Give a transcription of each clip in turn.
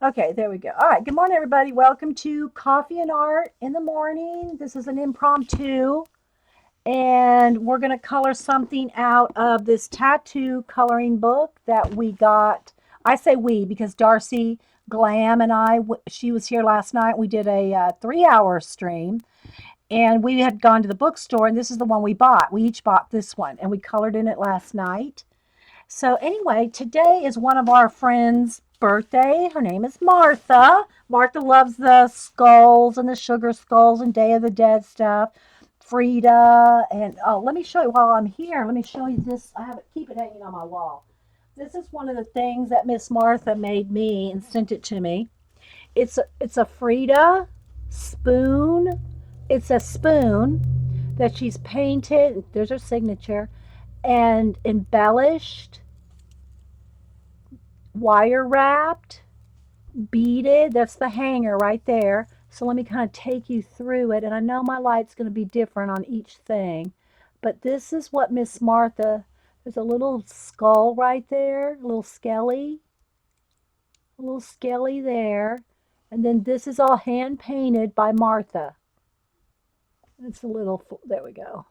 Okay, there we go. All right, good morning, everybody. Welcome to Coffee and Art in the Morning. This is an impromptu, and we're going to color something out of this tattoo coloring book that we got. I say we because Darcy Glam and she was here last night. We did a 3 hour stream, and we had gone to the bookstore, and this is the one we bought. We each bought this one, and we colored in it last night. So anyway, today is one of our friends' birthday. Her name is Martha. Martha loves the skulls and the sugar skulls and Day of the Dead stuff. Frida and oh, let me show you while I'm here. Let me show you this. I have it. Keep it hanging on my wall. This is one of the things that Miss Martha made me and sent it to me. It's a Frida spoon. It's a spoon that she's painted. There's her signature and embellished, wire wrapped, beaded. That's the hanger right there. So let me kind of take you through it. And I know my light's going to be different on each thing. But this is what Miss Martha, there's a little skull right there, a little skelly there. And then this is all hand painted by Martha. It's a little, there we go.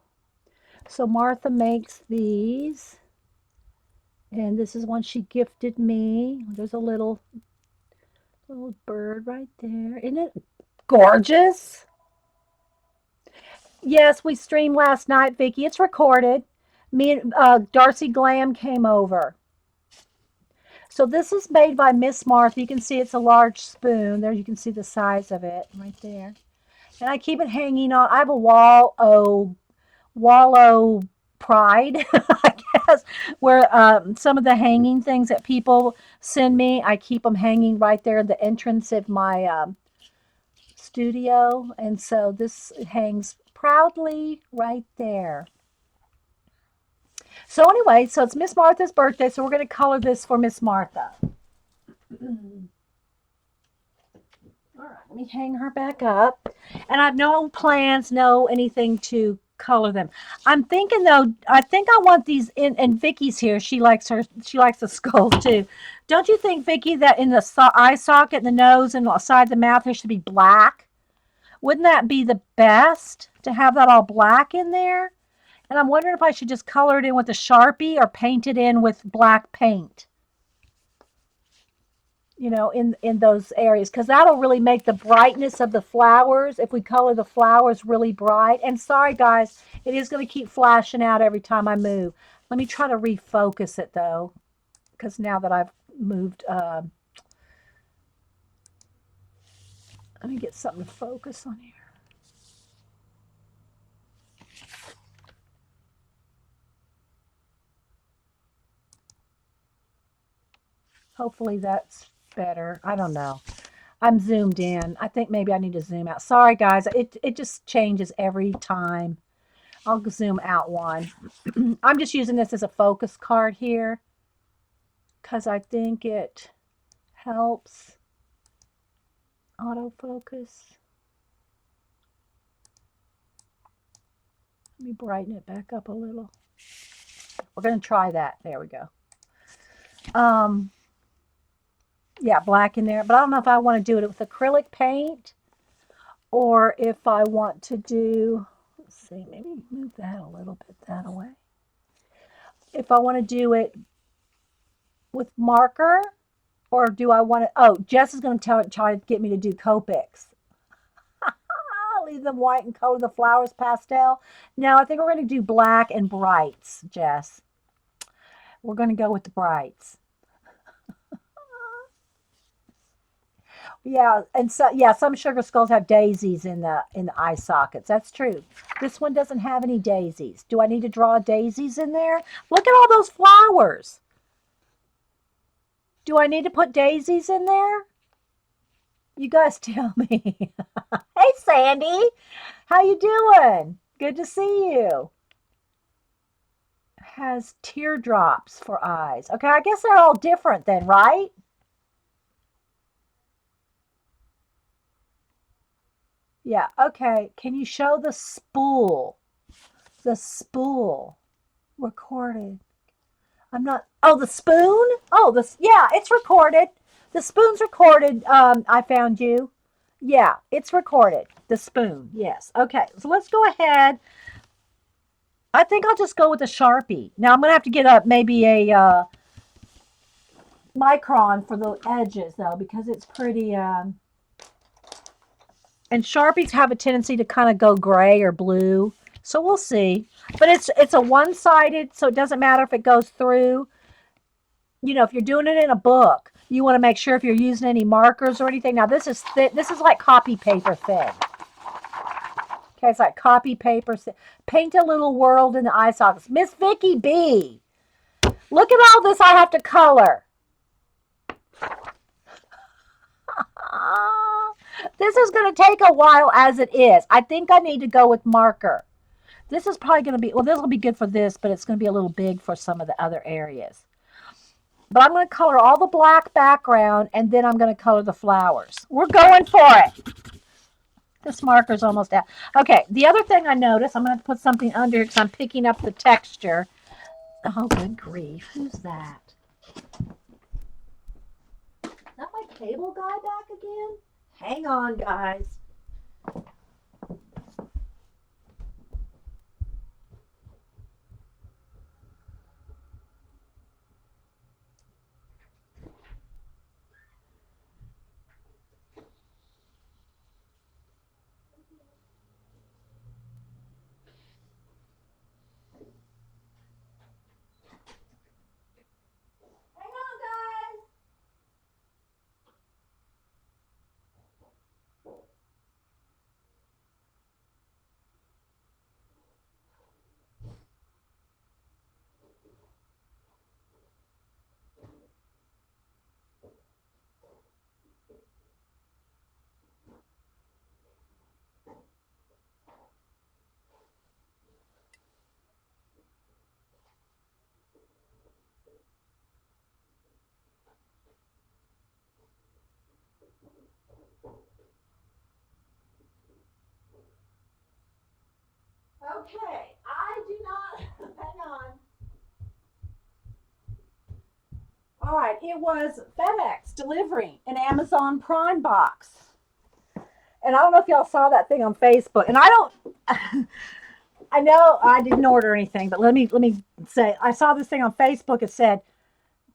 So Martha makes these. And this is one she gifted me. There's a little bird right there. Isn't it gorgeous? Yes, we streamed last night, Vicky. It's recorded. Me and Darcy Glam came over. So this is made by Miss Martha. You can see it's a large spoon. There you can see the size of it right there. And I keep it hanging on. I have a wallow pride, I guess, where some of the hanging things that people send me, I keep them hanging right there at the entrance of my studio. And so this hangs proudly right there. So anyway, so it's Miss Martha's birthday, so we're going to color this for Miss Martha. All right, let me hang her back up. And I've no plans, no anything to color them. I'm thinking though, I think I want these in, and Vicky's here. She likes the skull too. Don't you think, Vicky, that in the eye socket, the nose, and the side of the mouth, there should be black? Wouldn't that be the best to have that all black in there? And I'm wondering if I should just color it in with a Sharpie or paint it in with black paint, in those areas, because that'll really make the brightness of the flowers if we color the flowers really bright. And sorry, guys, it is going to keep flashing out every time I move. Let me try to refocus it, though, because now that I've moved, let me get something to focus on here. Hopefully that's better. I don't know. I'm zoomed in. I think maybe I need to zoom out. Sorry, guys. It just changes every time. I'll zoom out one. I'm just using this as a focus card here because I think it helps autofocus. Let me brighten it back up a little. We're going to try that. There we go. Um, yeah, black in there. But I don't know if I want to do it with acrylic paint or if I want to do, let's see, maybe move that a little bit that away. If I want to do it with marker, or do I want to, oh, Jess is going to try to get me to do Copics. Leave them white and color the flowers pastel. No, I think we're going to do black and brights, Jess. We're going to go with the brights. Yeah, and so yeah, some sugar skulls have daisies in the eye sockets. That's true. This one doesn't have any daisies. Do I need to draw daisies in there? Look at all those flowers. Do I need to put daisies in there? You guys tell me. Hey, Sandy, how you doing? Good to see you. Has teardrops for eyes. Okay, I guess they're all different then, right? Yeah, okay. Can you show the spool? The spool recorded. I'm not. Oh, the spoon? Oh, this. Yeah, it's recorded. The spoon's recorded. I found you. Yeah, it's recorded. The spoon. Yes. Okay. So let's go ahead. I think I'll just go with a Sharpie. Now I'm gonna have to get up maybe a micron for the edges though, because it's pretty. And Sharpies have a tendency to kind of go gray or blue. So we'll see. But it's a one-sided, so it doesn't matter if it goes through. You know, if you're doing it in a book, you want to make sure if you're using any markers or anything. Now this is this is like copy paper thin. Okay, it's like copy paper. Paint a little world in the eye sockets. Miss Vicky B. Look at all this I have to color. This is going to take a while as it is. I think I need to go with marker. This is probably going to be, well, this will be good for this, but it's going to be a little big for some of the other areas. But I'm going to color all the black background, and then I'm going to color the flowers. We're going for it. This marker's almost out. Okay, the other thing I noticed, I'm going to have to put something under here because I'm picking up the texture. Oh, good grief. Who's that? Is that my cable guy back again? Hang on, guys. Okay, I do not, hang on. All right, it was FedEx delivering an Amazon Prime box. And I don't know if y'all saw that thing on Facebook. And I don't, I know I didn't order anything, but let me say, I saw this thing on Facebook. It said,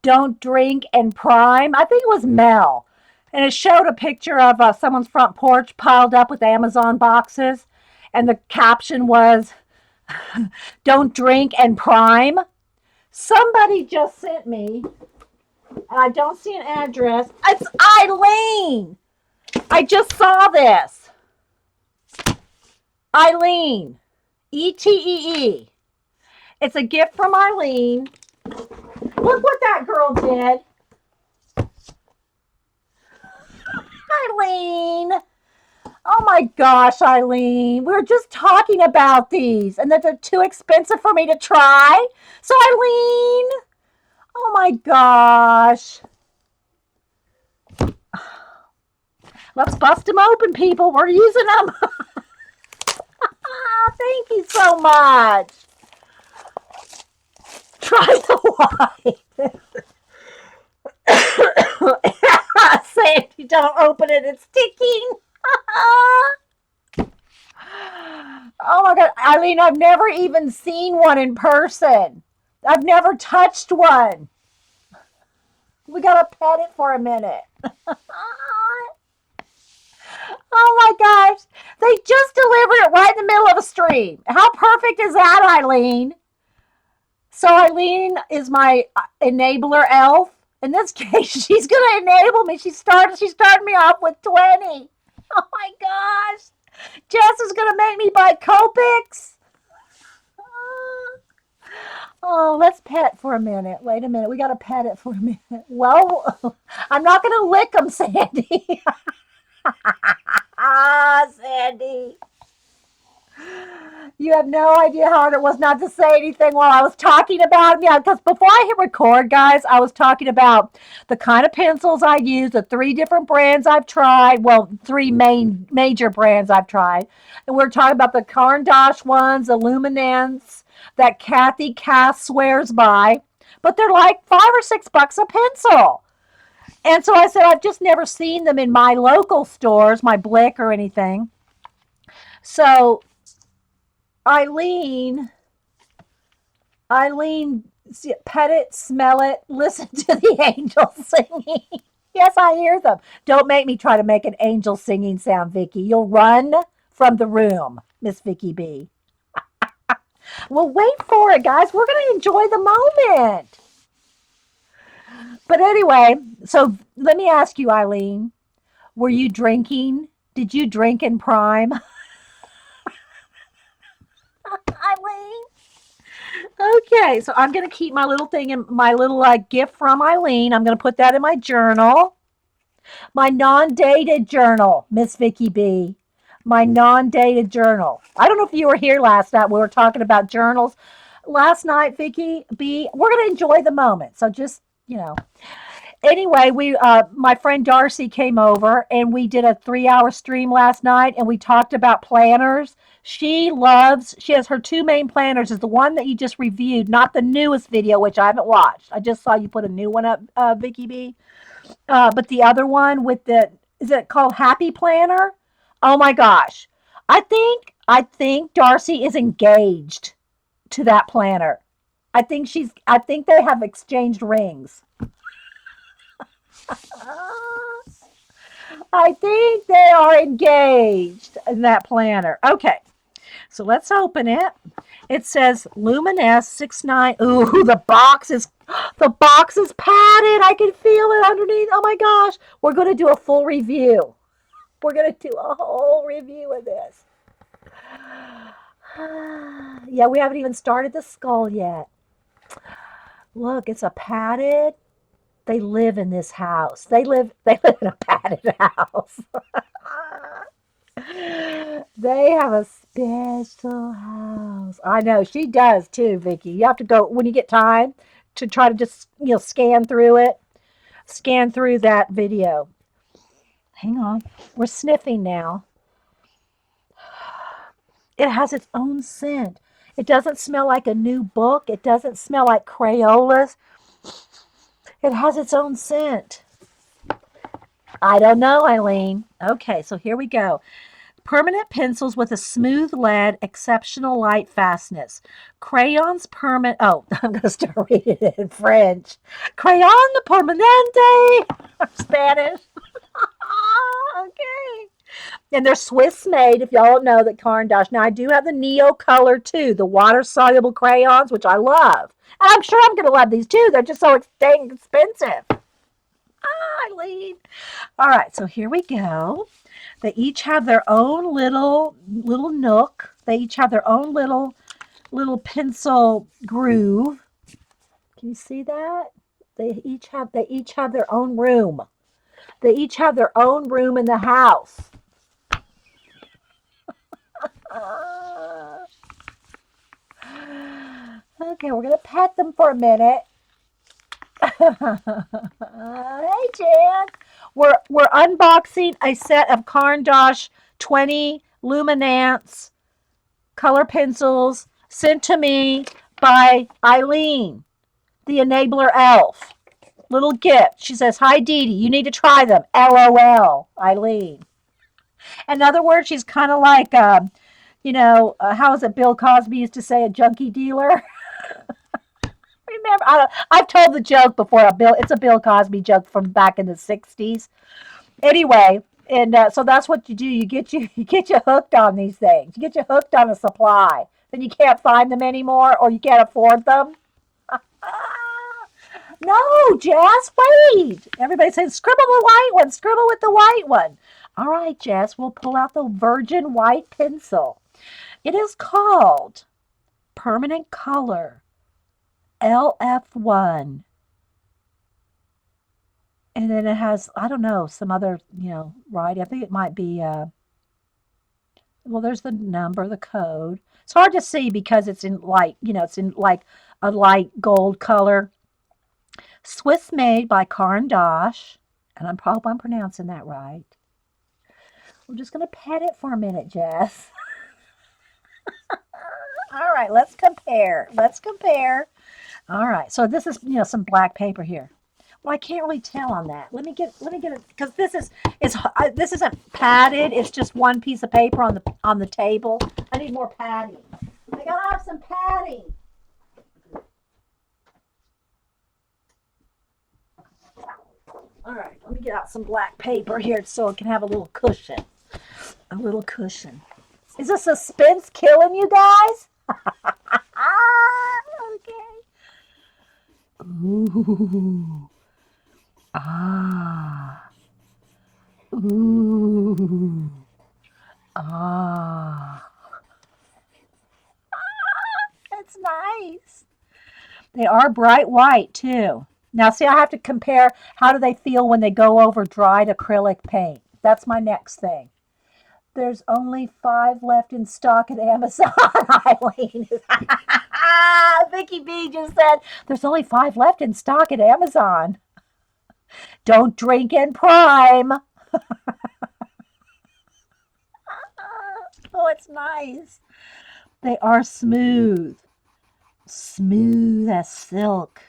"Don't drink and prime." I think it was Mel. And it showed a picture of someone's front porch piled up with Amazon boxes. And the caption was, "Don't drink and prime." Somebody just sent me, and I don't see an address. It's Eileen. I just saw this. Eileen. ETEE. It's a gift from Eileen. Look what that girl did. Eileen. Oh my gosh, Eileen. We were just talking about these and that they're too expensive for me to try. So, Eileen. Oh my gosh. Let's bust them open, people. We're using them. Thank you so much. Try the white. Sandy, don't open it. It's sticking. Oh my God. Eileen, I've never even seen one in person. I've never touched one. We got to pet it for a minute. Oh my gosh. They just delivered it right in the middle of a stream. How perfect is that, Eileen? So Eileen is my enabler elf. In this case, she's going to enable me. She started me off with 20. Oh my gosh. Jess is going to make me buy Copics. Oh, let's pet for a minute. Wait a minute. We got to pet it for a minute. Well, I'm not going to lick them, Sandy. Sandy. You have no idea how hard it was not to say anything while I was talking about them. Yeah, because before I hit record, guys, I was talking about the kind of pencils I use, the 3 different brands I've tried. Well, 3 major brands I've tried. And we're talking about the Caran d'Ache ones, the Luminance, that Kathy Cass swears by. But they're like $5 or $6 a pencil. And so I said, I've just never seen them in my local stores, my Blick or anything. So Eileen, Eileen, pet it, smell it, listen to the angels singing. Yes, I hear them. Don't make me try to make an angel singing sound, Vicky. You'll run from the room, Miss Vicky B. Well, wait for it, guys. We're going to enjoy the moment. But anyway, so let me ask you, Eileen, were you drinking? Did you drink in Prime? Eileen. Okay, so I'm going to keep my little thing in my little gift from Eileen. I'm going to put that in my journal. My non-dated journal, Miss Vicky B. My non-dated journal. I don't know if you were here last night. We were talking about journals last night, Vicky B. We're going to enjoy the moment. So just, anyway, we my friend Darcy came over and we did a 3-hour stream last night and we talked about planners. She has her two main planners, is the one that you just reviewed, not the newest video, which I haven't watched. I just saw you put a new one up, Vicky B. But the other one with is it called Happy Planner? Oh my gosh. I think Darcy is engaged to that planner. I think they have exchanged rings. I think they are engaged in that planner. Okay, so let's open it. It says Luminance 69. Ooh, the box is padded. I can feel it underneath. Oh my gosh. We're going to do a full review. We're going to do a whole review of this. Yeah, we haven't even started the skull yet. Look, it's a padded. They live in this house. They live in a padded house. They have a special house. I know she does too, Vicky. You have to go when you get time to try to just scan through it, scan through that video. Hang on, we're sniffing now. It has its own scent. It doesn't smell like a new book. It doesn't smell like Crayolas. It has its own scent. I don't know, Eileen. Okay, so here we go. Permanent pencils with a smooth lead, exceptional light fastness. Crayons permanent. Oh, I'm going to start reading it in French. Crayon permanente. Spanish. Okay. And they're Swiss made, if y'all don't know that Caran d'Ache. Now, I do have the Neo Color too, the water soluble crayons, which I love. And I'm sure I'm going to love these too. They're just so dang expensive. Eileen. All right, so here we go. They each have their own little nook. They each have their own little pencil groove. Can you see that? They each have their own room. They each have their own room in the house. Okay, we're gonna pet them for a minute. Hey, Jan. We're unboxing a set of Caran d'Ache 20 Luminance color pencils sent to me by Eileen, the enabler elf. Little gift. She says, "Hi, Dee Dee. You need to try them." LOL, Eileen. In other words, she's kind of like, how is it Bill Cosby used to say, a junkie dealer? Remember, I've told the joke before. It's a Bill Cosby joke from back in the '60s. Anyway, and so that's what you do. You get you hooked on these things. You get you hooked on a supply. Then you can't find them anymore, or you can't afford them. No, Jess, wait. Everybody says scribble the white one. Scribble with the white one. All right, Jess, we'll pull out the virgin white pencil. It is called Permanent Color LF1. And then it has, I don't know, some other, right? I think it might be, well, there's the number, the code. It's hard to see because it's in light, it's in like a light gold color. Swiss made by Caran d'Ache. And I hope I'm pronouncing that right. We're just going to pet it for a minute, Jess. All right, let's compare. All right, so this is, some black paper here. Well, I can't really tell on that. Let me get it because this isn't padded. It's just one piece of paper on the table. I need more padding. I gotta have some padding. All right, let me get out some black paper here so it can have a little cushion. A little cushion. Is the suspense killing you guys? Okay. Ooh. Ah. Ooh. Ah. That's nice. They are bright white too. Now, see, I have to compare how do they feel when they go over dried acrylic paint. That's my next thing. There's only 5 left in stock at Amazon, Eileen. Vicky B just said there's only 5 left in stock at Amazon. Don't drink in Prime. Oh, it's nice. They are smooth. Smooth as silk.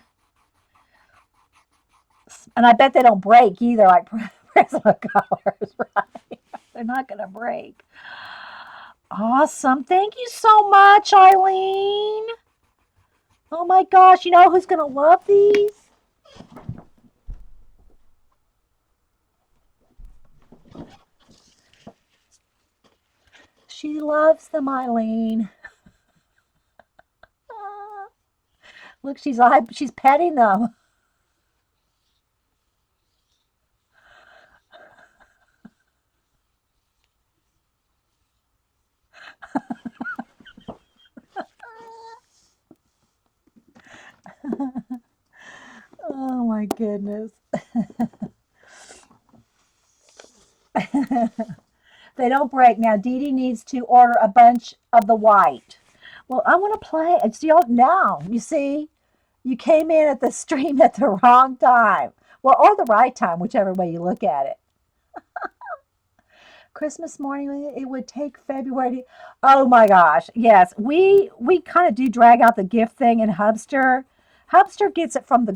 And I bet they don't break either, like Prismacolors, right? They're not going to break. Awesome. Thank you so much, Eileen. Oh my gosh, you know who's going to love these? She loves them, Eileen. Look, she's petting them. Oh my goodness. They don't break. Now, Dee Dee needs to order a bunch of the white. Well, I want to play. It's now. You see, you came in at the stream at the wrong time. Well, or the right time, whichever way you look at it. Christmas morning, it would take February. Oh my gosh, yes, we kind of do drag out the gift thing in Hubster. Hubster gets it from the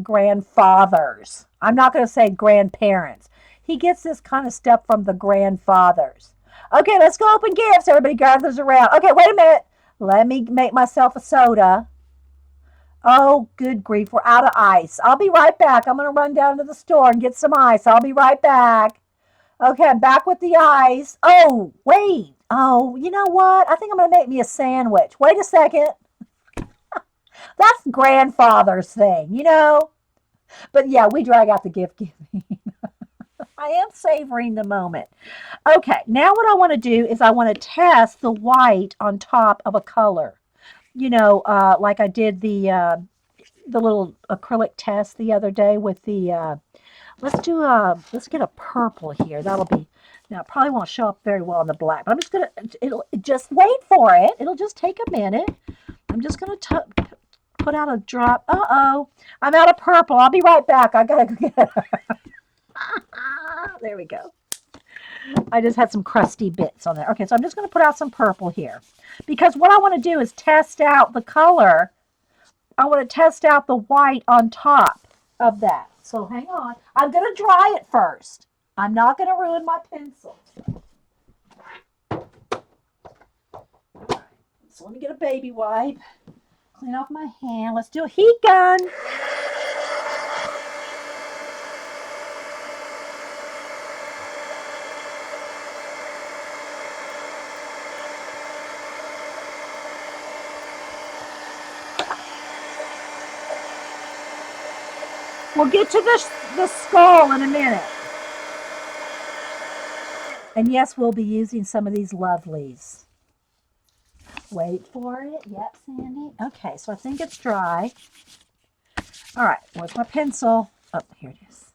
grandfathers. I'm not going to say grandparents. He gets this kind of stuff from the grandfathers. Okay, let's go open gifts. Everybody gathers around. Okay, wait a minute. Let me make myself a soda. Oh, good grief, we're out of ice. I'll be right back. I'm going to run down to the store and get some ice. I'll be right back. Okay, I'm back with the ice. Oh, wait. Oh, you know what? I think I'm going to make me a sandwich. Wait a second. That's grandfather's thing, you know? But yeah, we drag out the gift giving. I am savoring the moment. Okay, now what I want to do is I want to test the white on top of a color. Like I did the little acrylic test the other day with the let's get a purple here. That'll be, now it probably won't show up very well on the black, but I'm just gonna, it'll just wait for it. It'll just take a minute. I'm just gonna put out a drop. Uh-oh, I'm out of purple. I'll be right back. I gotta go get it. There we go. I just had some crusty bits on there. Okay, so I'm just gonna put out some purple here because what I want to do is test out the color. I want to test out the white on top of that. So hang on. I'm going to dry it first. I'm not going to ruin my pencil. So let me get a baby wipe. Clean off my hand. Let's do a heat gun. We'll get to the skull in a minute. And yes, we'll be using some of these lovelies. Wait for it. Yep, Sandy. Okay, so I think it's dry. All right, where's my pencil? Oh, here it is.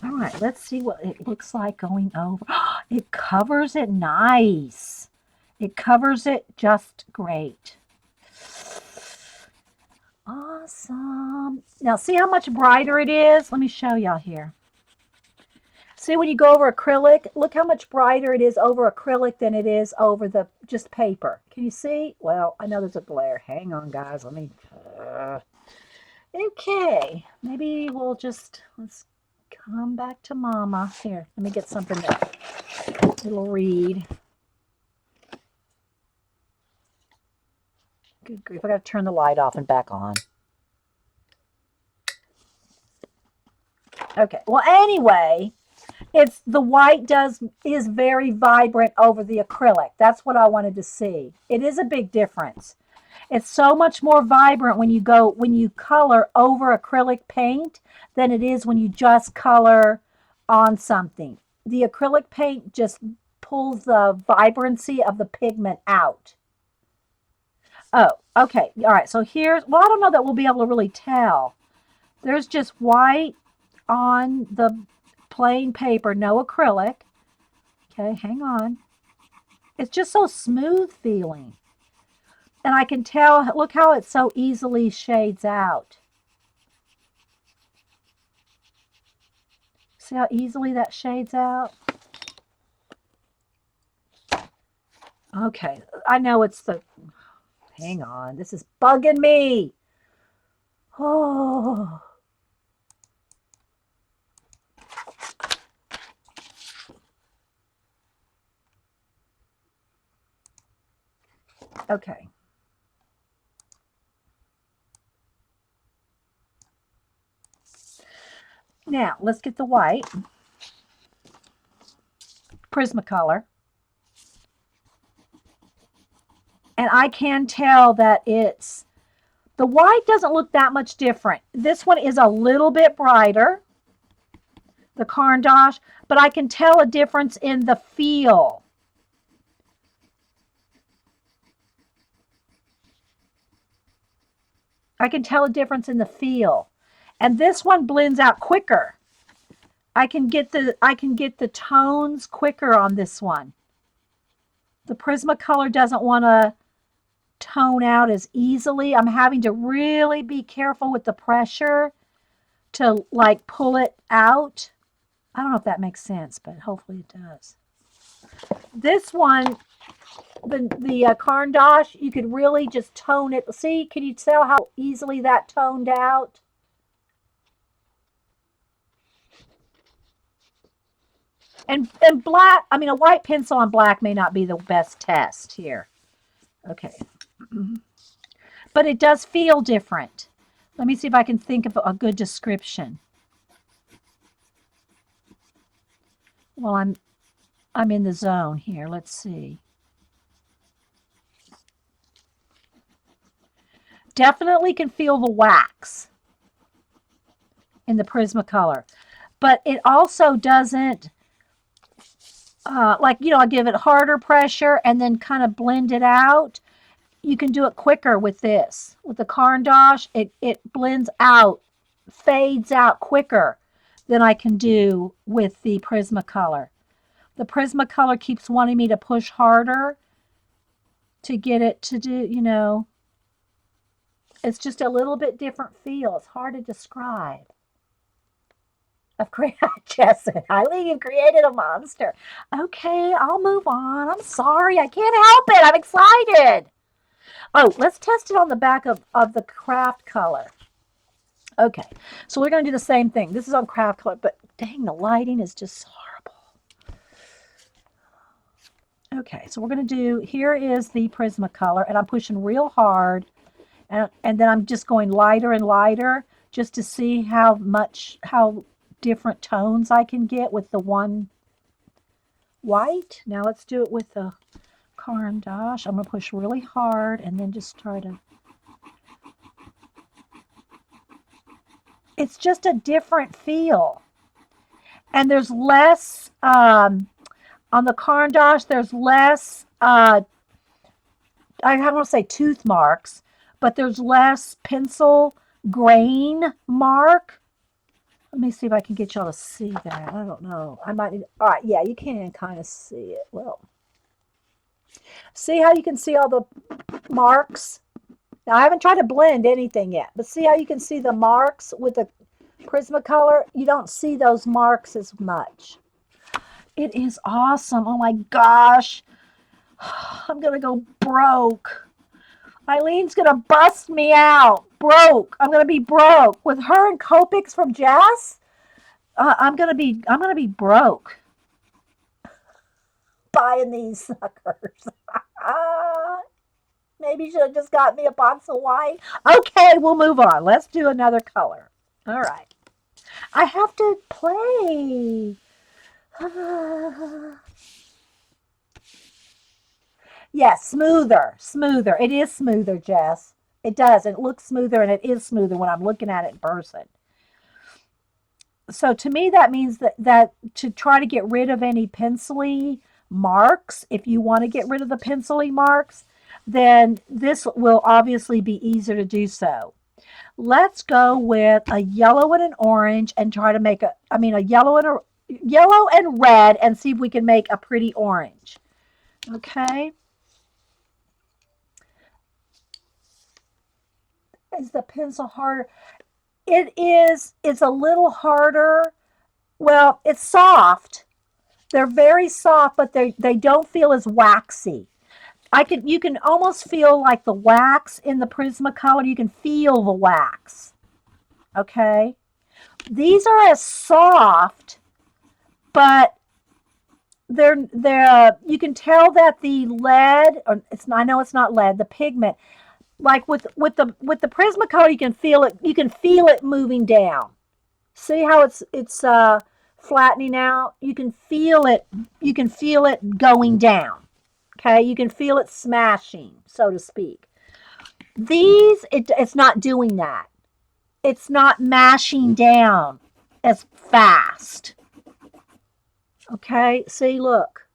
All right, let's see what it looks like going over. It covers it nice. It covers it just great. Awesome. Now, see how much brighter it is? Let me show y'all here. See, when you go over acrylic, look how much brighter it is over acrylic than it is over the just paper. Can you see? Well, I know there's a glare. Hang on, guys. Let me. Okay, maybe we'll just let's come back to Mama. Here, let me get something that it'll read. Good grief! I got to turn the light off and back on. Okay. Well, anyway. It's the white is very vibrant over the acrylic. That's what I wanted to see. It is a big difference. It's so much more vibrant when you color over acrylic paint than it is when you just color on something. The acrylic paint just pulls the vibrancy of the pigment out. Oh, okay. All right. So here's, well, I don't know that we'll be able to really tell. There's just white on the plain paper, no acrylic. Okay, hang on. It's just so smooth feeling. And I can tell, look how it so easily shades out. See how easily that shades out? Okay, I know it's the, hang on, this is bugging me. Oh. Okay. Now, let's get the white. Prismacolor. And I can tell that it's, the white doesn't look that much different. This one is a little bit brighter, the Caran d'Ache, but I can tell a difference in the feel. I can tell a difference in the feel. And this one blends out quicker. I can get the tones quicker on this one. The Prismacolor doesn't want to tone out as easily. I'm having to really be careful with the pressure to like pull it out. I don't know if that makes sense, but hopefully it does. This one, the Caran d'Ache, you could really just tone it. See, can you tell how easily that toned out? And black, I mean, a white pencil on black may not be the best test here. Okay. But it does feel different. Let me see if I can think of a good description. Well, I'm in the zone here. Let's see. Definitely can feel the wax in the Prismacolor, but it also doesn't like, you know, I give it harder pressure and then kind of blend it out. You can do it quicker with this. With the Caran d'Ache, it blends out, fades out quicker than I can do with the Prismacolor. The Prismacolor keeps wanting me to push harder to get it to do, you know, it's just a little bit different feel. It's hard to describe. Of Jessica, Eileen, you've created a monster. Okay, I'll move on. I'm sorry. I can't help it. I'm excited. Oh, let's test it on the back of the craft color. Okay, so we're going to do the same thing. This is on craft color, but dang, the lighting is just horrible. Okay, so we're going to do, here is the Prismacolor, and I'm pushing real hard, and then I'm just going lighter and lighter just to see how different tones I can get with the one white. Now let's do it with the Caran d'Ache. I'm going to push really hard and then just try to... It's just a different feel. And there's less, on the Caran d'Ache, there's less, I don't want to say tooth marks, but there's less pencil grain mark. Let me see if I can get y'all to see that. I don't know. I might need, all right, yeah, you can kind of see it. Well, see how you can see all the marks? Now, I haven't tried to blend anything yet, but see how you can see the marks with the Prismacolor? You don't see those marks as much. It is awesome. Oh my gosh. I'm going to go broke. Eileen's going to bust me out. Broke. I'm going to be broke. With her and Copics from Jazz, I'm going to be broke buying these suckers. Maybe you should have just got me a box of wine. Okay, we'll move on. Let's do another color. All right. I have to play. Yes, smoother, smoother. It is smoother, Jess. It does. It looks smoother and it is smoother when I'm looking at it in person. So to me, that means that to try to get rid of any pencily marks, if you want to get rid of the pencily marks, then this will obviously be easier to do so. Let's go with a yellow and an orange and try to make a yellow and red and see if we can make a pretty orange. Okay. Is the pencil harder? It is. It's a little harder. Well, it's soft. They're very soft, but they don't feel as waxy. You can almost feel like the wax in the Prismacolor. You can feel the wax. Okay? These are as soft, but they're you can tell that the lead, or I know it's not lead, the pigment, like with the Prismacolor, you can feel it moving down. See how it's flattening out? You can feel it going down. Okay? You can feel it smashing, so to speak. It's not doing that. It's not mashing down as fast. Okay? See, look.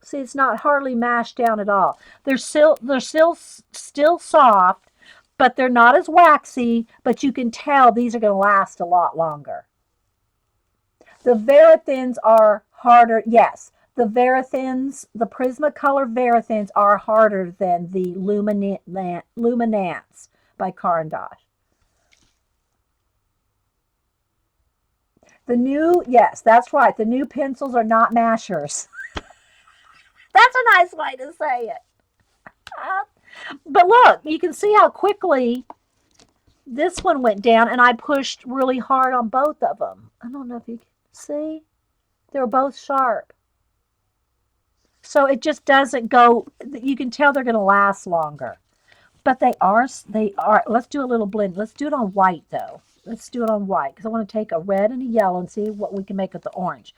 See, it's not hardly mashed down at all. They're still soft, but they're not as waxy, but you can tell these are going to last a lot longer. The Verathins are harder. Yes, the Prismacolor Verathins are harder than the Luminance by Caran. Yes, that's right. The new pencils are not mashers. That's a nice way to say it. But look, you can see how quickly this one went down, and I pushed really hard on both of them. I don't know if you can see. They're both sharp. So it just doesn't go, you can tell they're going to last longer. But they are, let's do a little blend. Let's do it on white, though. Let's do it on white, because I want to take a red and a yellow and see what we can make with the orange.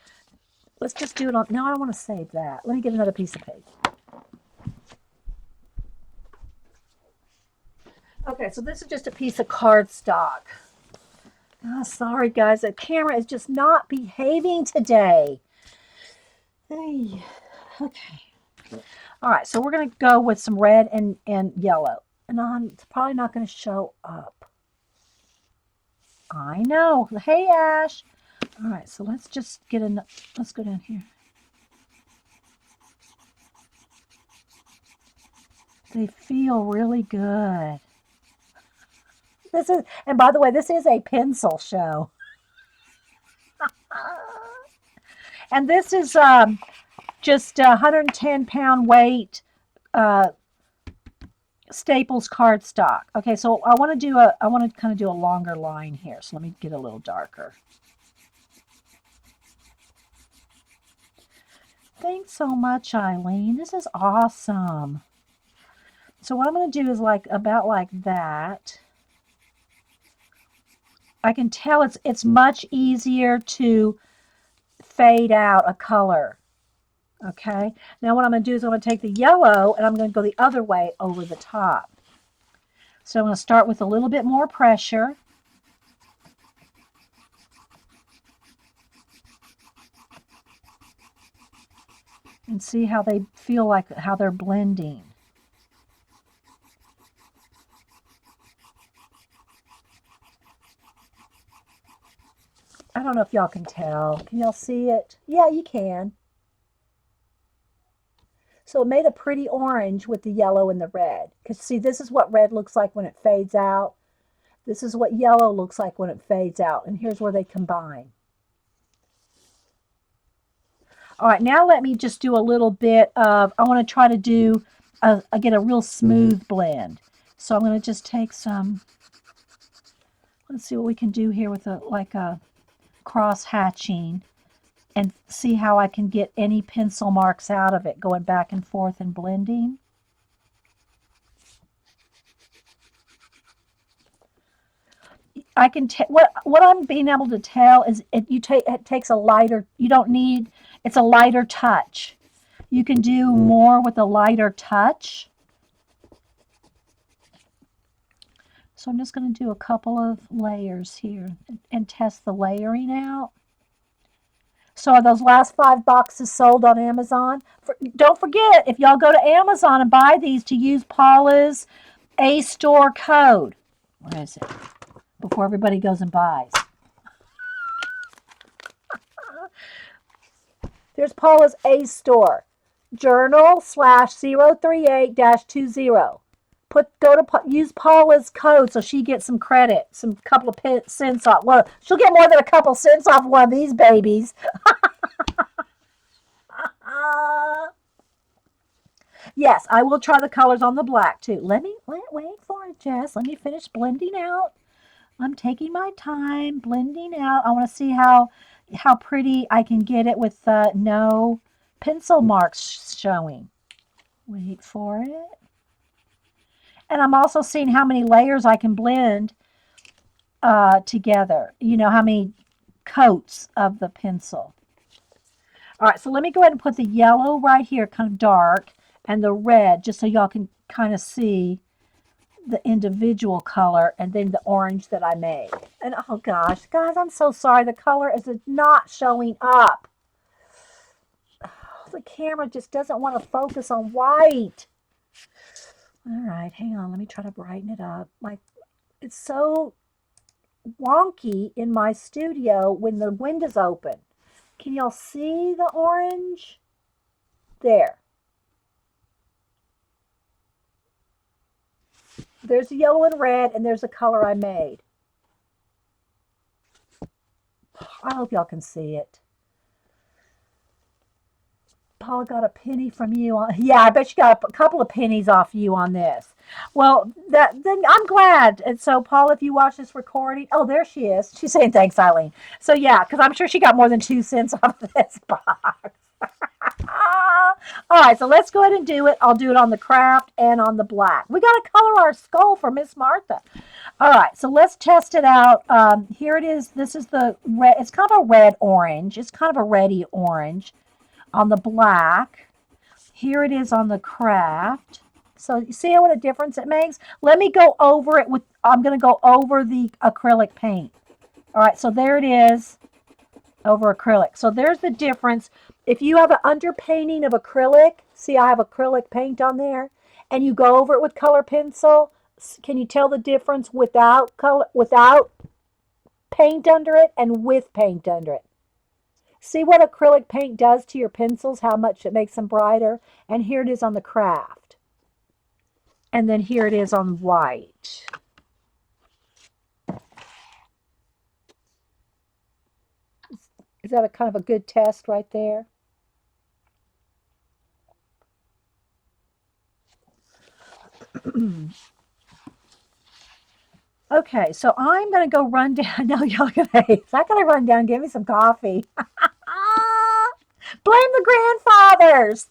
Let's just do it on, no, I don't want to save that. Let me get another piece of paper. Okay, so this is just a piece of cardstock. Oh, sorry, guys. The camera is just not behaving today. Hey, okay. All right, so we're going to go with some red and yellow. And it's probably not going to show up. I know. Hey, Ash. All right, so let's just let's go down here. They feel really good. And by the way, this is a pencil show. And this is just 110-pound weight Staples cardstock. Okay, so I want to kind of do a longer line here. So let me get a little darker. Thanks so much, Eileen. This is awesome. So what I'm going to do is about like that. I can tell it's much easier to fade out a color. Okay, now what I'm going to do is I'm going to take the yellow and I'm going to go the other way over the top. So I'm going to start with a little bit more pressure. And see how they feel, like how they're blending. I don't know if y'all can tell. Can y'all see it? Yeah, you can. So it made a pretty orange with the yellow and the red. Because see, this is what red looks like when it fades out. This is what yellow looks like when it fades out. And here's where they combine. All right, now let me just do a little bit of, I want to try to do, get a real smooth blend. So I'm going to just take some, let's see what we can do here with a cross hatching and see how I can get any pencil marks out of it, going back and forth and blending. I can what I'm being able to tell is it takes a lighter. You don't need, it's a lighter touch. You can do more with a lighter touch. So I'm just going to do a couple of layers here and test the layering out. So are those last 5 boxes sold on Amazon? Don't forget, if y'all go to Amazon and buy these, to use Paula's A-Store code. Where is it? Before everybody goes and buys. There's Paula's A-Store. Journal /038-20. Use Paula's code so she gets some credit, some couple of cents off. Well, she'll get more than a couple cents off one of these babies. Yes, I will try the colors on the black too. Wait for it, Jess. Let me finish blending out. I'm taking my time blending out. I want to see how pretty I can get it with no pencil marks showing. Wait for it. And I'm also seeing how many layers I can blend together. You know, how many coats of the pencil. All right, so let me go ahead and put the yellow right here, kind of dark, and the red, just so y'all can kind of see the individual color, and then the orange that I made. And oh gosh, guys, I'm so sorry. The color is not showing up. The camera just doesn't want to focus on white. All right, hang on. Let me try to brighten it up. It's so wonky in my studio when the window's open. Can y'all see the orange? There. There's the yellow and red, and there's the color I made. I hope y'all can see it. Paula got a penny from you on. Yeah, I bet she got a couple of pennies off you on this. Well, then I'm glad. And so, Paula, if you watch this recording, oh, there she is. She's saying thanks, Eileen. So yeah, because I'm sure she got more than 2 cents off of this box. All right, so let's go ahead and do it. I'll do it on the craft and on the black. We got to color our skull for Miss Martha. All right, so let's test it out. Here it is. This is the red. It's kind of a red orange. It's kind of a reddy orange on the black. Here it is on the craft. So you see what a difference it makes? Let me go over it with, I'm going to go over the acrylic paint. All right, so there it is over acrylic. So there's the difference. If you have an underpainting of acrylic, see I have acrylic paint on there, and you go over it with color pencil, can you tell the difference without paint under it and with paint under it? See what acrylic paint does to your pencils, how much it makes them brighter. And here it is on the craft. And then here it is on white. Is that a kind of a good test right there? Okay, so I'm going to go run down. No, y'all going to hate. I got to run down and get me some coffee. Blame the grandfathers.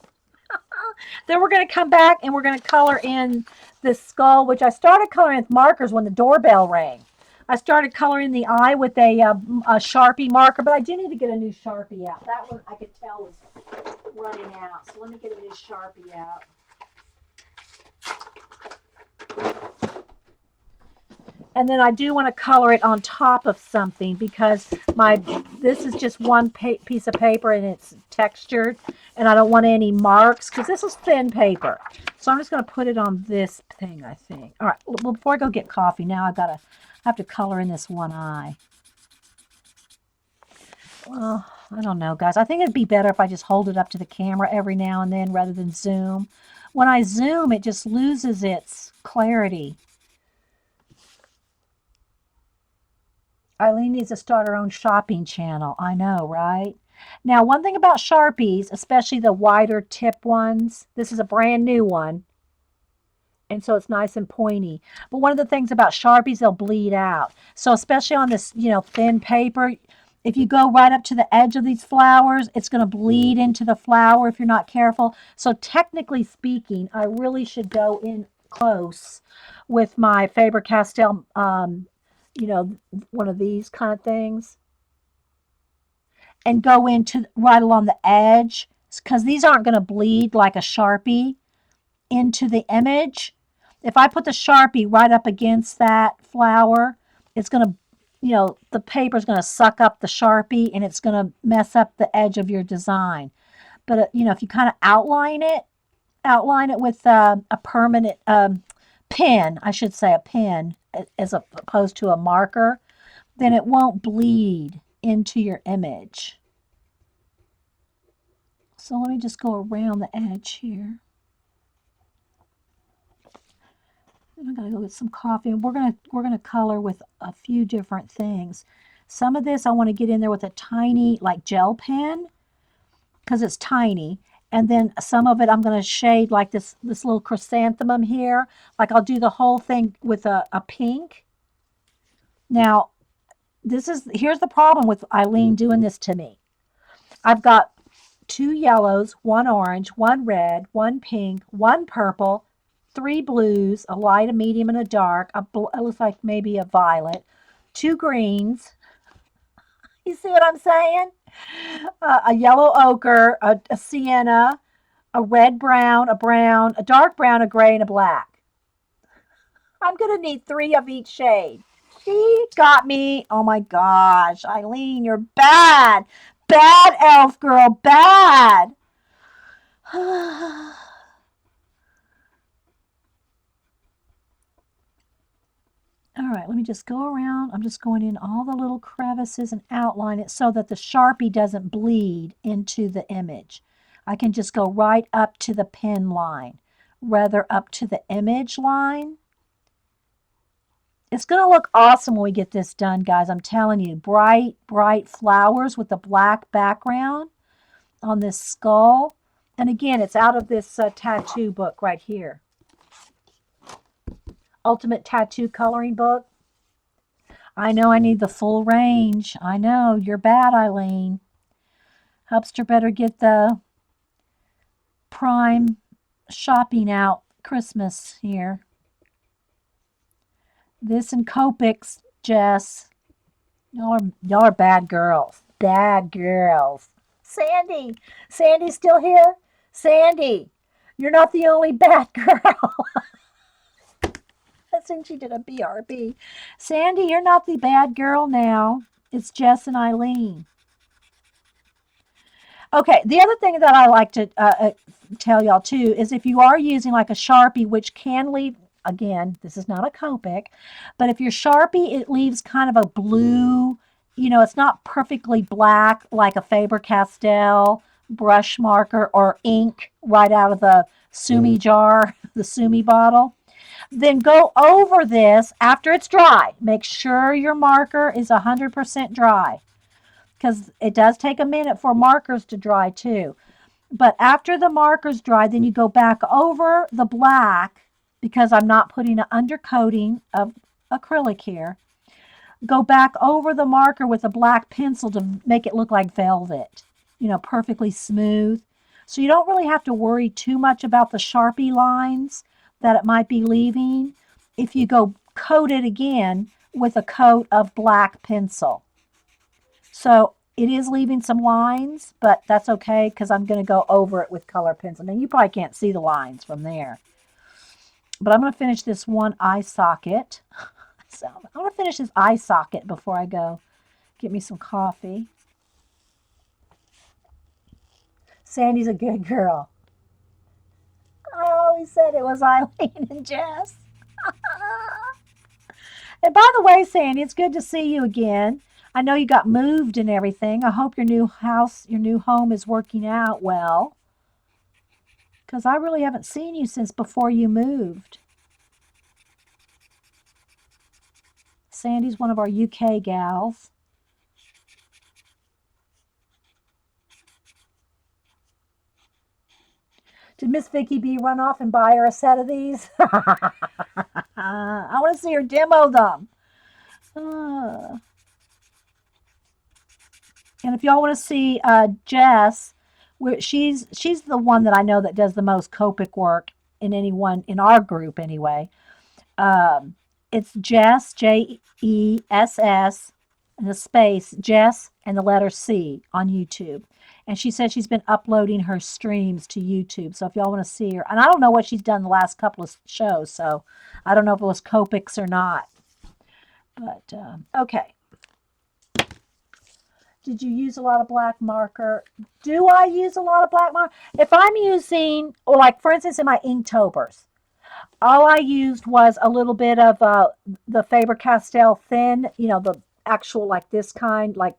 Then we're going to come back and we're going to color in this skull, which I started coloring with markers when the doorbell rang. I started coloring the eye with a Sharpie marker, but I do need to get a new Sharpie out. That one I could tell was running out. So let me get a new Sharpie out. And then I do want to color it on top of something because this is just one piece of paper and it's textured, and I don't want any marks because this is thin paper. So I'm just going to put it on this thing, I think. All right, well, before I go get coffee, now I have to color in this one eye. Well, I don't know, guys. I think it'd be better if I just hold it up to the camera every now and then rather than zoom. When I zoom, it just loses its clarity. Eileen needs to start her own shopping channel. I know, right? Now, one thing about Sharpies, especially the wider tip ones, this is a brand new one, and so it's nice and pointy. But one of the things about Sharpies, they'll bleed out. So especially on this, thin paper, if you go right up to the edge of these flowers, it's going to bleed into the flower if you're not careful. So technically speaking, I really should go in close with my Faber-Castell, you know, one of these kind of things, and go into right along the edge because these aren't going to bleed like a Sharpie into the image. If I put the Sharpie right up against that flower, it's going to, the paper is going to suck up the Sharpie and it's going to mess up the edge of your design. But, if you kind of outline it with a permanent pen, I should say a pen, as opposed to a marker, then it won't bleed into your image. So let me just go around the edge here. I gotta go get some coffee, and we're gonna color with a few different things. Some of this I want to get in there with a tiny like gel pen because it's tiny, and then some of it I'm gonna shade like this little chrysanthemum here. Like I'll do the whole thing with a pink. Now here's the problem with Eileen doing this to me. I've got two yellows, one orange, one red, one pink, one purple, three blues, a light, a medium, and a dark. It looks like maybe a violet, two greens. You see what I'm saying? A yellow ochre, a sienna, a red brown, a dark brown, a gray, and a black. I'm going to need three of each shade. She got me. Oh my gosh, Eileen, you're bad. Bad elf girl, bad. All right, let me just go around. I'm just going in all the little crevices and outline it so that the Sharpie doesn't bleed into the image. I can just go right up to the pen line, rather up to the image line. It's going to look awesome when we get this done, guys. I'm telling you, bright, bright flowers with a black background on this skull. And again, it's out of this tattoo book right here. Ultimate Tattoo Coloring Book. I know I need the full range. I know, you're bad, Eileen. Hubster better get the prime shopping out Christmas here. This and Copics, Jess. Y'all are bad girls. Bad girls. Sandy. Sandy's still here? Sandy, you're not the only bad girl. I think she did a BRB. Sandy, you're not the bad girl now. It's Jess and Eileen. Okay, the other thing that I like to tell y'all too is if you are using like a Sharpie, which can leave, again, this is not a Copic, but if your Sharpie, it leaves kind of a blue, it's not perfectly black like a Faber-Castell brush marker or ink right out of the Sumi jar, the Sumi bottle. Then go over this after it's dry. Make sure your marker is 100% dry because it does take a minute for markers to dry too. But after the markers dry, then you go back over the black because I'm not putting an undercoating of acrylic here. Go back over the marker with a black pencil to make it look like velvet, perfectly smooth. So you don't really have to worry too much about the Sharpie lines that it might be leaving if you go coat it again with a coat of black pencil. So it is leaving some lines, but that's okay because I'm going to go over it with color pencil. Now you probably can't see the lines from there. But I'm going to finish this one eye socket. So I'm going to finish this eye socket before I go get me some coffee. Sandy's a good girl. Oh, he said it was Eileen and Jess. And by the way, Sandy, it's good to see you again. I know you got moved and everything. I hope your new house, your new home is working out well. Because I really haven't seen you since before you moved. Sandy's one of our UK gals. Did Miss Vicky B run off and buy her a set of these? I want to see her demo them. And if y'all want to see Jess, she's the one that I know that does the most Copic work in anyone in our group anyway. Um, it's Jess, Jess, and the space, Jess, and the letter C on YouTube. And she said she's been uploading her streams to YouTube. So if y'all want to see her, and I don't know what she's done the last couple of shows, so I don't know if it was Copics or not. But, okay. Did you use a lot of black marker? Do I use a lot of black marker? If I'm using, or like for instance in my Inktober's, all I used was a little bit of the Faber-Castell thin, the actual like this kind, like,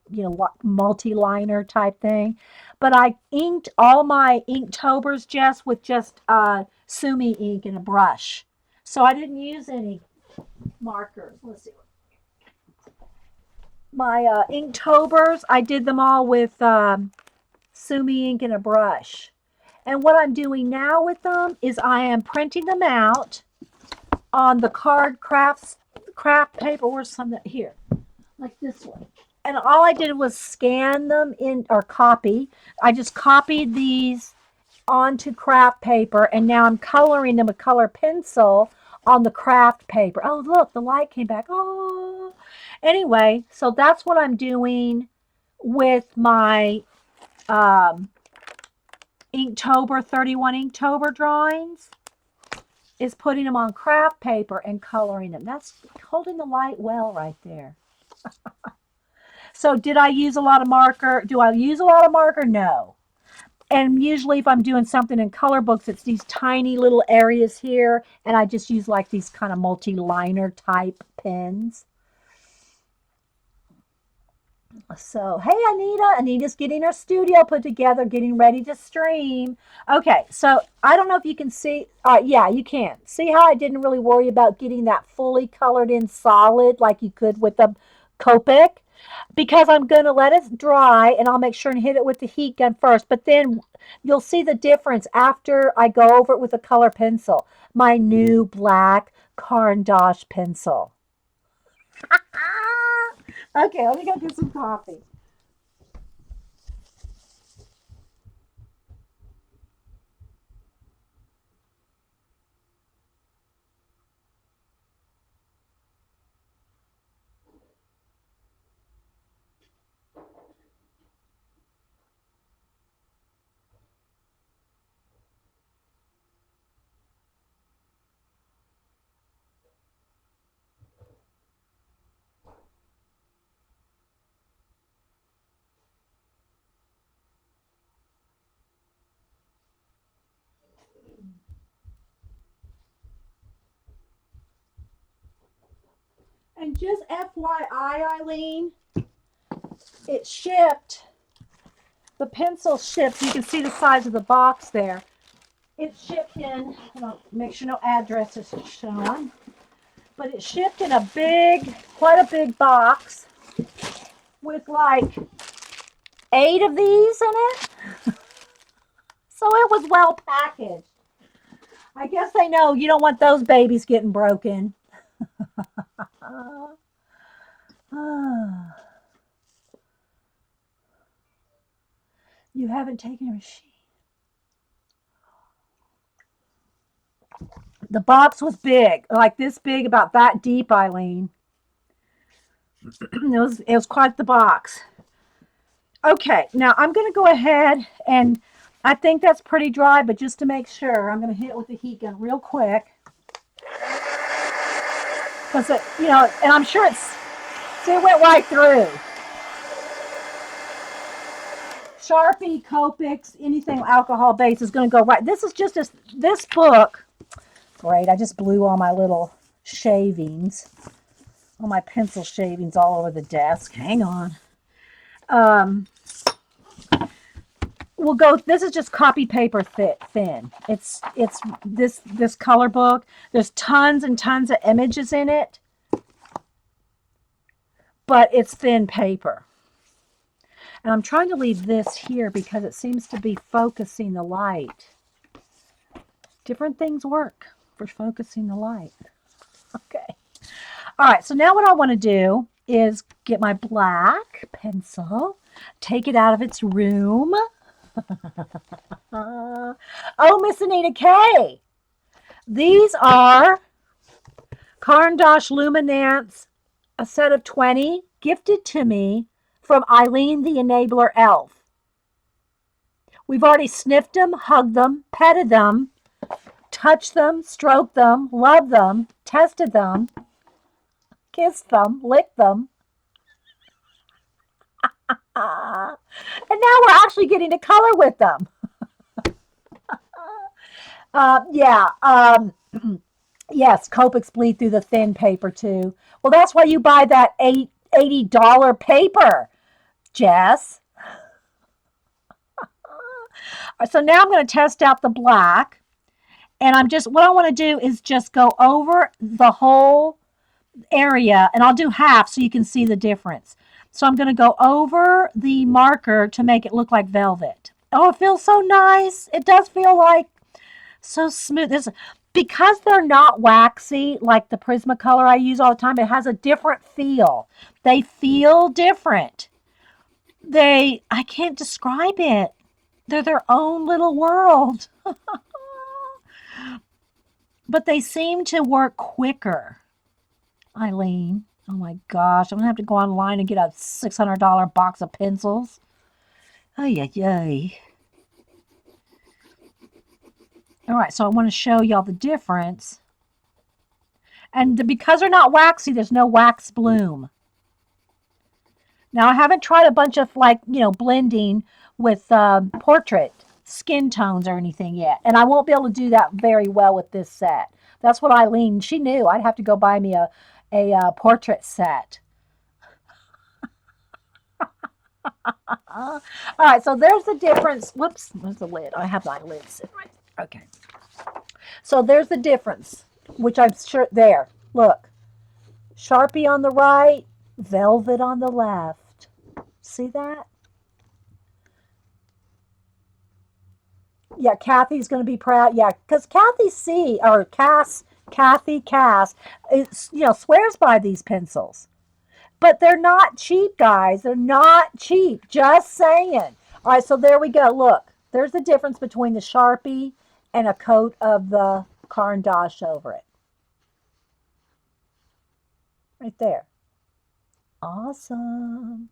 multi-liner type thing. But I inked all my Inktober's just with just Sumi ink and a brush. So I didn't use any markers. Let's see. My Inktober's, I did them all with Sumi ink and a brush. And what I'm doing now with them is I am printing them out on the craft paper or something here, like this one. And all I did was scan them in or copy. I just copied these onto craft paper, and now I'm coloring them with color pencil on the craft paper. Oh, look, the light came back. Oh, anyway, so that's what I'm doing with my Inktober 31 Inktober drawings, is putting them on craft paper and coloring them. That's holding the light well right there. So did I use a lot of marker? Do I use a lot of marker? No. And usually if I'm doing something in color books, it's these tiny little areas here, and I just use like these kind of multi-liner type pens. So, hey, Anita. Anita's getting her studio put together, getting ready to stream. Okay, so I don't know if you can see. Yeah, you can. See how I didn't really worry about getting that fully colored in solid like you could with a Copic? Because I'm going to let it dry, and I'll make sure and hit it with the heat gun first. But then you'll see the difference after I go over it with a color pencil. My new black Caran d'Ache pencil. Okay, let me go get some coffee. And just FYI, Eileen, it shipped. The pencil shipped. You can see the size of the box there. It shipped in, make sure no address is shown, but it shipped in quite a big box with like 8 of these in it. So it was well packaged. I guess they know you don't want those babies getting broken. You haven't taken a machine. The box was big, like this big, about that deep, Eileen. It was quite the box. Okay, now I'm going to go ahead, and I think that's pretty dry, but just to make sure, I'm going to hit it with the heat gun real quick. Because, and I'm sure it went right through. Sharpie, Copics, anything alcohol based is going to go right. This is just this book. Great, I just blew all my little shavings, all my pencil shavings all over the desk. Hang on. We'll go. This is just copy paper thin. It's this color book. There's tons and tons of images in it, but it's thin paper. And I'm trying to leave this here because it seems to be focusing the light. Different things work for focusing the light. Okay. All right, so now what I want to do is get my black pencil, take it out of its room. Oh, Miss Anita K. These are Caran d'Ache Luminance, a set of 20, gifted to me from Eileen the Enabler Elf. We've already sniffed them, hugged them, petted them, touched them, stroked them, loved them, tested them, kissed them, licked them. And now we're actually getting to color with them. Yeah. Yes, Copics bleed through the thin paper too. Well, that's why you buy that $80 paper, Jess. So now I'm going to test out the black. And what I want to do is just go over the whole area, and I'll do half so you can see the difference. So I'm going to go over the marker to make it look like velvet. Oh, it feels so nice. It does feel like so smooth. Because they're not waxy like the Prismacolor I use all the time, it has a different feel. They feel different. I can't describe it. They're their own little world. But they seem to work quicker. Eileen, oh my gosh, I'm going to have to go online and get a $600 box of pencils. Ay, ay, ay. All right, so I want to show y'all the difference. And because they're not waxy, there's no wax bloom. Now, I haven't tried a bunch of blending with portrait skin tones or anything yet. And I won't be able to do that very well with this set. That's what Eileen, she knew I'd have to go buy me a portrait set. All right, so there's the difference. Whoops, where's the lid? I have my lid sitting right there. Okay. So there's the difference, which I'm sure there. Look, Sharpie on the right, velvet on the left. See that? Yeah, Kathy's going to be proud. Yeah, because Kathy Cass, swears by these pencils. But they're not cheap, guys. They're not cheap. Just saying. All right, so there we go. Look, there's the difference between the Sharpie and a coat of the Caran d'Ache over it. Right there. Awesome.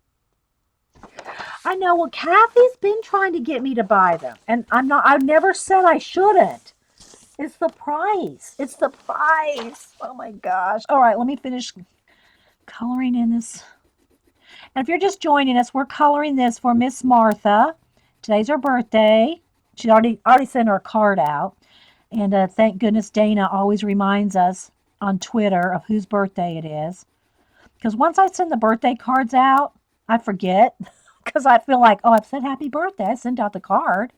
I know. Well, Kathy's been trying to get me to buy them, and I've never said I shouldn't. It's the price. It's the price. Oh my gosh. All right, let me finish coloring in this. And if you're just joining us, we're coloring this for Miss Martha. Today's her birthday. She already sent her card out. And thank goodness Dana always reminds us on Twitter of whose birthday it is. Because once I send the birthday cards out, I forget. Because I feel like, oh, I've said happy birthday. I sent out the card.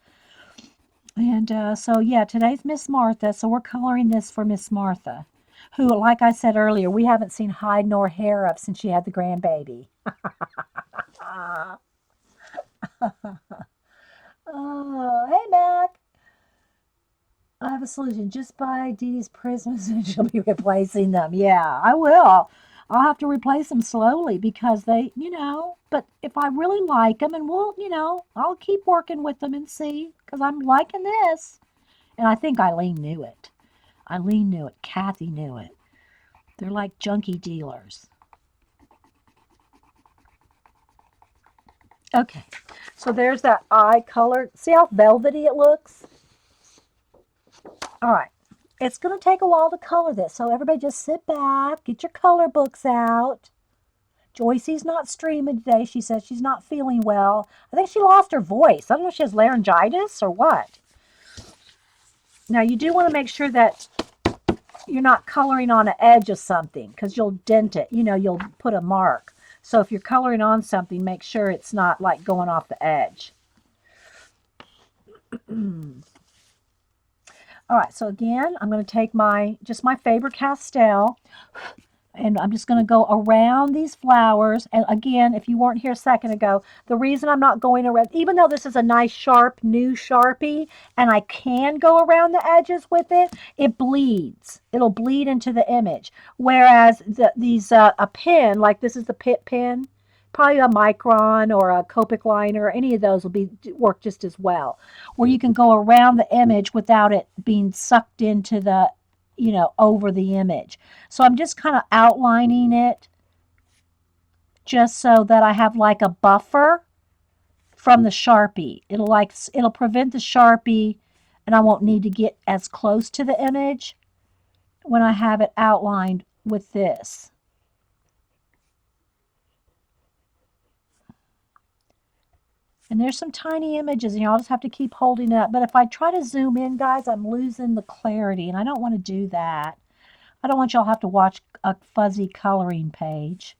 And so, yeah, today's Miss Martha. So we're coloring this for Miss Martha, who, like I said earlier, we haven't seen hide nor hair of since she had the grandbaby. Oh, hey, Mac. I have a solution. Just buy Dee Dee's prisms and she'll be replacing them. Yeah, I will. I'll have to replace them slowly because but if I really like them, and I'll keep working with them and see, because I'm liking this. And I think Eileen knew it. Eileen knew it. Kathy knew it. They're like junkie dealers. Okay, so there's that eye color. See how velvety it looks? All right, it's going to take a while to color this, so everybody just sit back, get your color books out. Joycey's not streaming today. She says she's not feeling well. I think she lost her voice. I don't know if she has laryngitis or what. Now, you do want to make sure that you're not coloring on an edge of something, because you'll dent it. You'll put a mark. So if you're coloring on something, make sure it's not like going off the edge. All right, so again, I'm going to take my Faber-Castell. And I'm just going to go around these flowers. And again, if you weren't here a second ago, the reason I'm not going around, even though this is a nice sharp new Sharpie and I can go around the edges with it, it bleeds. It'll bleed into the image. Whereas a pen, like this is the Pitt pen, probably a Micron or a Copic liner, any of those will work just as well. Where you can go around the image without it being sucked into over the image. So I'm just kind of outlining it just so that I have like a buffer from the Sharpie. It'll prevent the Sharpie and I won't need to get as close to the image when I have it outlined with this. And there's some tiny images and y'all just have to keep holding it up. But if I try to zoom in, guys, I'm losing the clarity and I don't want to do that. I don't want y'all to have to watch a fuzzy coloring page.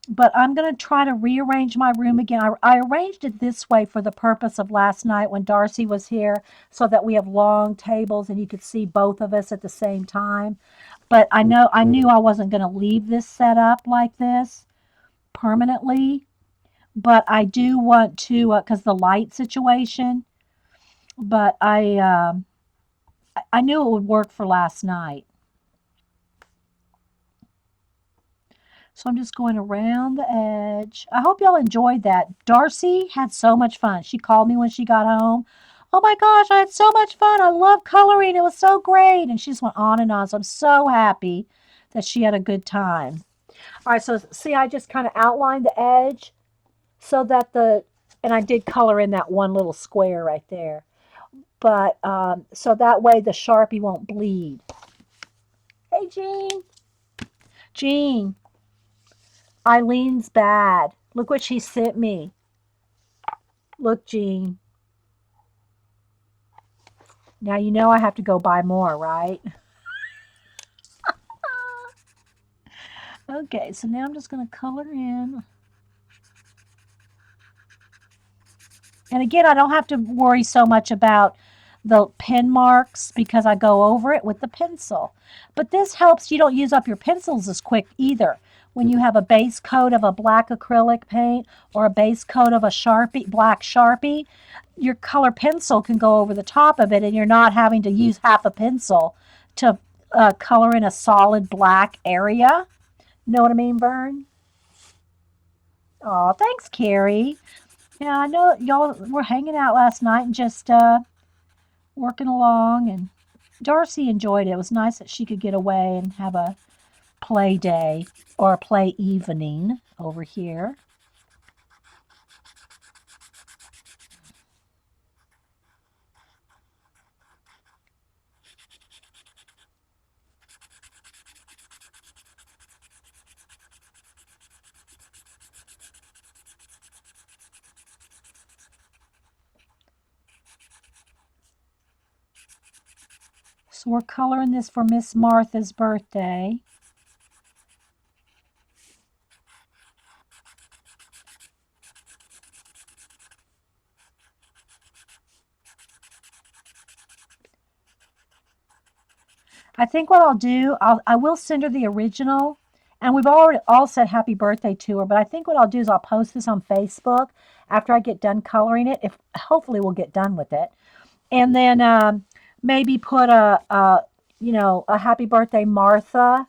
But I'm going to try to rearrange my room again. I arranged it this way for the purpose of last night when Darcy was here so that we have long tables and you could see both of us at the same time. But I knew I wasn't going to leave this set up like this permanently. But I do want to, because the light situation, but I knew it would work for last night. So I'm just going around the edge. I hope y'all enjoyed that. Darcy had so much fun. She called me when she got home. Oh my gosh, I had so much fun. I love coloring. It was so great. And she just went on and on. So I'm so happy that she had a good time. All right, so see, I just kind of outlined the edge so that and I did color in that one little square right there. But so that way the Sharpie won't bleed. Hey, Jean. Jean. Eileen's bad. Look what she sent me. Look, Jean. Now you know I have to go buy more, right? Okay, so now I'm just going to color in. And again, I don't have to worry so much about the pen marks because I go over it with the pencil. But this helps you don't use up your pencils as quick either. When you have a base coat of a black acrylic paint or a base coat of a black Sharpie, your color pencil can go over the top of it and you're not having to use half a pencil to color in a solid black area. Know what I mean, Vern? Oh, thanks, Carrie. Yeah, I know y'all were hanging out last night and just working along, and Darcy enjoyed it. It was nice that she could get away and have a play day or a play evening over here. So we're coloring this for Miss Martha's birthday. I think what I'll do, I will send her the original, and we've already all said happy birthday to her. But I think what I'll do is I'll post this on Facebook after I get done coloring it. If hopefully we'll get done with it, and then maybe put a happy birthday Martha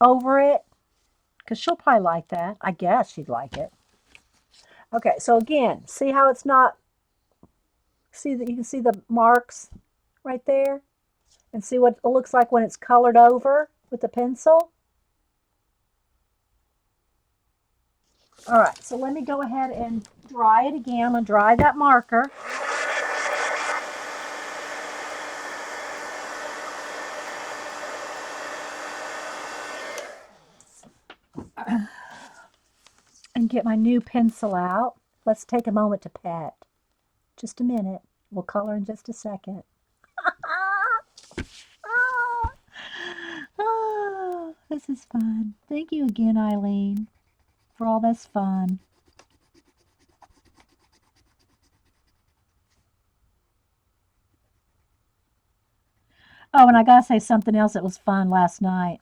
over it because she'll probably like that. I guess she'd like it. Okay, so again, see how it's not. See that you can see the marks right there, and see what it looks like when it's colored over with the pencil. All right, so let me go ahead and dry it again. I'm gonna dry that marker. And get my new pencil out. Let's take a moment to pet. Just a minute. We'll color in just a second. Oh, this is fun. Thank you again, Eileen, for all this fun. Oh, and I gotta say something else that was fun last night.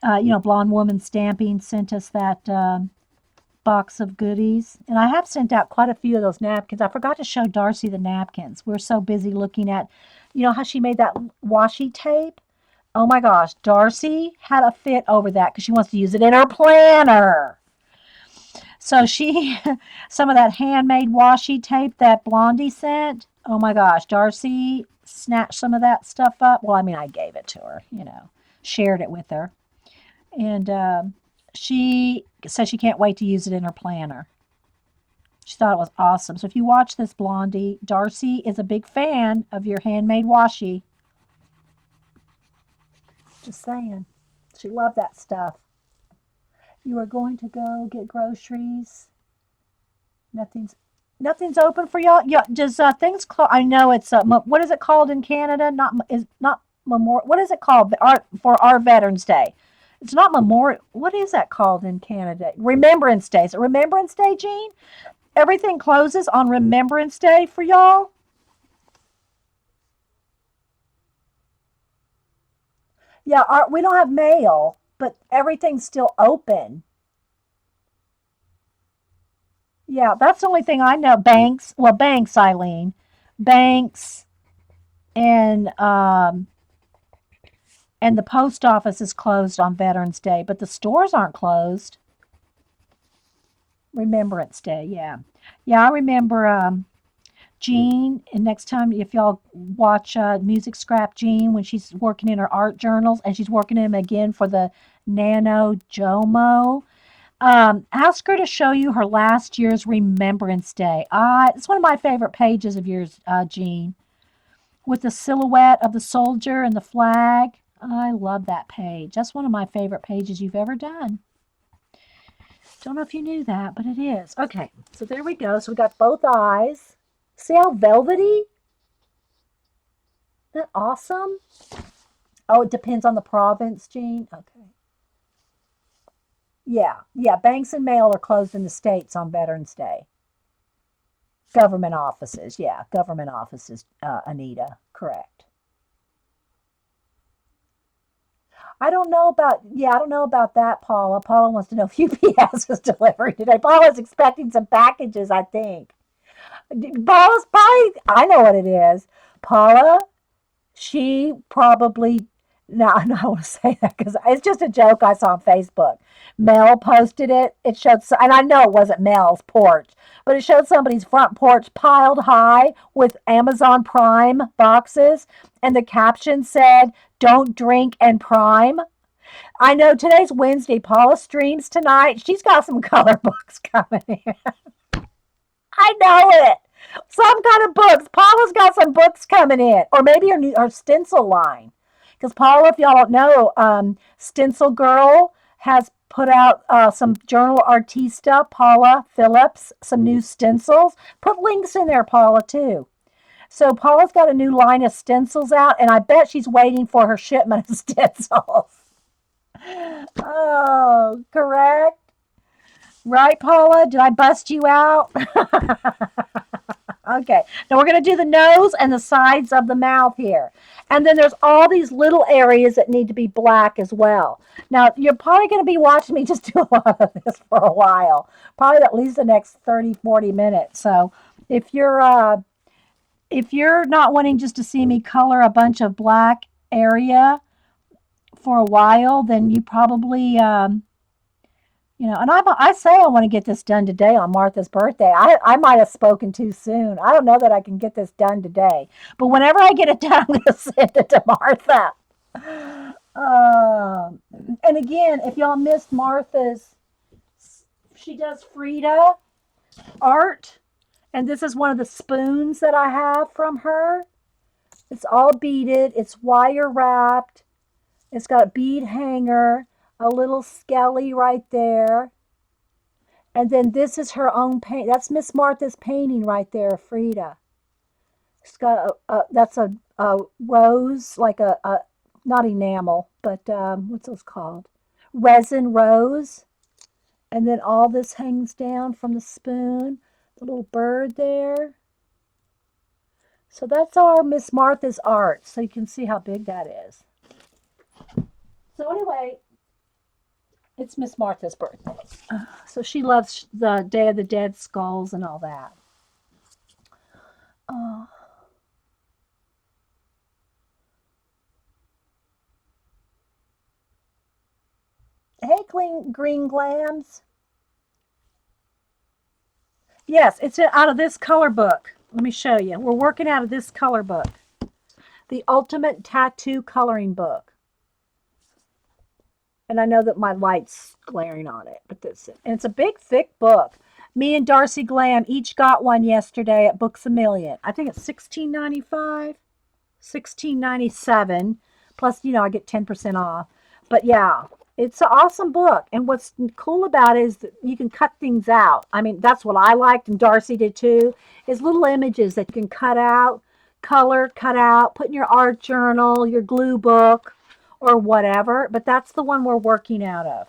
Blonde Woman Stamping sent us that box of goodies. And I have sent out quite a few of those napkins. I forgot to show Darcy the napkins. We're so busy looking at, how she made that washi tape? Oh my gosh, Darcy had a fit over that because she wants to use it in her planner. So some of that handmade washi tape that Blondie sent. Oh my gosh, Darcy snatched some of that stuff up. Well, I mean, I gave it to her, shared it with her. And she said she can't wait to use it in her planner. She thought it was awesome. So if you watch this, Blondie, Darcy is a big fan of your handmade washi. Just saying. She loved that stuff. You are going to go get groceries. Nothing's open for y'all. Yeah, does things close? I know it's what is it called in Canada? Not Memorial. What is it called? For our Veterans Day. It's not Memorial. What is that called in Canada? Remembrance Day. Is it Remembrance Day, Jean? Everything closes on Remembrance Day for y'all. Yeah, we don't have mail, but everything's still open. Yeah, that's the only thing I know. Banks, Eileen, banks, and the post office is closed on Veterans Day, but the stores aren't closed. Remembrance Day, yeah, yeah. I remember Jean, and next time if y'all watch Music Scrap Jean when she's working in her art journals, and she's working in them again for the Nano Jomo. Ask her to show you her last year's Remembrance Day. It's one of my favorite pages of yours, Jean, with the silhouette of the soldier and the flag. I love that page. That's one of my favorite pages you've ever done. Don't know if you knew that, but it is. Okay, so there we go. So we got both eyes. See how velvety? Isn't that awesome? Oh, it depends on the province, Jean. Okay. Yeah, yeah. Banks and mail are closed in the States on Veterans Day. Government offices, yeah. Government offices, Anita. Correct. I don't know about that, Paula. Paula wants to know if UPS was delivering today. Paula's expecting some packages, I think. Paula's probably, I know what it is. Paula, she probably, no, I don't want to say that because it's just a joke I saw on Facebook. Mel posted it. It showed, and I know it wasn't Mel's porch, but it showed somebody's front porch piled high with Amazon Prime boxes, and the caption said, "Don't drink and Prime." I know today's Wednesday. Paula streams tonight. She's got some color books coming in. I know it. Some kind of books. Paula's got some books coming in, or maybe her stencil line. Because Paula, if y'all don't know, Stencil Girl has put out some Journal Artista, Paula Phillips, some new stencils. Put links in there, Paula, too. So Paula's got a new line of stencils out, and I bet she's waiting for her shipment of stencils. Oh, correct. Right, Paula? Did I bust you out? Okay. Now we're going to do the nose and the sides of the mouth here. And then there's all these little areas that need to be black as well. Now, you're probably going to be watching me just do a lot of this for a while. Probably at least the next 30, 40 minutes. So if you're not wanting just to see me color a bunch of black area for a while, then you probably and I say I want to get this done today on Martha's birthday. I might have spoken too soon. I don't know that I can get this done today. But whenever I get it done, I'm going to send it to Martha. And again, if y'all missed Martha's, she does Frida art. And this is one of the spoons that I have from her. It's all beaded. It's wire wrapped. It's got a bead hanger, a little skelly right there. And then this is her own paint. That's Miss Martha's painting right there, Frida. It's got that's a rose, like a not enamel, but what's those called? Resin rose. And then all this hangs down from the spoon. The little bird there. So that's our Miss Martha's art. So you can see how big that is. So anyway, It's Miss Martha's birthday. So she loves the Day of the Dead skulls and all that. Oh, hey, green glams. Yes, it's out of this color book. Let me show you. We're working out of this color book, the Ultimate Tattoo Coloring Book. And I know that my light's glaring on it, but this and it's a big, thick book. Me and Darcy Glam each got one yesterday at Books a Million. I think it's 16.95, 16.97. Plus, I get 10% off. But yeah, it's an awesome book. And what's cool about it is that you can cut things out. I mean, that's what I liked, and Darcy did too. Is little images that you can cut out, color, cut out, put in your art journal, your glue book, or whatever. But that's the one we're working out of.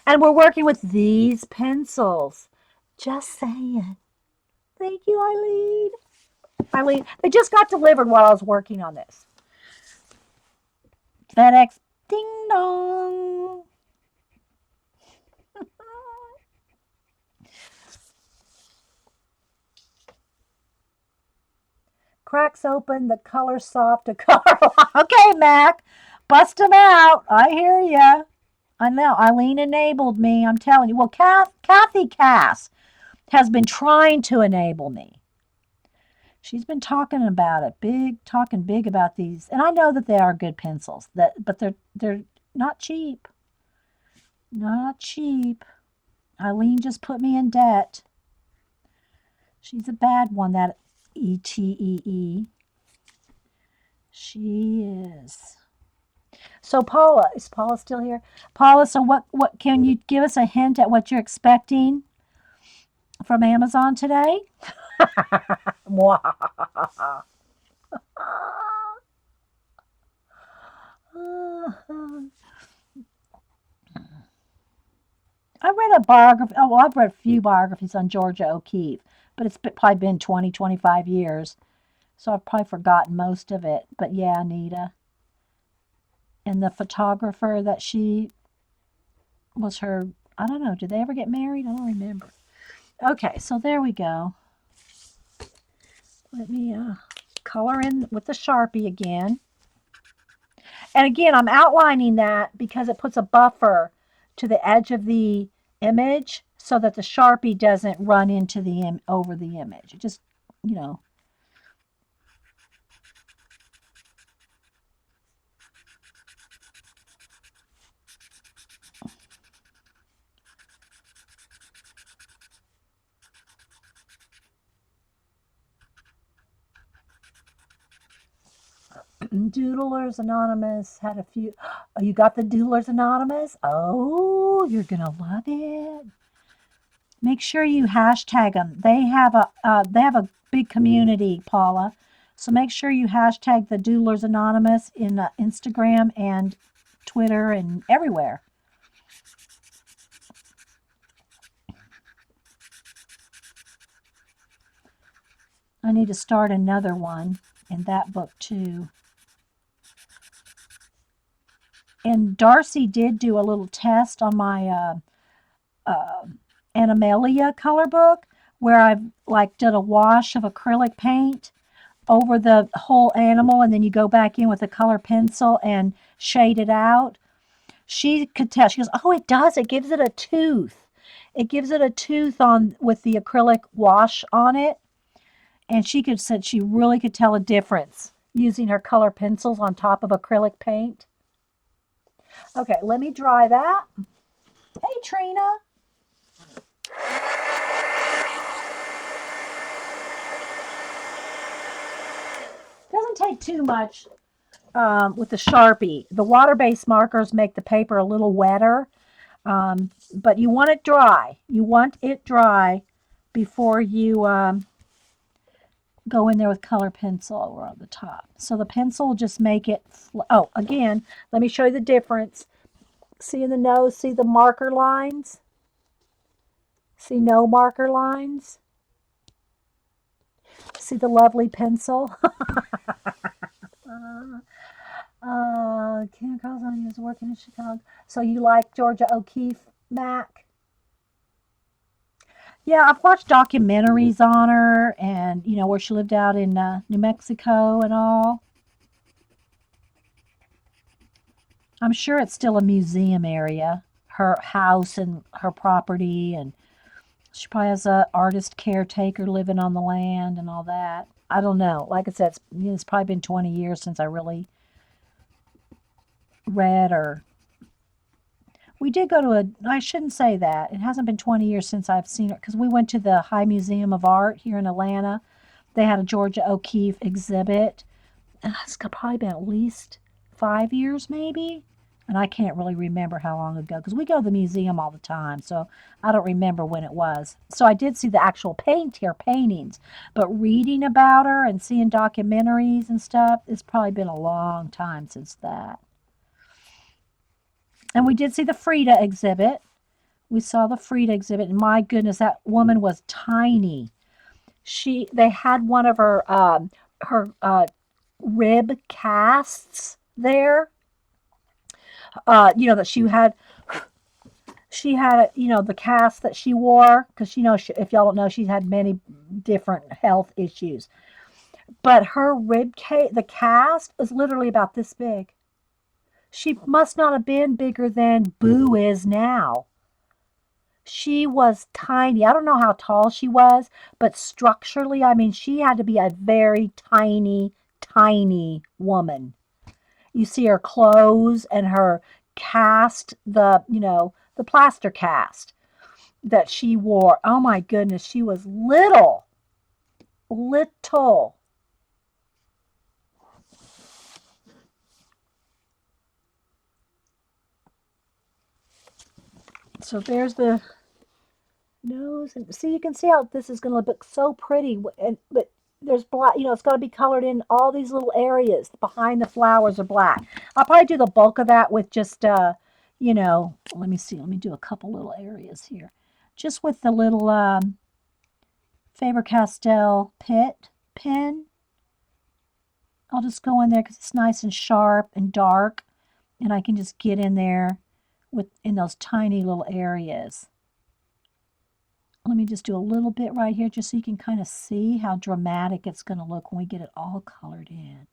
And we're working with these pencils. Just saying. Thank you, Eileen. Eileen, they just got delivered while I was working on this. FedEx, ding dong. Cracks open, the color soft, the color. Okay, Mac, bust them out. I hear ya. I know. Eileen enabled me. I'm telling you. Well, Kathy Cass has been trying to enable me. She's been talking about it, talking big about these, and I know that they are good pencils. But they're not cheap. Not cheap. Eileen just put me in debt. She's a bad one, that ETEE. She is. So Paula, is Paula still here? Paula, so what can you give us a hint at what you're expecting from Amazon today? I read a biography. Oh, well, I've read a few biographies on Georgia O'Keeffe, but it's probably been 20, 25 years. So I've probably forgotten most of it. But yeah, Anita. And the photographer that she was her, I don't know, did they ever get married? I don't remember. Okay, so there we go. Let me color in with the Sharpie again. And again, I'm outlining that because it puts a buffer to the edge of the image so that the Sharpie doesn't run into over the image. It just, you know. Doodlers Anonymous had a few. Oh, you got the Doodlers Anonymous? Oh, you're gonna love it. Make sure you hashtag them. They have a big community, Paula. So make sure you hashtag the Doodlers Anonymous in Instagram and Twitter and everywhere. I need to start another one in that book too. And Darcy did do a little test on my uh, Animalia color book where I've like did a wash of acrylic paint over the whole animal, and then you go back in with a color pencil and shade it out. She could tell. She goes, "Oh, it does. It gives it a tooth. It gives it a tooth on with the acrylic wash on it." And said she really could tell a difference using her color pencils on top of acrylic paint. Okay, let me dry that. Hey, Trina. Doesn't take too much with the Sharpie. The water-based markers make the paper a little wetter, but you want it dry. You want it dry before you go in there with color pencil over on the top. So the pencil will just make it, oh, again, let me show you the difference. See in the nose, see the marker lines? See no marker lines? See the lovely pencil? Ken Carlson is working in Chicago. So you like Georgia O'Keeffe, Mac? Yeah, I've watched documentaries on her, and where she lived out in New Mexico and all. I'm sure it's still a museum area. Her house and her property, and she probably has a artist caretaker living on the land and all that. I don't know. Like I said, it's probably been 20 years since I really read or we did go to I shouldn't say that. It hasn't been 20 years since I've seen her because we went to the High Museum of Art here in Atlanta. They had a Georgia O'Keeffe exhibit. It's probably been at least 5 years, maybe. And I can't really remember how long ago because we go to the museum all the time. So I don't remember when it was. So I did see the actual paintings, but reading about her and seeing documentaries and stuff, it's probably been a long time since that. And we did see the Frida exhibit. We saw the Frida exhibit, and my goodness, that woman was tiny. They had one of her rib casts there. That she had the cast that she wore because if y'all don't know, she's had many different health issues. But her the cast is literally about this big. She must not have been bigger than Boo is now. She was tiny. I don't know how tall she was, but structurally, I mean, she had to be a very tiny, tiny woman. You see her clothes and her cast, the plaster cast that she wore. Oh my goodness, she was little, little. So there's the nose, and see, you can see how this is going to look so pretty, but there's black. It's got to be colored in all these little areas behind the flowers are black. I'll probably do the bulk of that with just let me see, let me do a couple little areas here, just with the little Faber-Castell pit pen. I'll just go in there because it's nice and sharp and dark, and I can just get in there in those tiny little areas. Let me just do a little bit right here just so you can kind of see how dramatic it's going to look when we get it all colored in.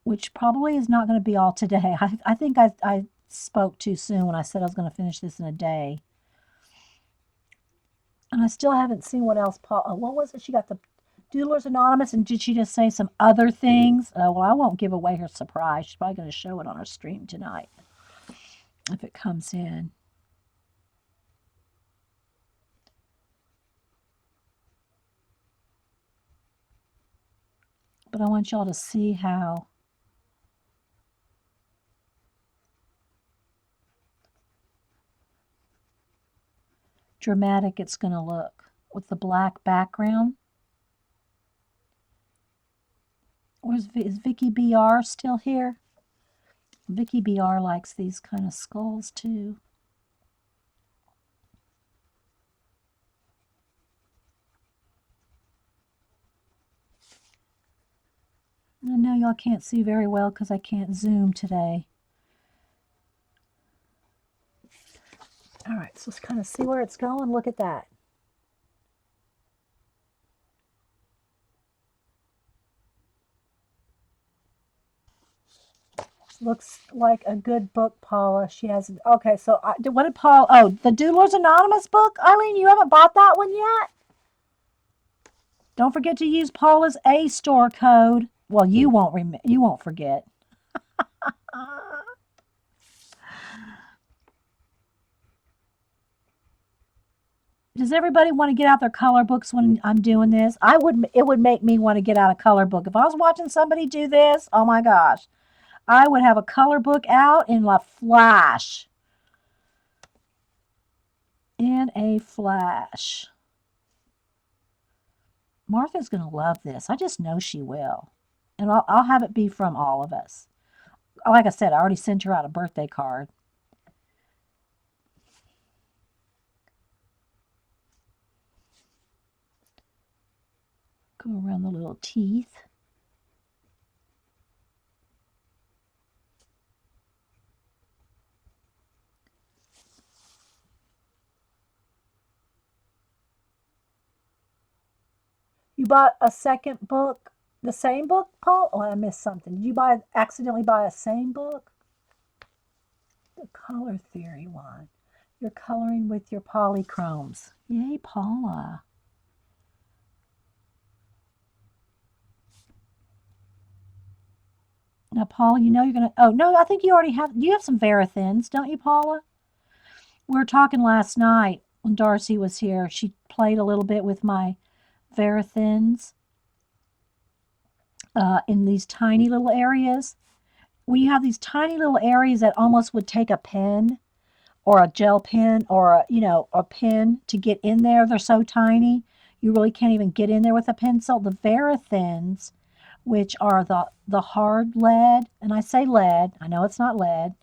Which probably is not going to be all today. I think I spoke too soon when I said I was going to finish this in a day. And I still haven't seen what else Paul. What was it? She got the Doodlers Anonymous, and did she just say some other things? Well, I won't give away her surprise. She's probably going to show it on her stream tonight if it comes in. But I want y'all to see how dramatic it's going to look with the black background. Is Vicky BR still here? Vicky BR likes these kind of skulls too. I know y'all can't see very well because I can't zoom today. All right, so let's kind of see where it's going. Look at that. Looks like a good book, Paula. She has. Okay, so what did Paul? Oh, the Doodlers Anonymous book. Eileen, you haven't bought that one yet. Don't forget to use Paula's A store code. Well, you won't you won't forget. Does everybody want to get out their color books when I'm doing this? I would. It would make me want to get out a color book if I was watching somebody do this. Oh my gosh, I would have a color book out in a flash. In a flash. Martha's going to love this. I just know she will. And I'll have it be from all of us. Like I said, I already sent her out a birthday card. Go around the little teeth. You bought a second book, the same book, Paul? Oh, I missed something. Did you accidentally buy a same book? The color theory one. You're coloring with your polychromes. Yay, Paula. Now, Paula, you know you're going to. Oh, no, I think you already have. You have some Verathins, don't you, Paula? We were talking last night when Darcy was here. She played a little bit with my Verathins in these tiny little areas. When you have these tiny little areas that almost would take a pen or a gel pen or a pen to get in there, they're so tiny you really can't even get in there with a pencil. The Verathins, which are the hard lead, and I say lead, I know it's not lead,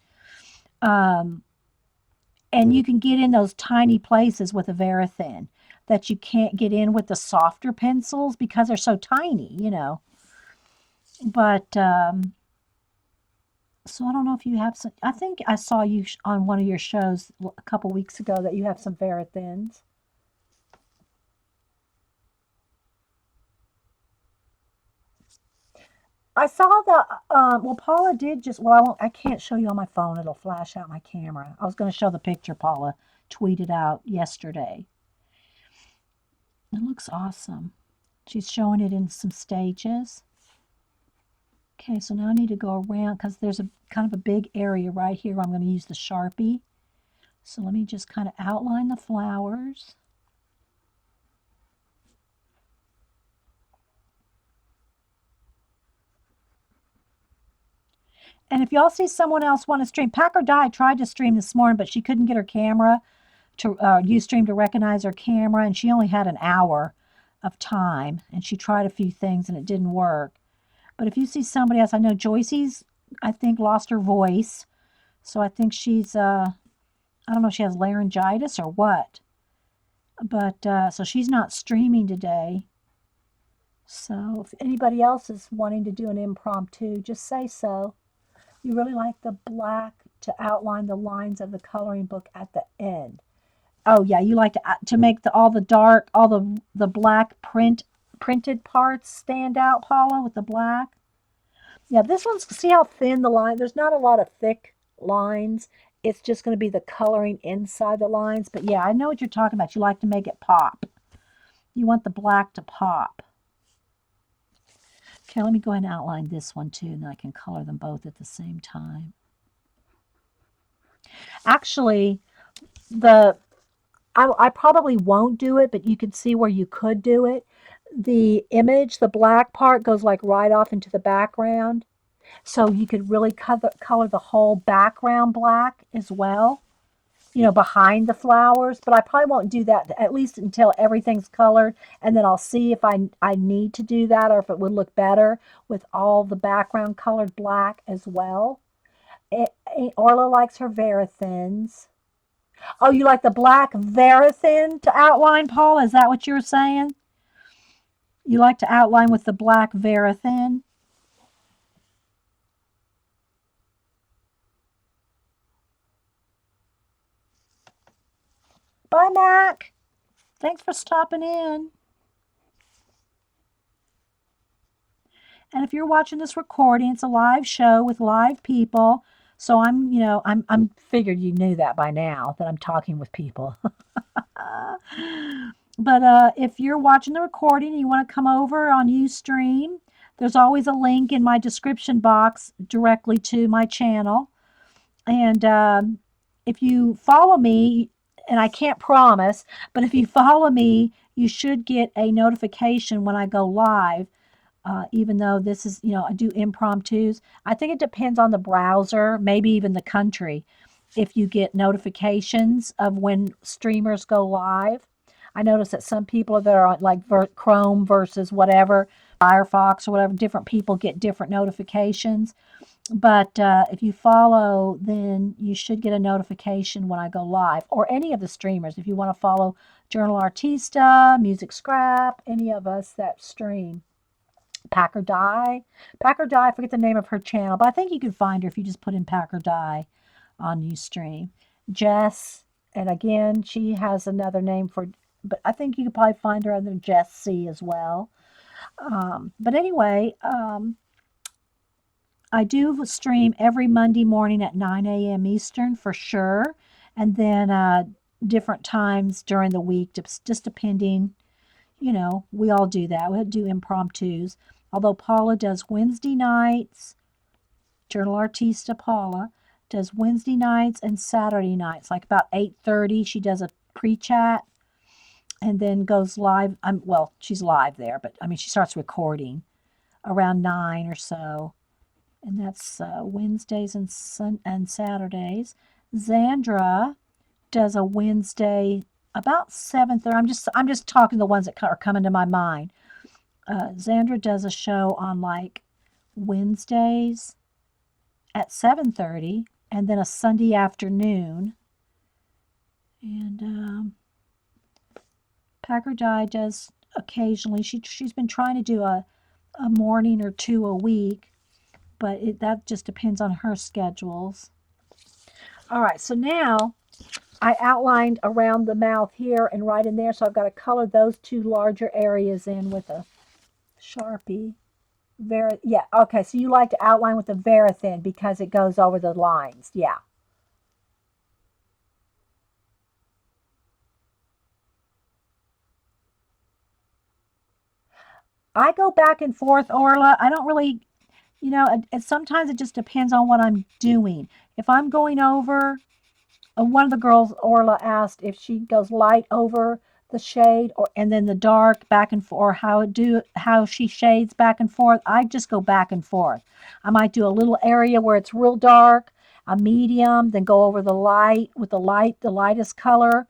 um, and you can get in those tiny places with a Verathin that you can't get in with the softer pencils because they're so tiny. But so I don't know if you have some. I think I saw you on one of your shows a couple weeks ago that you have some Verathins. I saw well, Paula did just, well, I can't show you on my phone. It'll flash out my camera. I was going to show the picture Paula tweeted out yesterday. It looks awesome. She's showing it in some stages. Okay, so now I need to go around because there's a kind of a big area right here where I'm going to use the Sharpie. So let me just kind of outline the flowers. And if y'all see someone else want to stream, Packer Di tried to stream this morning, but she couldn't get her camera to Ustream to recognize her camera, and she only had an hour of time, and she tried a few things and it didn't work. But if you see somebody else, I know Joycey's, I think, lost her voice, so I think she's I don't know if she has laryngitis or what, but so she's not streaming today. So if anybody else is wanting to do an impromptu, just say so. You really like the black to outline the lines of the coloring book at the end. Oh yeah, you like to make all the dark, all the black printed parts stand out, Paula, with the black. Yeah, this one's, see how thin the line. There's not a lot of thick lines. It's just going to be the coloring inside the lines. But yeah, I know what you're talking about. You like to make it pop. You want the black to pop. Okay, let me go ahead and outline this one too, and then I can color them both at the same time. Actually, I probably won't do it, but you can see where you could do it. The image, the black part goes like right off into the background. So you could really color the whole background black as well, behind the flowers. But I probably won't do that at least until everything's colored. And then I'll see if I need to do that or if it would look better with all the background colored black as well. Orla likes her Verathins. Oh, you like the black Verathin to outline, Paul? Is that what you were saying? You like to outline with the black Verathin? Bye, Mac. Thanks for stopping in. And if you're watching this recording, it's a live show with live people. So I'm figured you knew that by now that I'm talking with people. But if you're watching the recording and you want to come over on Ustream, there's always a link in my description box directly to my channel. And if you follow me, and I can't promise, but if you follow me, you should get a notification when I go live. Even though this is, I do impromptus. I think it depends on the browser, maybe even the country, if you get notifications of when streamers go live. I notice that some people that are on like Chrome versus whatever, Firefox or whatever, different people get different notifications. But if you follow, then you should get a notification when I go live, or any of the streamers. If you want to follow Journal Artista, Music Scrap, any of us that stream. Packer Die. Packer Die, I forget the name of her channel, but I think you can find her if you just put in Packer Die on Ustream. Jess, and again, she has another name but I think you could probably find her under Jess C as well. But anyway, I do stream every Monday morning at 9 a.m. Eastern for sure, and then different times during the week, just depending. We all do that. We do impromptus. Although Paula does Wednesday nights, Journal Artista Paula does Wednesday nights and Saturday nights, like about 8:30. She does a pre-chat and then goes live. Well, she's live there, but I mean, she starts recording around 9 or so, and that's Wednesdays and Saturdays. Zandra does a Wednesday about 7:30. I'm just talking the ones that are coming to my mind. Zandra does a show on like Wednesdays at 7:30, and then a Sunday afternoon. And Packer Di does occasionally. She's been trying to do a morning or two a week, but that just depends on her schedules. All right, so now I outlined around the mouth here and right in there, so I've got to color those two larger areas in with a Sharpie. Yeah, okay, so you like to outline with a Verithin because it goes over the lines. Yeah. I go back and forth, Orla. I don't really, sometimes it just depends on what I'm doing. If I'm going over, one of the girls, Orla, asked if she goes light over the shade and then the dark back and forth, or how she shades back and forth. I just go back and forth. I might do a little area where it's real dark, a medium, then go over the light with the lightest color,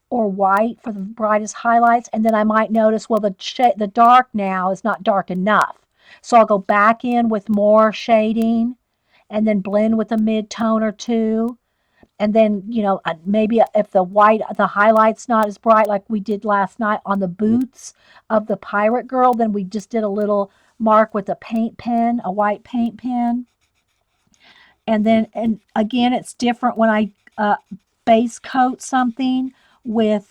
or white for the brightest highlights, and then I might notice, well, the dark now is not dark enough. So I'll go back in with more shading and then blend with a mid-tone or two. And then, maybe if the highlight's not as bright like we did last night on the boots of the pirate girl, then we just did a little mark with a paint pen, a white paint pen. And again, it's different when I base coat something with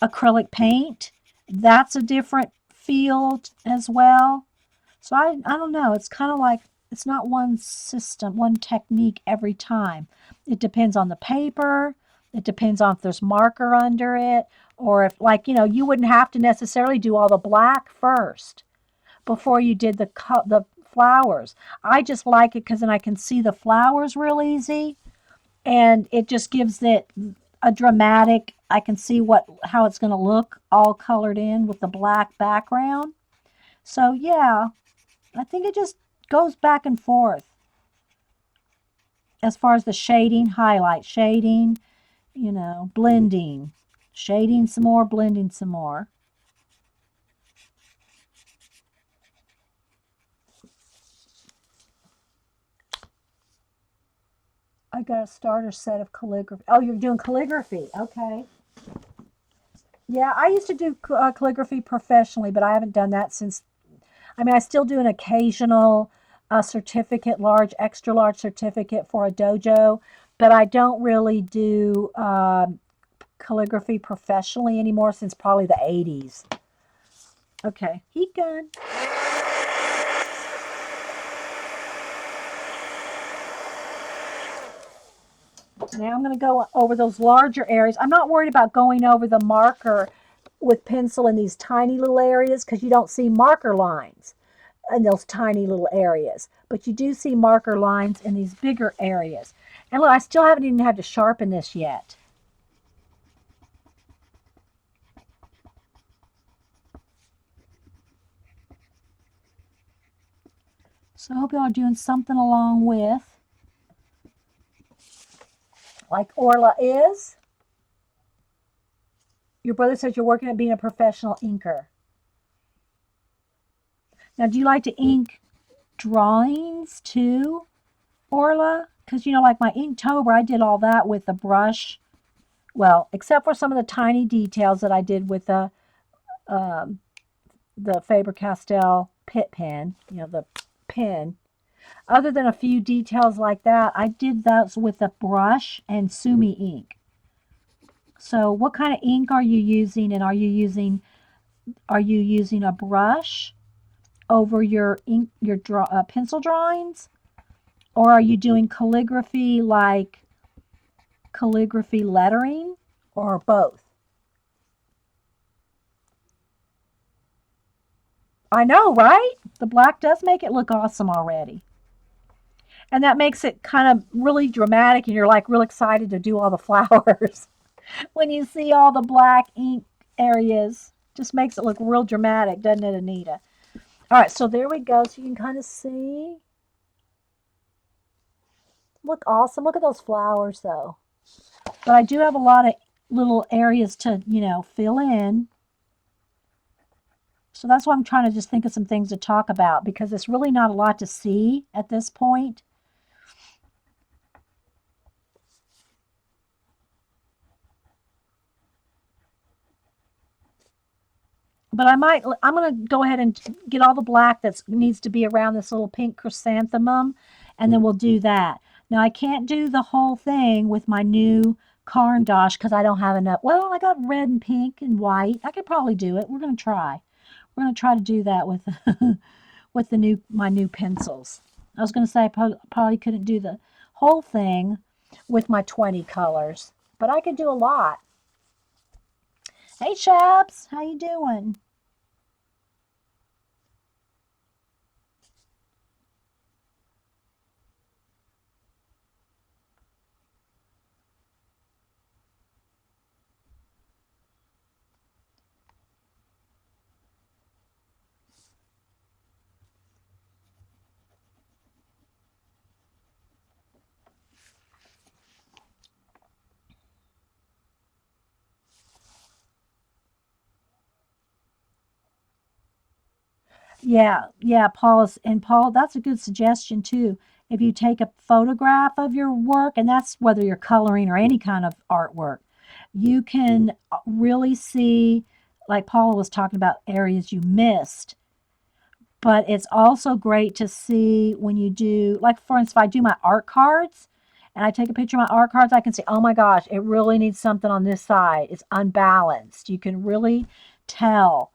acrylic paint. That's a different field as well. So I don't know. It's kind of like it's not one system, one technique every time. It depends on the paper. It depends on if there's marker under it, or if, like, you wouldn't have to necessarily do all the black first before you did the flowers. I just like it because then I can see the flowers real easy, and it just gives it a dramatic. I can see how it's going to look all colored in with the black background. So yeah, I think it just goes back and forth as far as the shading, highlight, shading, blending, shading some more, blending some more. I got a starter set of calligraphy. Oh, you're doing calligraphy. Okay. Yeah, I used to do calligraphy professionally, but I haven't done that since. I mean, I still do an occasional certificate, extra large certificate for a dojo, but I don't really do calligraphy professionally anymore since probably the 80s. Okay, heat gun. Now I'm going to go over those larger areas. I'm not worried about going over the marker with pencil in these tiny little areas because you don't see marker lines in those tiny little areas. But you do see marker lines in these bigger areas. And look, I still haven't even had to sharpen this yet. So I hope y'all are doing something along with, like Orla is. Your brother says you're working at being a professional inker. Now, do you like to ink drawings too, Orla? Because, like my Inktober, I did all that with a brush. Well, except for some of the tiny details that I did with the Faber-Castell Pitt pen, the pen. Other than a few details like that, I did those with a brush and Sumi ink. So what kind of ink are you using? And are you using Are you using a brush over your pencil drawings, or are you doing calligraphy like calligraphy lettering, or both? I know, right? The black does make it look awesome already. And that makes it kind of really dramatic, and you're like real excited to do all the flowers. When you see all the black ink areas, just makes it look real dramatic, doesn't it, Anita? All right, so there we go. So you can kind of see. Look awesome. Look at those flowers, though. But I do have a lot of little areas to, fill in. So that's why I'm trying to just think of some things to talk about, because it's really not a lot to see at this point. But I'm going to go ahead and get all the black that needs to be around this little pink chrysanthemum, and then we'll do that. Now, I can't do the whole thing with my new Caran d'Ache because I don't have enough. Well, I got red and pink and white. I could probably do it. We're going to try. We're going to try to do that with with my new pencils. I was going to say I probably couldn't do the whole thing with my 20 colors, but I could do a lot. Hey, Chaps, how you doing? Yeah, Paul, that's a good suggestion too. If you take a photograph of your work, and that's whether you're coloring or any kind of artwork, you can really see, like Paula was talking about, areas you missed. But it's also great to see when you do, like for instance, if I do my art cards and I take a picture of my art cards, I can see, oh my gosh, it really needs something on this side. It's unbalanced. You can really tell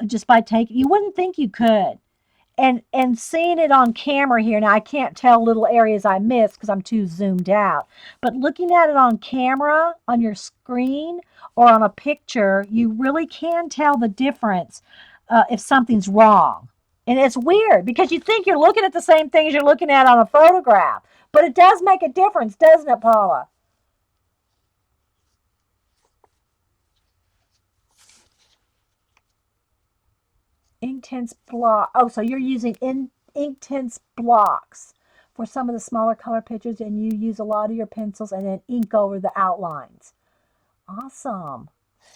just by taking, you wouldn't think you could. And seeing it on camera here, now I can't tell little areas I missed because I'm too zoomed out, but looking at it on camera on your screen or on a picture, you really can tell the difference if something's wrong. And it's weird because you think you're looking at the same thing as you're looking at on a photograph, but it does make a difference, doesn't it, Paula? Inktense block. Oh, so you're using Inktense blocks for some of the smaller color pictures, and you use a lot of your pencils and then ink over the outlines. Awesome.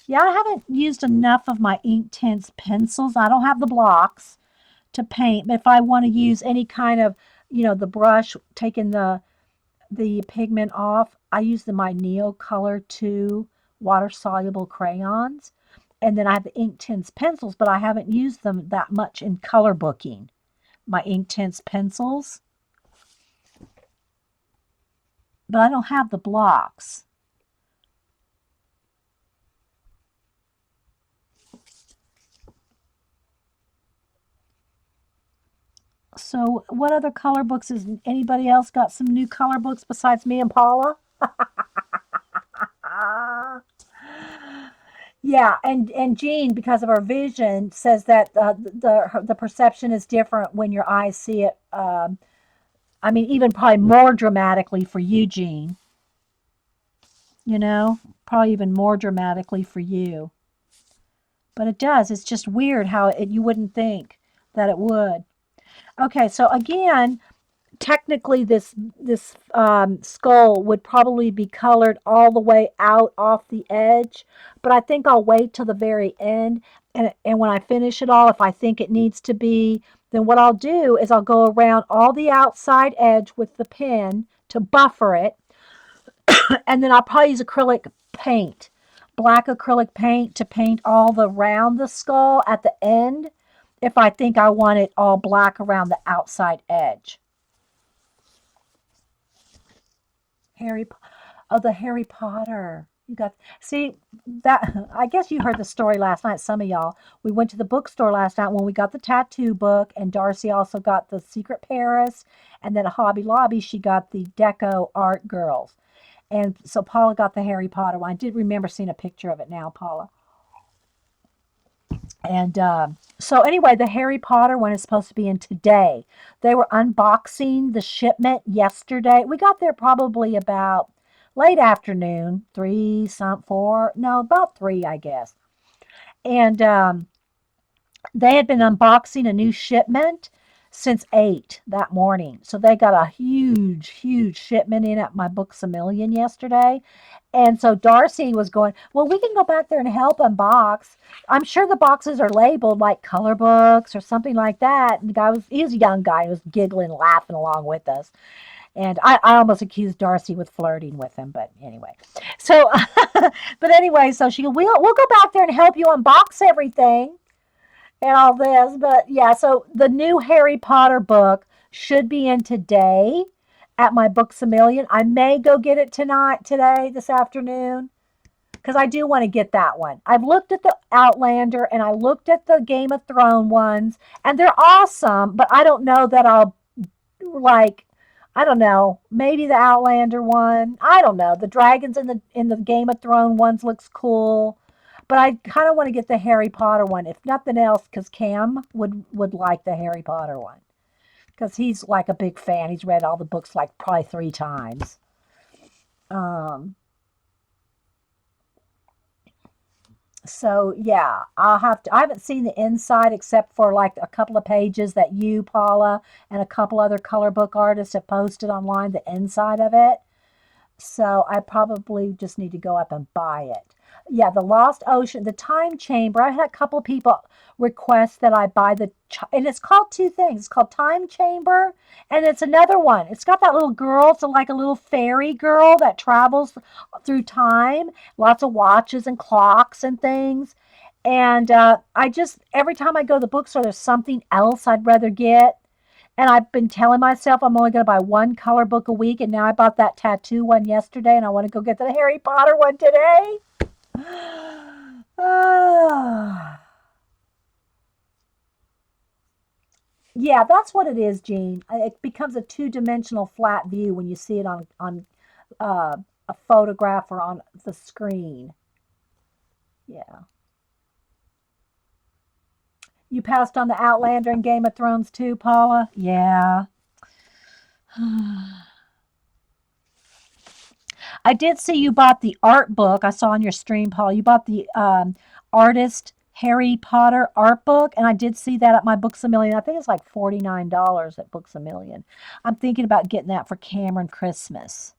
Yeah, I haven't used enough of my Inktense pencils. I don't have the blocks to paint, but if I want to use any kind of, the brush, taking the pigment off, I use my Neo Color 2 water soluble crayons. And then I have the Inktense pencils, but I haven't used them that much in color booking. My Inktense pencils, but I don't have the blocks. So, what other color books is anybody else got some new color books besides me and Paula? Ah. Yeah, and Jean, because of her vision, says that the perception is different when your eyes see it. I mean, even probably more dramatically for you, Jean. You know, probably even more dramatically for you. But it does. It's just weird how you wouldn't think that it would. Okay, so again, technically this skull would probably be colored all the way out off the edge, but I think I'll wait till the very end, and when I finish it all, if I think it needs to be, then what I'll do is I'll go around all the outside edge with the pen to buffer it, and then I'll probably use acrylic paint, black acrylic paint, to paint all the around the skull at the end if I think I want it all black around the outside edge. Harry, oh, the Harry Potter. You got, see, that, I guess you heard the story last night, some of y'all. We went to the bookstore last night when we got the tattoo book, and Darcy also got the Secret Paris, and then at Hobby Lobby, she got the Deco Art Girls. And so Paula got the Harry Potter one. I did remember seeing a picture of it now, Paula. And so anyway, the Harry Potter one is supposed to be in today. They were unboxing the shipment yesterday. We got there probably about late afternoon, three, some four, no, about three, I guess. And they had been unboxing a new shipment since 8 that morning. So they got a huge, huge shipment in at my Books a Million yesterday. And so Darcy was going, well, we can go back there and help unbox. I'm sure the boxes are labeled like color books or something like that. And the guy was, he was a young guy, he was giggling, laughing along with us. And I almost accused Darcy with flirting with him, but anyway. So, but anyway, so she, we'll go back there and help you unbox everything and all this. But yeah, so the new Harry Potter book should be in today at my Books a Million. I may go get it tonight, today, this afternoon, because I do want to get that one. I've looked at the Outlander and I looked at the Game of Thrones ones, and they're awesome, but I don't know that I'll like. I don't know. Maybe the Outlander one. I don't know. The dragons in the Game of Thrones ones looks cool. But I kind of want to get the Harry Potter one, if nothing else, because Cam would like the Harry Potter one, because he's like a big fan. He's read all the books like probably 3 times. Um, so yeah, I'll have to. I haven't seen the inside except for like a couple of pages that you, Paula, and a couple other color book artists have posted online. The inside of it. So I probably just need to go up and buy it. Yeah, the Lost Ocean, the Time Chamber. I had a couple of people request that I buy and it's called two things. It's called Time Chamber, and it's another one. It's got that little girl, so like a little fairy girl that travels through time, lots of watches and clocks and things. And I just, every time I go to the bookstore, there's something else I'd rather get. And I've been telling myself I'm only going to buy one color book a week. And now I bought that tattoo one yesterday, and I want to go get the Harry Potter one today. Ah. Yeah, that's what it is, Jean. It becomes a two-dimensional flat view when you see it on uh, a photograph or on the screen. Yeah. You passed on the Outlander and Game of Thrones too, Paula? Yeah. I did see you bought the art book. I saw on your stream, Paul. You bought the artist Harry Potter art book, and I did see that at my Books a Million. I think it's like $49 at Books a Million. I'm thinking about getting that for Cameron Christmas.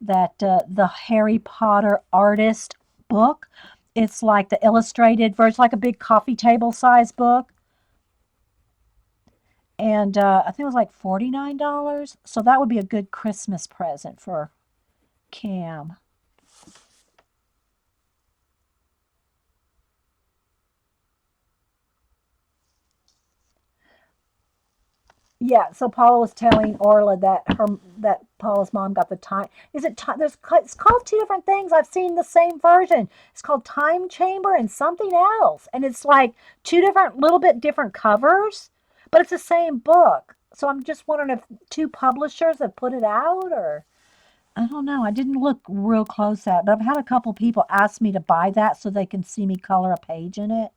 That the Harry Potter artist book. It's like the illustrated version, like a big coffee table size book, and I think it was like $49. So that would be a good Christmas present for Cam. Yeah, so Paula was telling Orla that Paula's mom got the time. Is it time? It's called two different things. I've seen the same version. It's called Time Chamber and something else, and it's like two different, little bit different covers, but it's the same book. So I'm just wondering if two publishers have put it out, or I don't know. I didn't look real close at it, but I've had a couple people ask me to buy that so they can see me color a page in it.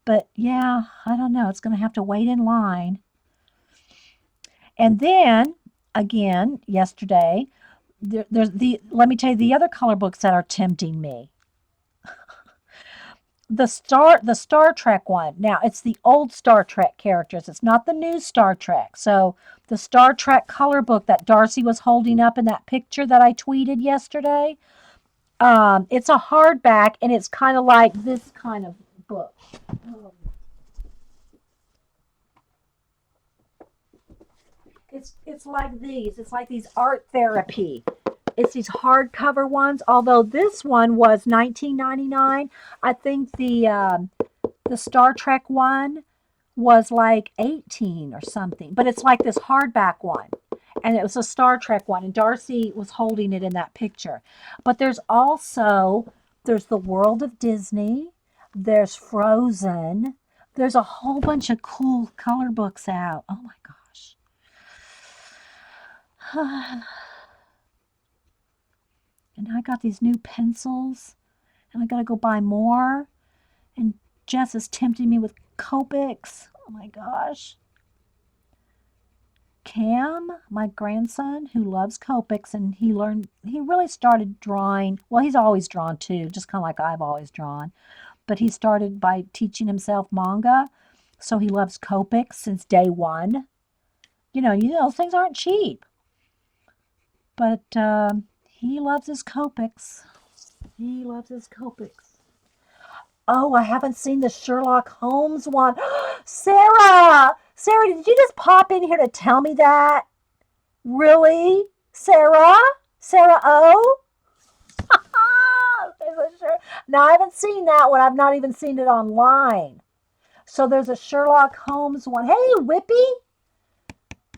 But yeah, I don't know. It's going to have to wait in line. And then again, yesterday, there's let me tell you the other color books that are tempting me. The Star Trek one. Now, it's the old Star Trek characters. It's not the new Star Trek. So, the Star Trek color book that Darcy was holding up in that picture that I tweeted yesterday, it's a hardback, and it's kind of like this kind of book. Um, it's like these. It's like these art therapy. It's these hardcover ones. Although this one was 19.99, I think the Star Trek one was like 18 or something. But it's like this hardback one, And it was a Star Trek one, and Darcy was holding it in that picture. But there's the World of Disney, there's Frozen, there's a whole bunch of cool color books out. Oh my gosh. And I got these new pencils, and I gotta go buy more. And Jess is tempting me with Copics. Oh my gosh. Cam, my grandson, who loves Copics, and he really started drawing. Well, he's always drawn too, just kind of like I've always drawn. But he started by teaching himself manga. So he loves Copics since day one. Those things aren't cheap. But he loves his Copics. He loves his Copics. Oh, I haven't seen the Sherlock Holmes one. Sarah! Sarah, did you just pop in here to tell me that? Really? Sarah? Sarah O? Now, I haven't seen that one. I've not even seen it online. So there's a Sherlock Holmes one. Hey,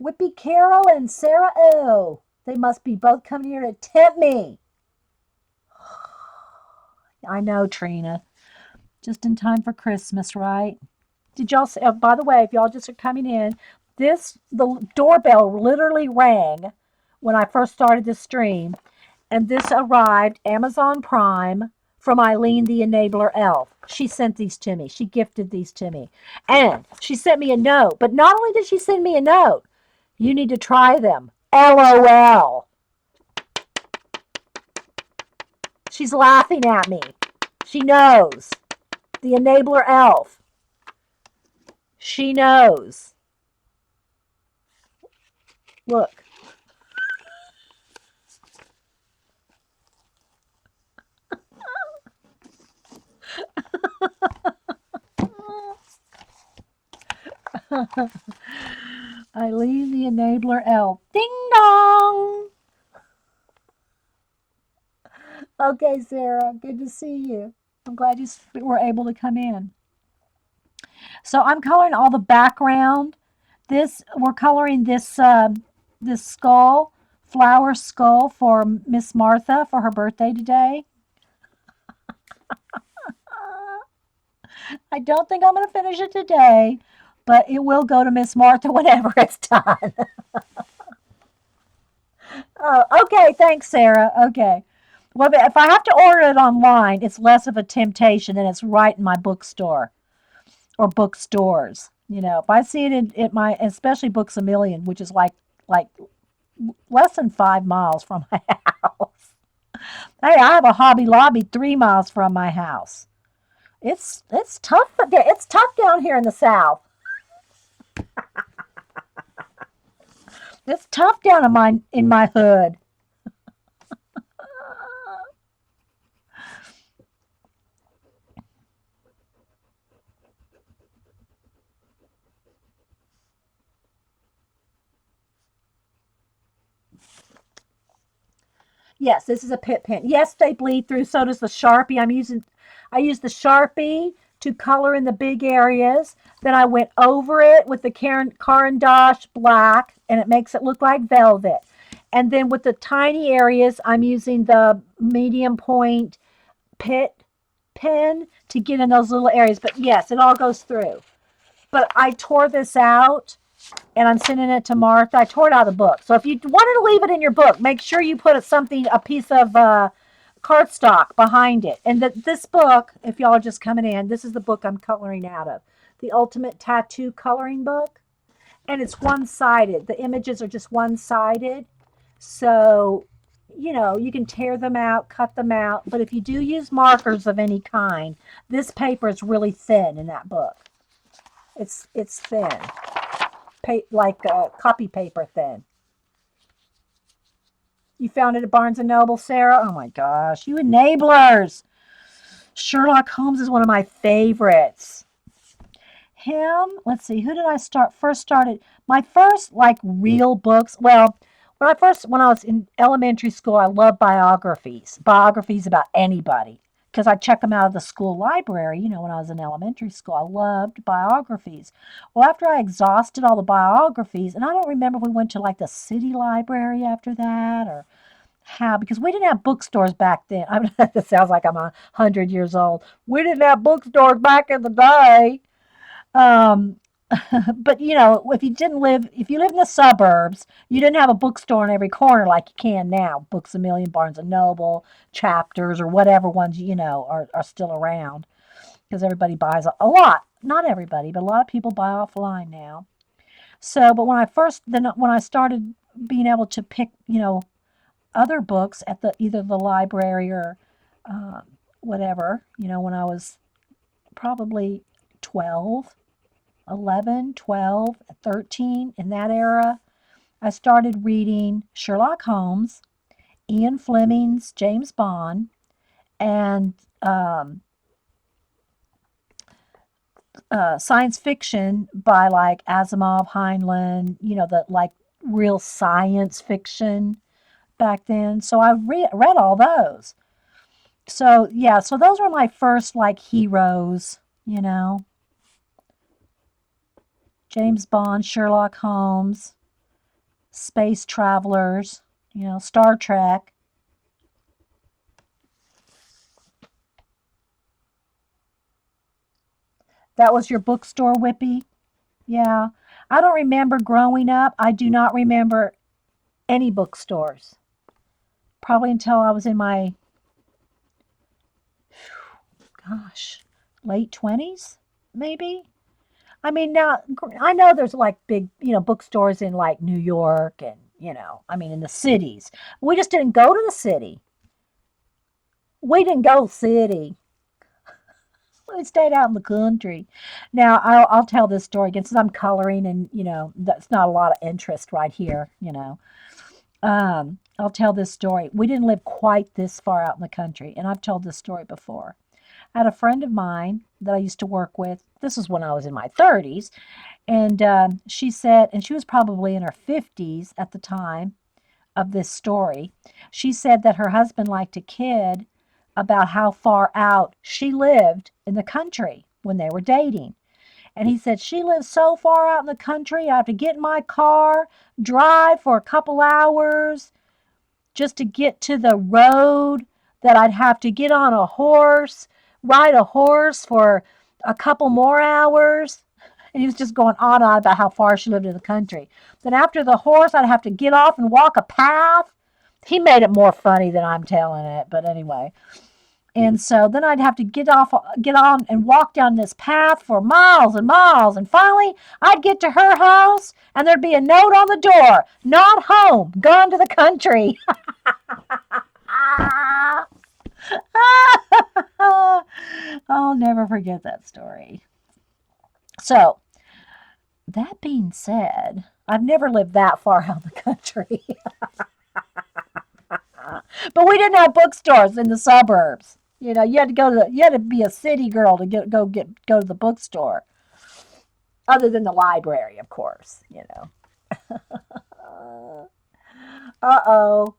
Whippy Carroll and Sarah O. They must be both coming here to tempt me. I know, Trina. Just in time for Christmas, right? Did y'all say, oh, by the way, if y'all just are coming in, the doorbell literally rang when I first started this stream, and this arrived Amazon Prime from Eileen the Enabler Elf. She sent these to me. She gifted these to me. And she sent me a note. But not only did she send me a note, you need to try them. LOL. She's laughing at me. She knows. The Enabler Elf. She knows. Look. Eileen the Enabler Elf. Ding dong. Okay, Sarah. Good to see you. I'm glad you were able to come in. So I'm coloring all the background. We're coloring this skull, flower skull for Miss Martha for her birthday today. I don't think I'm going to finish it today, but it will go to Miss Martha whenever it's done. Oh, okay, thanks, Sarah. Okay. Well, if I have to order it online, it's less of a temptation than it's right in my bookstore or bookstores. If I see it in my, especially Books a Million, which is like less than 5 miles from my house. Hey, I have a Hobby Lobby 3 miles from my house. It's tough. It's tough down here in the South. It's tough down in my hood. Yes, this is a pit pen. Yes, they bleed through. So does the Sharpie. I use the Sharpie to color in the big areas. Then I went over it with the Caran d'Ache black, and it makes it look like velvet. And then with the tiny areas, I'm using the medium point pit pen to get in those little areas. But yes, it all goes through. But I tore this out and I'm sending it to Martha. I tore it out of the book. So if you wanted to leave it in your book, make sure you put a piece of cardstock behind it. And this book, if y'all are just coming in, this is the book I'm coloring out of. The Ultimate Tattoo Coloring Book. And it's one-sided. The images are just one-sided. So, you can tear them out, cut them out. But if you do use markers of any kind, this paper is really thin in that book. It's thin. Like copy paper thin. You found it at Barnes and Noble, Sarah? Oh my gosh, you enablers! Sherlock Holmes is one of my favorites. Let's see, who did I first started? My first real books. Well, when I was in elementary school, I loved biographies about anybody. because I check them out of the school library, when I was in elementary school. I loved biographies. Well, after I exhausted all the biographies, and I don't remember if we went to like the city library after that or how, because we didn't have bookstores back then. I mean, that sounds like I'm 100 years old. We didn't have bookstores back in the day. Um, but if you lived in the suburbs, you didn't have a bookstore in every corner like you can now. Books a Million, Barnes and Noble, Chapters, or whatever ones are still around because everybody buys a lot. Not everybody, but a lot of people buy offline now. So, but when I started being able to pick, other books at the either the library or uh, whatever, when I was probably 12, 11, 12, 13, in that era, I started reading Sherlock Holmes, Ian Fleming's James Bond, and science fiction by like Asimov, Heinlein, the like real science fiction back then. So I read all those. So yeah, so those were my first like heroes, James Bond, Sherlock Holmes, space travelers, Star Trek. That was your bookstore, Whippy? Yeah. I don't remember growing up. I do not remember any bookstores. Probably until I was in my, gosh, late 20s, maybe. I mean, now I know there's like big, bookstores in like New York and, I mean, in the cities. We just didn't go to the city. We didn't go city. We stayed out in the country. Now, I'll tell this story again since I'm coloring and, that's not a lot of interest right here. I'll tell this story. We didn't live quite this far out in the country, and I've told this story before. I had a friend of mine that I used to work with. This is when I was in my 30s, and she said, and she was probably in her 50s at the time of this story. She said that her husband liked to kid about how far out she lived in the country when they were dating. And he said, she lives so far out in the country, I have to get in my car, drive for a couple hours just to get to the road, that I'd have to get on a horse, ride a horse for a couple more hours. And he was just going on and on about how far she lived in the country. Then after the horse, I'd have to get off and walk a path. He made it more funny than I'm telling it, but anyway. And so then I'd have to get on and walk down this path for miles and miles. And finally, I'd get to her house and there'd be a note on the door, not home, gone to the country. I'll never forget that story. So, that being said, I've never lived that far out of the country. But we didn't have bookstores in the suburbs. You had to be a city girl to go to the bookstore, other than the library, of course. Uh-oh.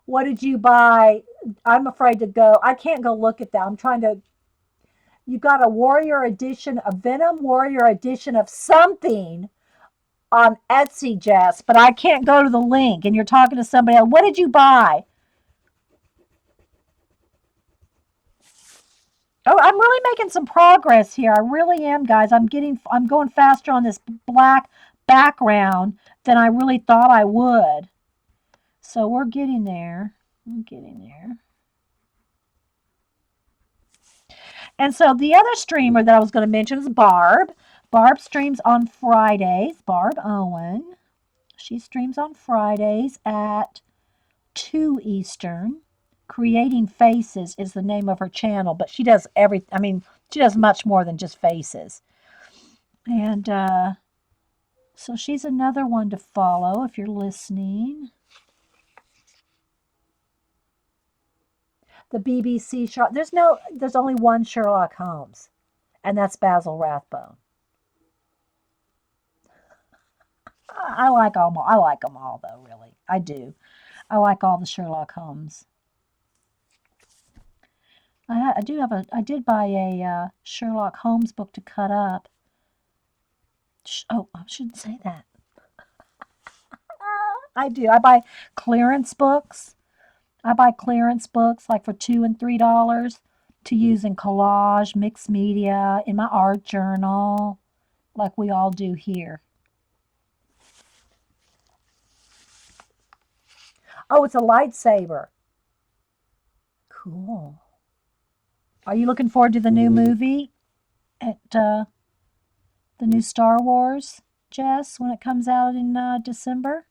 What did you buy? I'm afraid to go. I can't go look at that. I'm trying to. You got a Warrior edition, a Venom Warrior edition of something on Etsy, Jess, but I can't go to the link. And you're talking to somebody else. What did you buy? Oh, I'm really making some progress here. I really am, guys. I'm going faster on this black background than I really thought I would. So we're getting there. We're getting there. And so the other streamer that I was going to mention is Barb. Barb streams on Fridays. Barb Owen. She streams on Fridays at 2 Eastern. Creating Faces is the name of her channel, but she does I mean, she does much more than just faces. And so she's another one to follow if you're listening. The BBC Sherlock. There's only one Sherlock Holmes, and that's Basil Rathbone. I like all. I like them all, though. Really, I do. I like all the Sherlock Holmes. I did buy a Sherlock Holmes book to cut up. Oh, I shouldn't say that. I do. I buy clearance books. I buy clearance books like for $2 and $3 to use in collage, mixed media, in my art journal, like we all do here. Oh, it's a lightsaber. Cool. Are you looking forward to the new movie at the new Star Wars, Jess, when it comes out in December?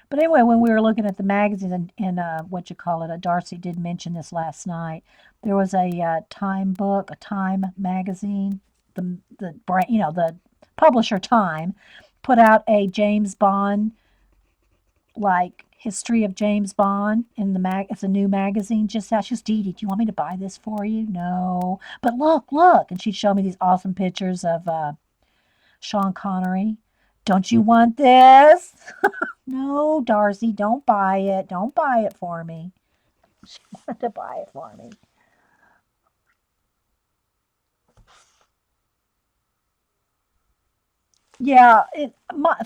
But anyway, when we were looking at the magazine and what you call it, Darcy did mention this last night. There was a Time book, a Time magazine. The brand, the publisher Time, put out a James Bond like history of James Bond in the mag. It's a new magazine just out. She goes, Dee Dee, do you want me to buy this for you? No, but look, and she'd show me these awesome pictures of Sean Connery. Don't you want this? No, Darcy, don't buy it. Don't buy it for me. She wanted to buy it for me. Yeah,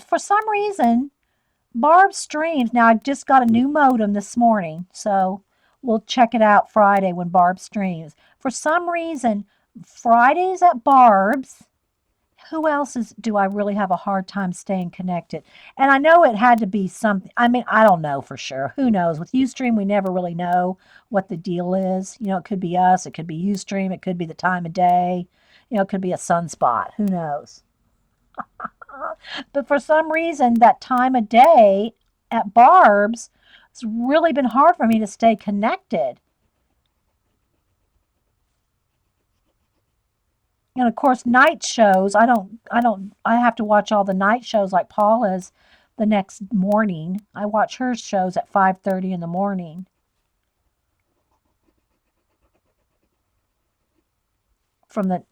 for some reason, Barb streams. Now, I just got a new modem this morning, so we'll check it out Friday when Barb streams. For some reason, Fridays at Barb's, who else do I really have a hard time staying connected? And I know it had to be something. I mean, I don't know for sure. Who knows? With Ustream, we never really know what the deal is. It could be us, it could be Ustream, it could be the time of day, it could be a sunspot. Who knows? But for some reason, that time of day at Barb's, it's really been hard for me to stay connected. And of course, night shows. I have to watch all the night shows like Paula's the next morning. I watch her shows at 5:30 in the morning from the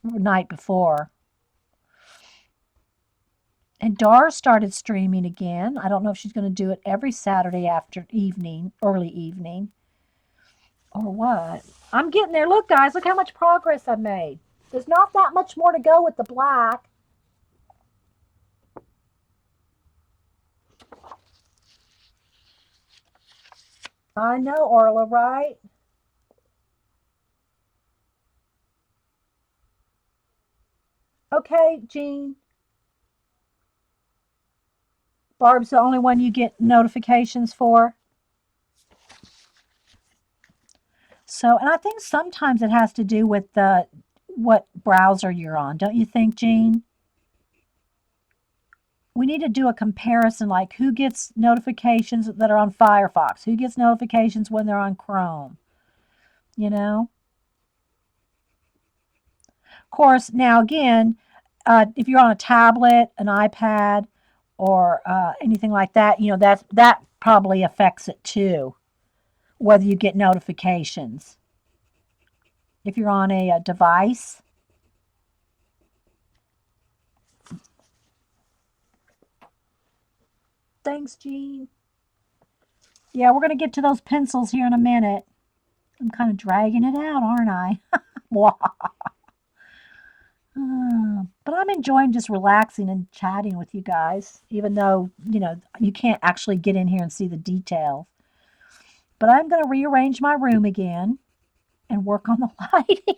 night before. And Dar started streaming again. I don't know if she's going to do it every Saturday after evening, early evening, or what. I'm getting there. Look, guys, look how much progress I've made. There's not that much more to go with the black. I know, Orla, right? Okay, Jean. Barb's the only one you get notifications for. So, and I think sometimes it has to do with the what browser you're on, don't you think, Jean? We need to do a comparison like who gets notifications that are on Firefox, who gets notifications when they're on Chrome, you know? Of course, now again, if you're on a tablet, an iPad, or anything like that, that probably affects it too, whether you get notifications. If you're on a device, thanks, Jean. Yeah, we're going to get to those pencils here in a minute. I'm kind of dragging it out, aren't I? But I'm enjoying just relaxing and chatting with you guys, even though, you can't actually get in here and see the details. But I'm going to rearrange my room again and work on the lighting.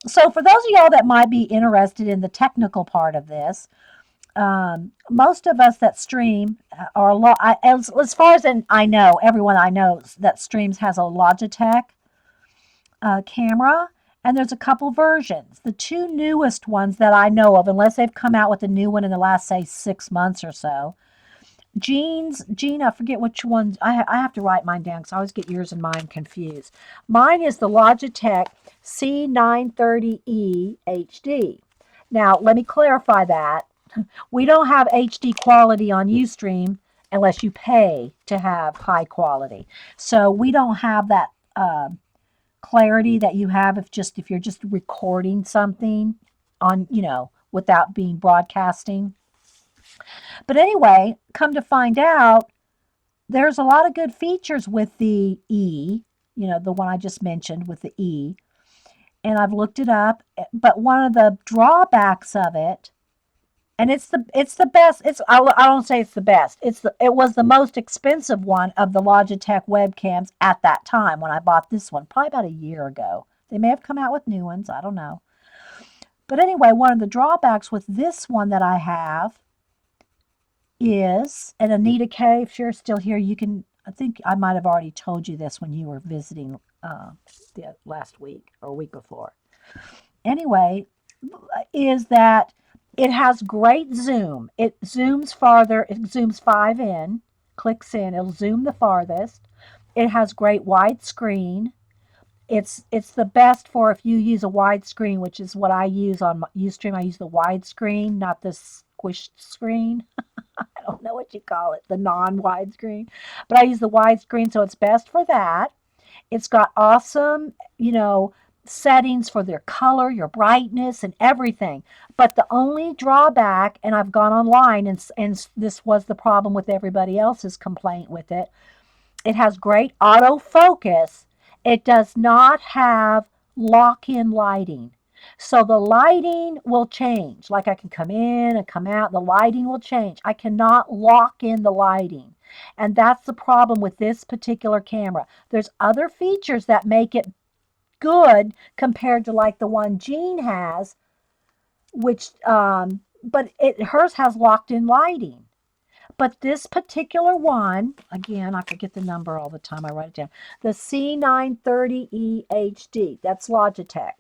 So, for those of y'all that might be interested in the technical part of this, most of us that stream are as far as I know, everyone I know that streams has a Logitech camera, and there's a couple versions. The two newest ones that I know of, unless they've come out with a new one in the last, say, 6 months or so. Gene, I forget which ones. I have to write mine down because I always get yours and mine confused. Mine is the Logitech C930E HD. Now, let me clarify that. We don't have HD quality on Ustream unless you pay to have high quality. So we don't have that clarity that you have if you're just recording something on, without being broadcasting. But anyway, come to find out, there's a lot of good features with the E, the one I just mentioned with the E. And I've looked it up, but one of the drawbacks of it, and it's the best. I don't say it's the best. It was the most expensive one of the Logitech webcams at that time when I bought this one, probably about a year ago. They may have come out with new ones. I don't know. But anyway, one of the drawbacks with this one that I have is, and Anita K, if you're still here, you can. I think I might have already told you this when you were visiting the last week or week before. Anyway, is that it has great zoom. It zooms farther. It zooms 5 in, clicks in. It'll zoom the farthest. It has great widescreen. It's the best for if you use a widescreen, which is what I use on my Ustream. I use the widescreen, not the squished screen. I don't know what you call it, the non-widescreen. But I use the widescreen, so it's best for that. It's got awesome, settings for their color, your brightness, and everything. But the only drawback, and I've gone online, and this was the problem with everybody else's complaint with it, it has great autofocus. It does not have lock-in lighting. So the lighting will change. Like I can come in and come out, the lighting will change. I cannot lock in the lighting. And that's the problem with this particular camera. There's other features that make it good compared to like the one Jean has, which but hers has locked in lighting. But this particular one, again, I forget the number all the time. I write it down. The C930E HD, that's Logitech.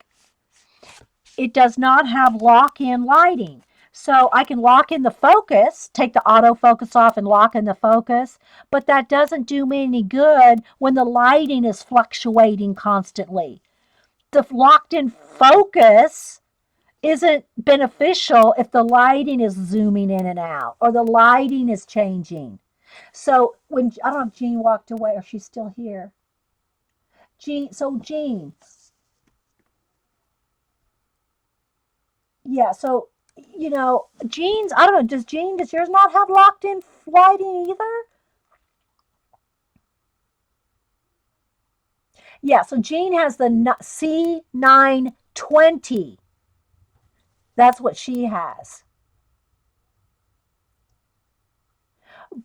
It does not have lock-in lighting. So I can lock in the focus, take the autofocus off and lock in the focus, but that doesn't do me any good when the lighting is fluctuating constantly. The locked in focus isn't beneficial if the lighting is zooming in and out or the lighting is changing. So when I don't know if Jean walked away or she's still here. Jean, yeah. So Jean's. I don't know. Does yours not have locked in lighting either? Yeah. So Jean has the C920. That's what she has.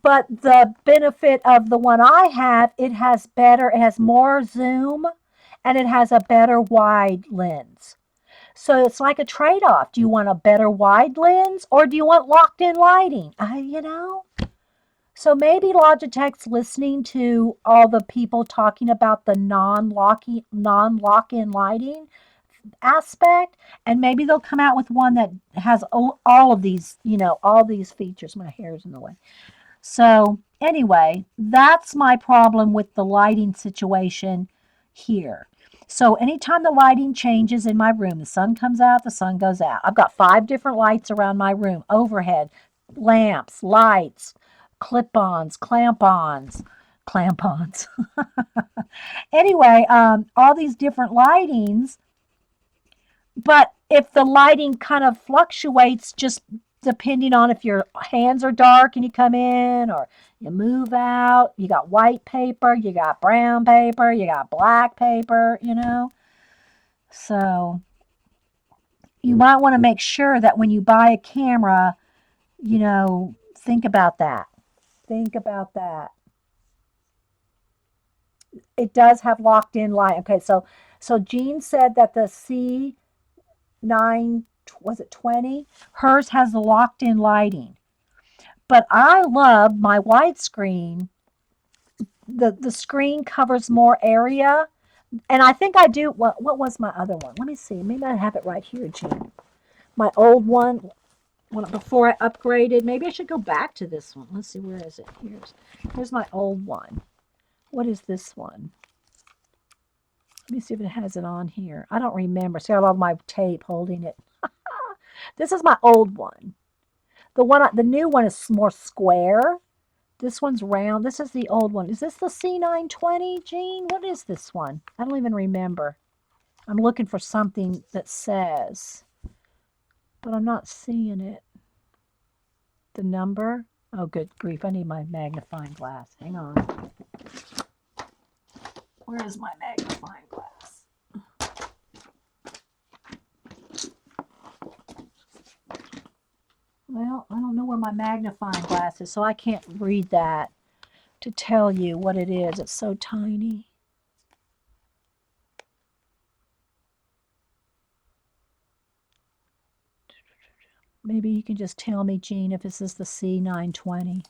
But the benefit of the one I have, it has more zoom and it has a better wide lens. So it's like a trade off. Do you want a better wide lens or do you want locked in lighting? So maybe Logitech's listening to all the people talking about the non lock in lighting aspect, and maybe they'll come out with one that has all of these, all these features. My hair's in the way. So, anyway, that's my problem with the lighting situation here. So, anytime the lighting changes in my room, the sun comes out, the sun goes out. I've got 5 different lights around my room, overhead, lamps, lights, clip-ons, clamp-ons. Anyway, all these different lightings, but if the lighting kind of fluctuates just depending on if your hands are dark and you come in or you move out, you got white paper, you got brown paper, you got black paper. So you might want to make sure that when you buy a camera, think about that. Think about that. It does have locked in light. Okay, so Jean said that the C9, was it 20? Hers has the locked in lighting. But I love my widescreen. The screen covers more area. And I think I do. What was my other one? Let me see. Maybe I have it right here, Jean. My old one, before I upgraded. Maybe I should go back to this one. Let's see. Where is it? Here's my old one. What is this one? Let me see if it has it on here. I don't remember. See, I love my tape holding it. This is my old one. The new one is more square. This one's round. This is the old one. Is this the C920, Jean? What is this one? I don't even remember. I'm looking for something that says, but I'm not seeing it. The number? Oh, good grief. I need my magnifying glass. Hang on. Where is my magnifying glass? Well, I don't know where my magnifying glass is, so I can't read that to tell you what it is. It's so tiny. Maybe you can just tell me, Jean, if this is the C920.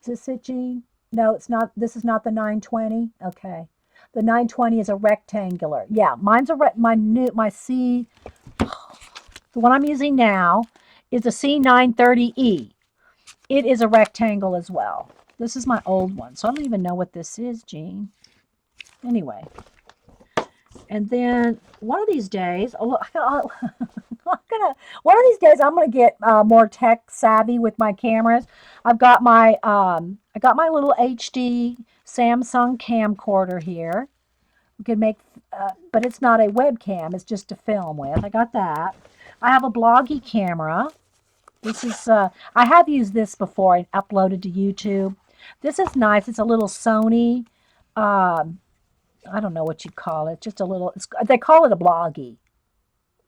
Is this it, Jean? No, it's not. This is not the 920. Okay. The 920 is a rectangular. Yeah, mine's a my C. The one I'm using now is a C930E. It is a rectangle as well. This is my old one, so I don't even know what this is, Jean. Anyway, and then one of these days, one of these days, I'm gonna get more tech savvy with my cameras. I got my little HD Samsung camcorder here. We can make, but it's not a webcam. It's just to film with. I got that. I have a bloggy camera. This is I have used this before and uploaded to YouTube. This is nice. It's a little Sony. Um, I don't know what you call it. Just a little. They call it a bloggy.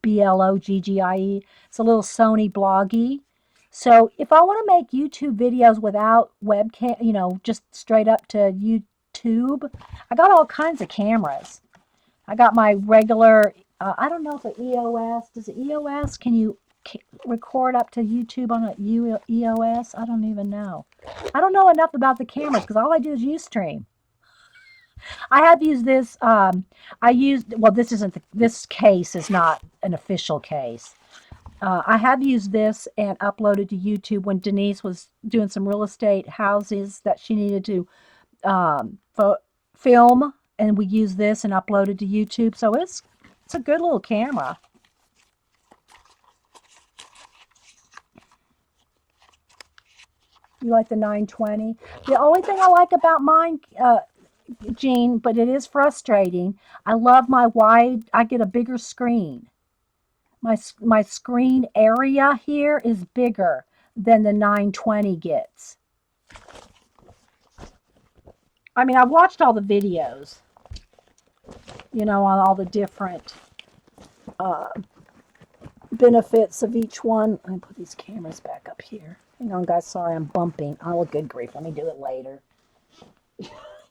Bloggie. It's a little Sony bloggy. So if I want to make YouTube videos without webcam, just straight up to YouTube, I got all kinds of cameras. I got my regular. I don't know if the EOS does the EOS. Can you record up to YouTube on a EOS? I don't even know. I don't know enough about the cameras because all I do is Ustream. I have used this. Well, this isn't this case is not an official case. I have used this and uploaded to YouTube when Denise was doing some real estate houses that she needed to film, and we used this and uploaded to YouTube. So it's a good little camera. You like the 920? The only thing I like about mine, Jean, but it is frustrating. I love my wide. I get a bigger screen. My screen area here is bigger than the 920 gets. I mean, I've watched all the videos, on all the different uh, benefits of each one. Let me put these cameras back up here. Hang on, guys. Sorry, I'm bumping. Oh, good grief. Let me do it later.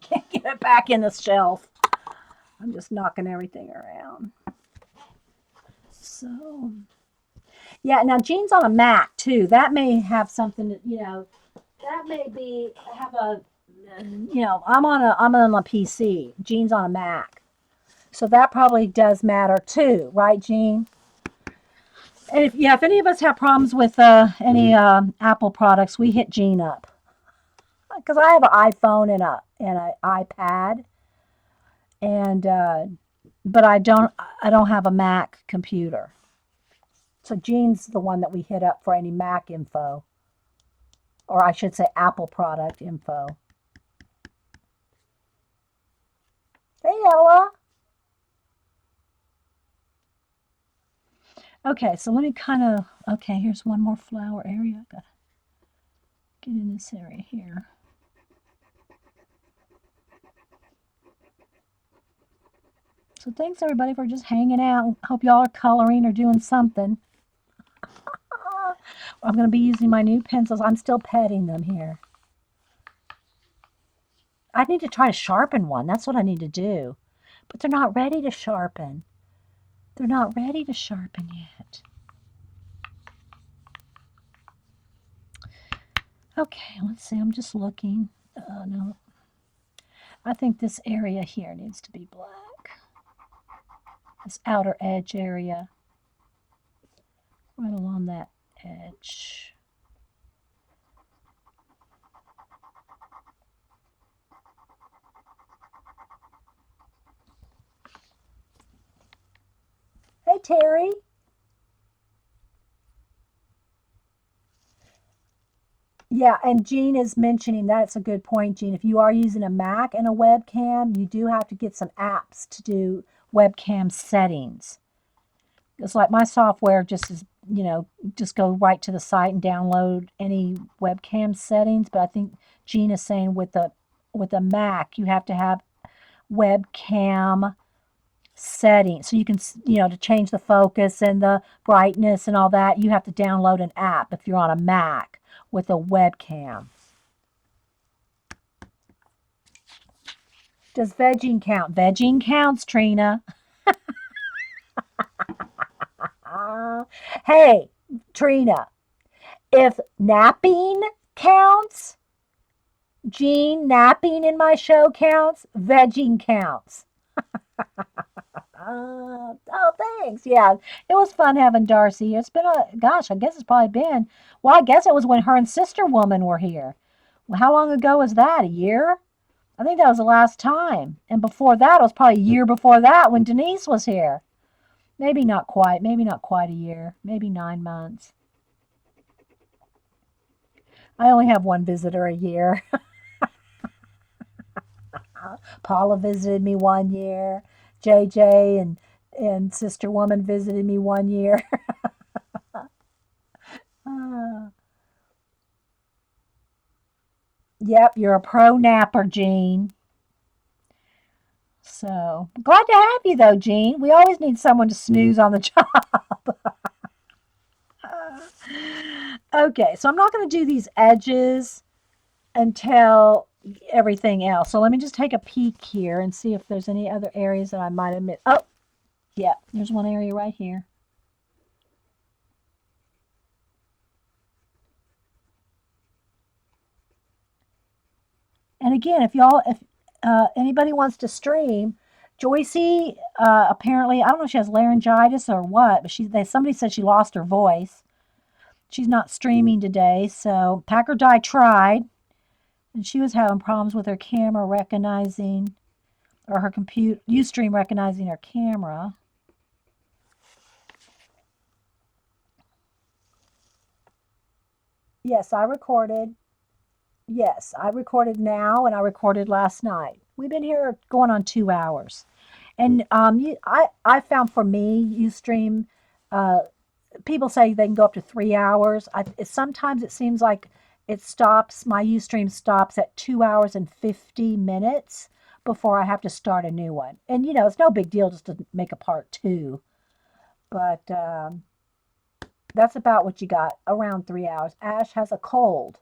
Can't get it back in the shelf. I'm just knocking everything around. So, yeah. Now, Jean's on a Mac too. That may have something. That may have a. I'm on a PC. Jean's on a Mac, so that probably does matter too, right, Jean? And if any of us have problems with any Apple products, we hit Jean up because I have an iPhone and an iPad, and but I don't have a Mac computer. So Jean's the one that we hit up for any Mac info, or I should say Apple product info. Hey, Ella. Okay, so let me okay, here's one more flower area. Gotta get in this area here. So thanks everybody for just hanging out. Hope y'all are coloring or doing something. I'm going to be using my new pencils. I'm still petting them here. I need to try to sharpen one. That's what I need to do. But they're not ready to sharpen. They're not ready to sharpen yet. Okay, let's see. I'm just looking. No. I think this area here needs to be black. This outer edge area. Right along that edge. Hey, Terry. Yeah, and Jean is mentioning that's a good point, Jean. If you are using a Mac and a webcam, you do have to get some apps to do webcam settings. It's like my software just is, just go right to the site and download any webcam settings. But I think Jean is saying with a Mac, you have to have webcam settings. So you can, to change the focus and the brightness and all that, you have to download an app if you're on a Mac with a webcam. Does vegging count? Vegging counts, Trina. Uh, hey, Trina, if napping counts, Jean, napping in my show counts, vegging counts. Oh, thanks. Yeah, it was fun having Darcy. It's been gosh, I guess it's probably been, well, I guess it was when her and Sister Woman were here. Well, how long ago was that? A year? I think that was the last time. And before that, it was probably a year before that when Denise was here. Maybe not quite a year, maybe 9 months. I only have one visitor a year. Paula visited me one year. JJ and Sister Woman visited me one year. Ah, yep, you're a pro napper, Jean. So glad to have you though, Jean. We always need someone to snooze on the job. Okay, so I'm not going to do these edges until everything else. So let me just take a peek here and see if there's any other areas that I might have missed. Oh, yeah, there's one area right here. And again, if anybody wants to stream, Joycey apparently I don't know if she has laryngitis or what, but somebody said she lost her voice. She's not streaming today, so Packer Die tried, and she was having problems with her camera recognizing or her compute UStream recognizing her camera. Yes, I recorded. Yes, I recorded now and I recorded last night. We've been here going on 2 hours. And I found for me, Ustream, uh, people say they can go up to 3 hours. Sometimes it seems like my Ustream stops at 2 hours and 50 minutes before I have to start a new one. And, it's no big deal just to make a part two. But that's about what you got, around 3 hours. Ash has a cold.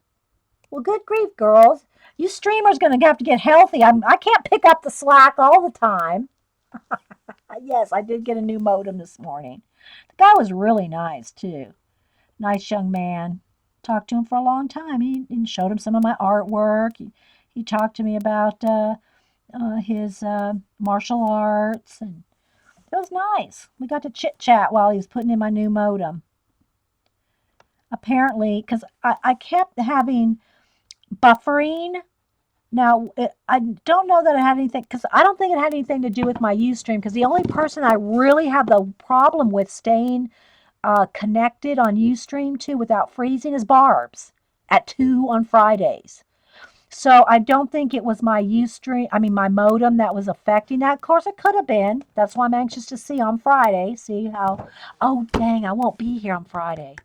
Well, good grief, girls. You streamers going to have to get healthy. I can't pick up the slack all the time. Yes, I did get a new modem this morning. The guy was really nice, too. Nice young man. Talked to him for a long time. He showed him some of my artwork. He talked to me about his martial arts, and it was nice. We got to chit chat while he was putting in my new modem. Apparently, because I kept having buffering. Now, I don't know that it had anything, because I don't think it had anything to do with my Ustream, because the only person I really have the problem with staying connected on Ustream to without freezing is Barb's at 2 on Fridays. So I don't think it was my my modem that was affecting that. Of course, it could have been. That's why I'm anxious to see on Friday. See how, oh, dang, I won't be here on Friday.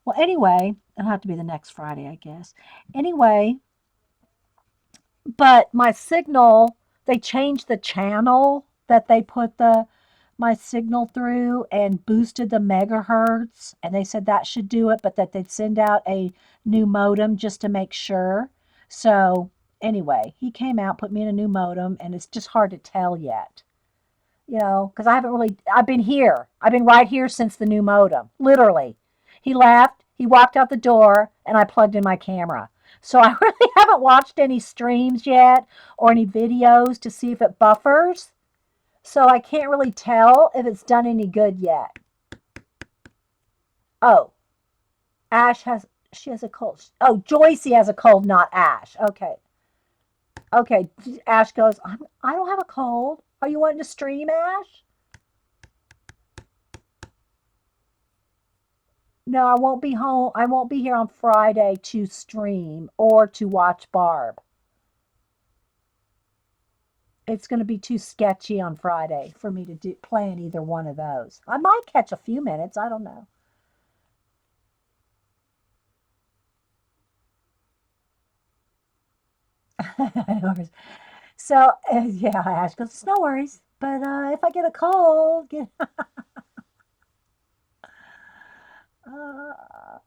Well, anyway, it'll have to be the next Friday, I guess. Anyway, but my signal, they changed the channel that they put my signal through and boosted the megahertz, and they said that should do it, but that they'd send out a new modem just to make sure. So anyway, he came out, put me in a new modem, and it's just hard to tell yet. Because I've been here. I've been right here since the new modem, literally. He left, he walked out the door, and I plugged in my camera. So I really haven't watched any streams yet or any videos to see if it buffers. So I can't really tell if it's done any good yet. Oh, she has a cold. Oh, Joycey has a cold, not Ash. Okay. Okay. Ash goes, I don't have a cold. Are you wanting to stream, Ash? No, I won't be home. I won't be here on Friday to stream or to watch Barb. It's going to be too sketchy on Friday for me to plan either one of those. I might catch a few minutes. I don't know. So yeah, Ash goes, no worries. But if I get a cold, uh,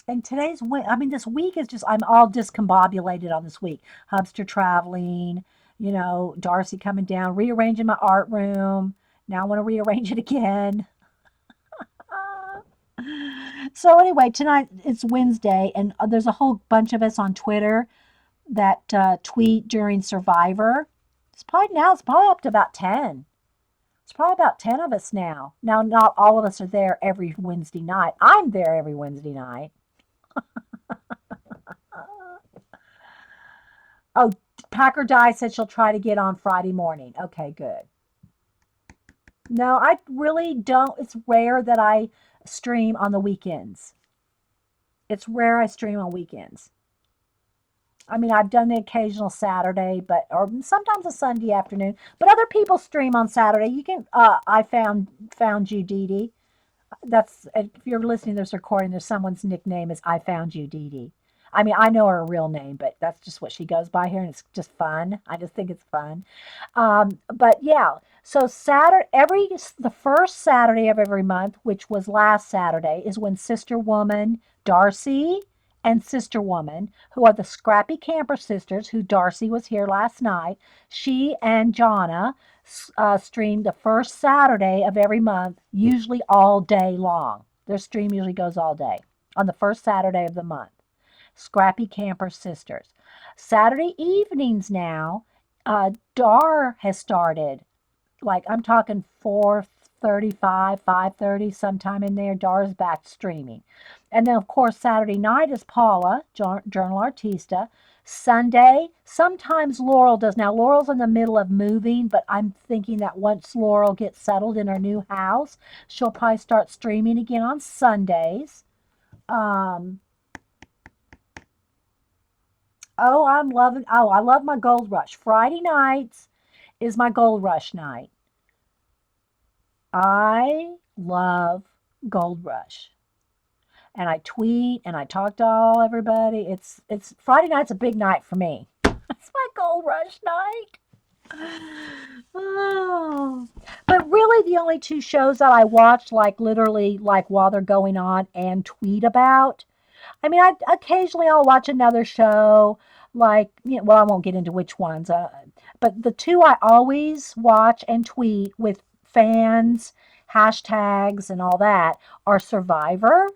and today's I mean, this week is just I'm all discombobulated on this week. Hubster traveling, Darcy coming down, rearranging my art room. Now I want to rearrange it again. So anyway, tonight it's Wednesday, and there's a whole bunch of us on Twitter that tweet during Survivor. It's probably up to about 10. It's probably about 10 of us now. Now, not all of us are there every Wednesday night. I'm there every Wednesday night. Oh, Packer Di said she'll try to get on Friday morning. Okay, good. No, I really don't. It's rare that I stream on the weekends. It's rare I stream on weekends. I mean, I've done the occasional Saturday, but or sometimes a Sunday afternoon. But other people stream on Saturday. You can. I found you, Dee Dee. That's if you're listening to this recording. There's someone's nickname is I found you, Dee Dee. I mean, I know her real name, but that's just what she goes by here, and it's just fun. I just think it's fun. But yeah, so Saturday, the first Saturday of every month, which was last Saturday, is when Sister Woman Darcy and Sister Woman, who are the Scrappy Camper sisters, who Darcy was here last night, she and Jonna stream the first Saturday of every month, usually all day long. Their stream usually goes all day on the first Saturday of the month. Scrappy Camper Sisters. Saturday evenings now, Dar has started. Like I'm talking 4:35, 5:30, sometime in there. Dar's back streaming, and then of course Saturday night is Paula, Journal Artista. Sunday, sometimes Laurel does. Now Laurel's in the middle of moving, but I'm thinking that once Laurel gets settled in her new house, she'll probably start streaming again on Sundays. Um, I love my Gold Rush. Friday nights is my Gold Rush night. I love Gold Rush. And I tweet and I talk to everybody. It's Friday night's a big night for me. It's my Gold Rush night. Oh. But really the only two shows that I watch like literally like while they're going on and tweet about. I mean, I occasionally I'll watch another show, like well, I won't get into which ones, but the two I always watch and tweet with fans, hashtags, and all that are Survivor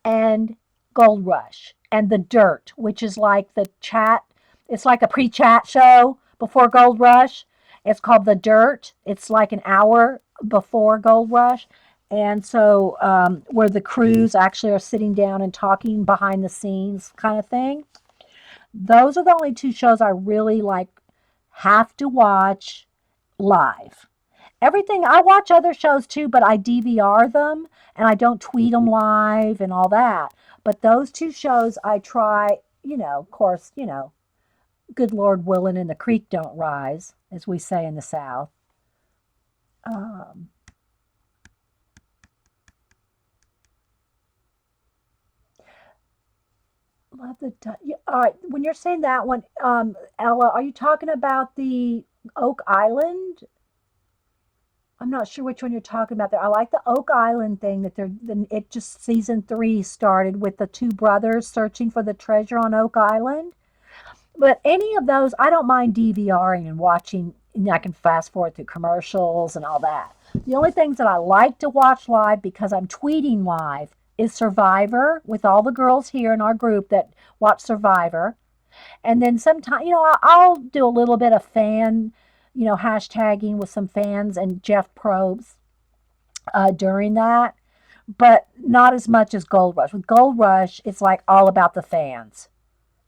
and Gold Rush and The Dirt, which is like the chat. It's like a pre-chat show before Gold Rush. It's called The Dirt. It's like an hour before Gold Rush. And so, where the crews actually are sitting down and talking behind the scenes, kind of thing. Those are the only two shows I really like have to watch live. Everything I watch other shows too, but I DVR them and I don't tweet them live and all that. But those two shows I try, of course, good Lord willing and the creek don't rise, as we say in the South. Um, love the yeah, all right. When you're saying that one, Ella, are you talking about the Oak Island? I'm not sure which one you're talking about there. I like the Oak Island thing that they're then it just season three started with the two brothers searching for the treasure on Oak Island. But any of those, I don't mind DVRing and watching, and I can fast forward through commercials and all that. The only things that I like to watch live because I'm tweeting live is Survivor with all the girls here in our group that watch Survivor. And then sometimes, I'll do a little bit of fan, hashtagging with some fans and Jeff Probst during that, but not as much as Gold Rush. With Gold Rush, it's like all about the fans.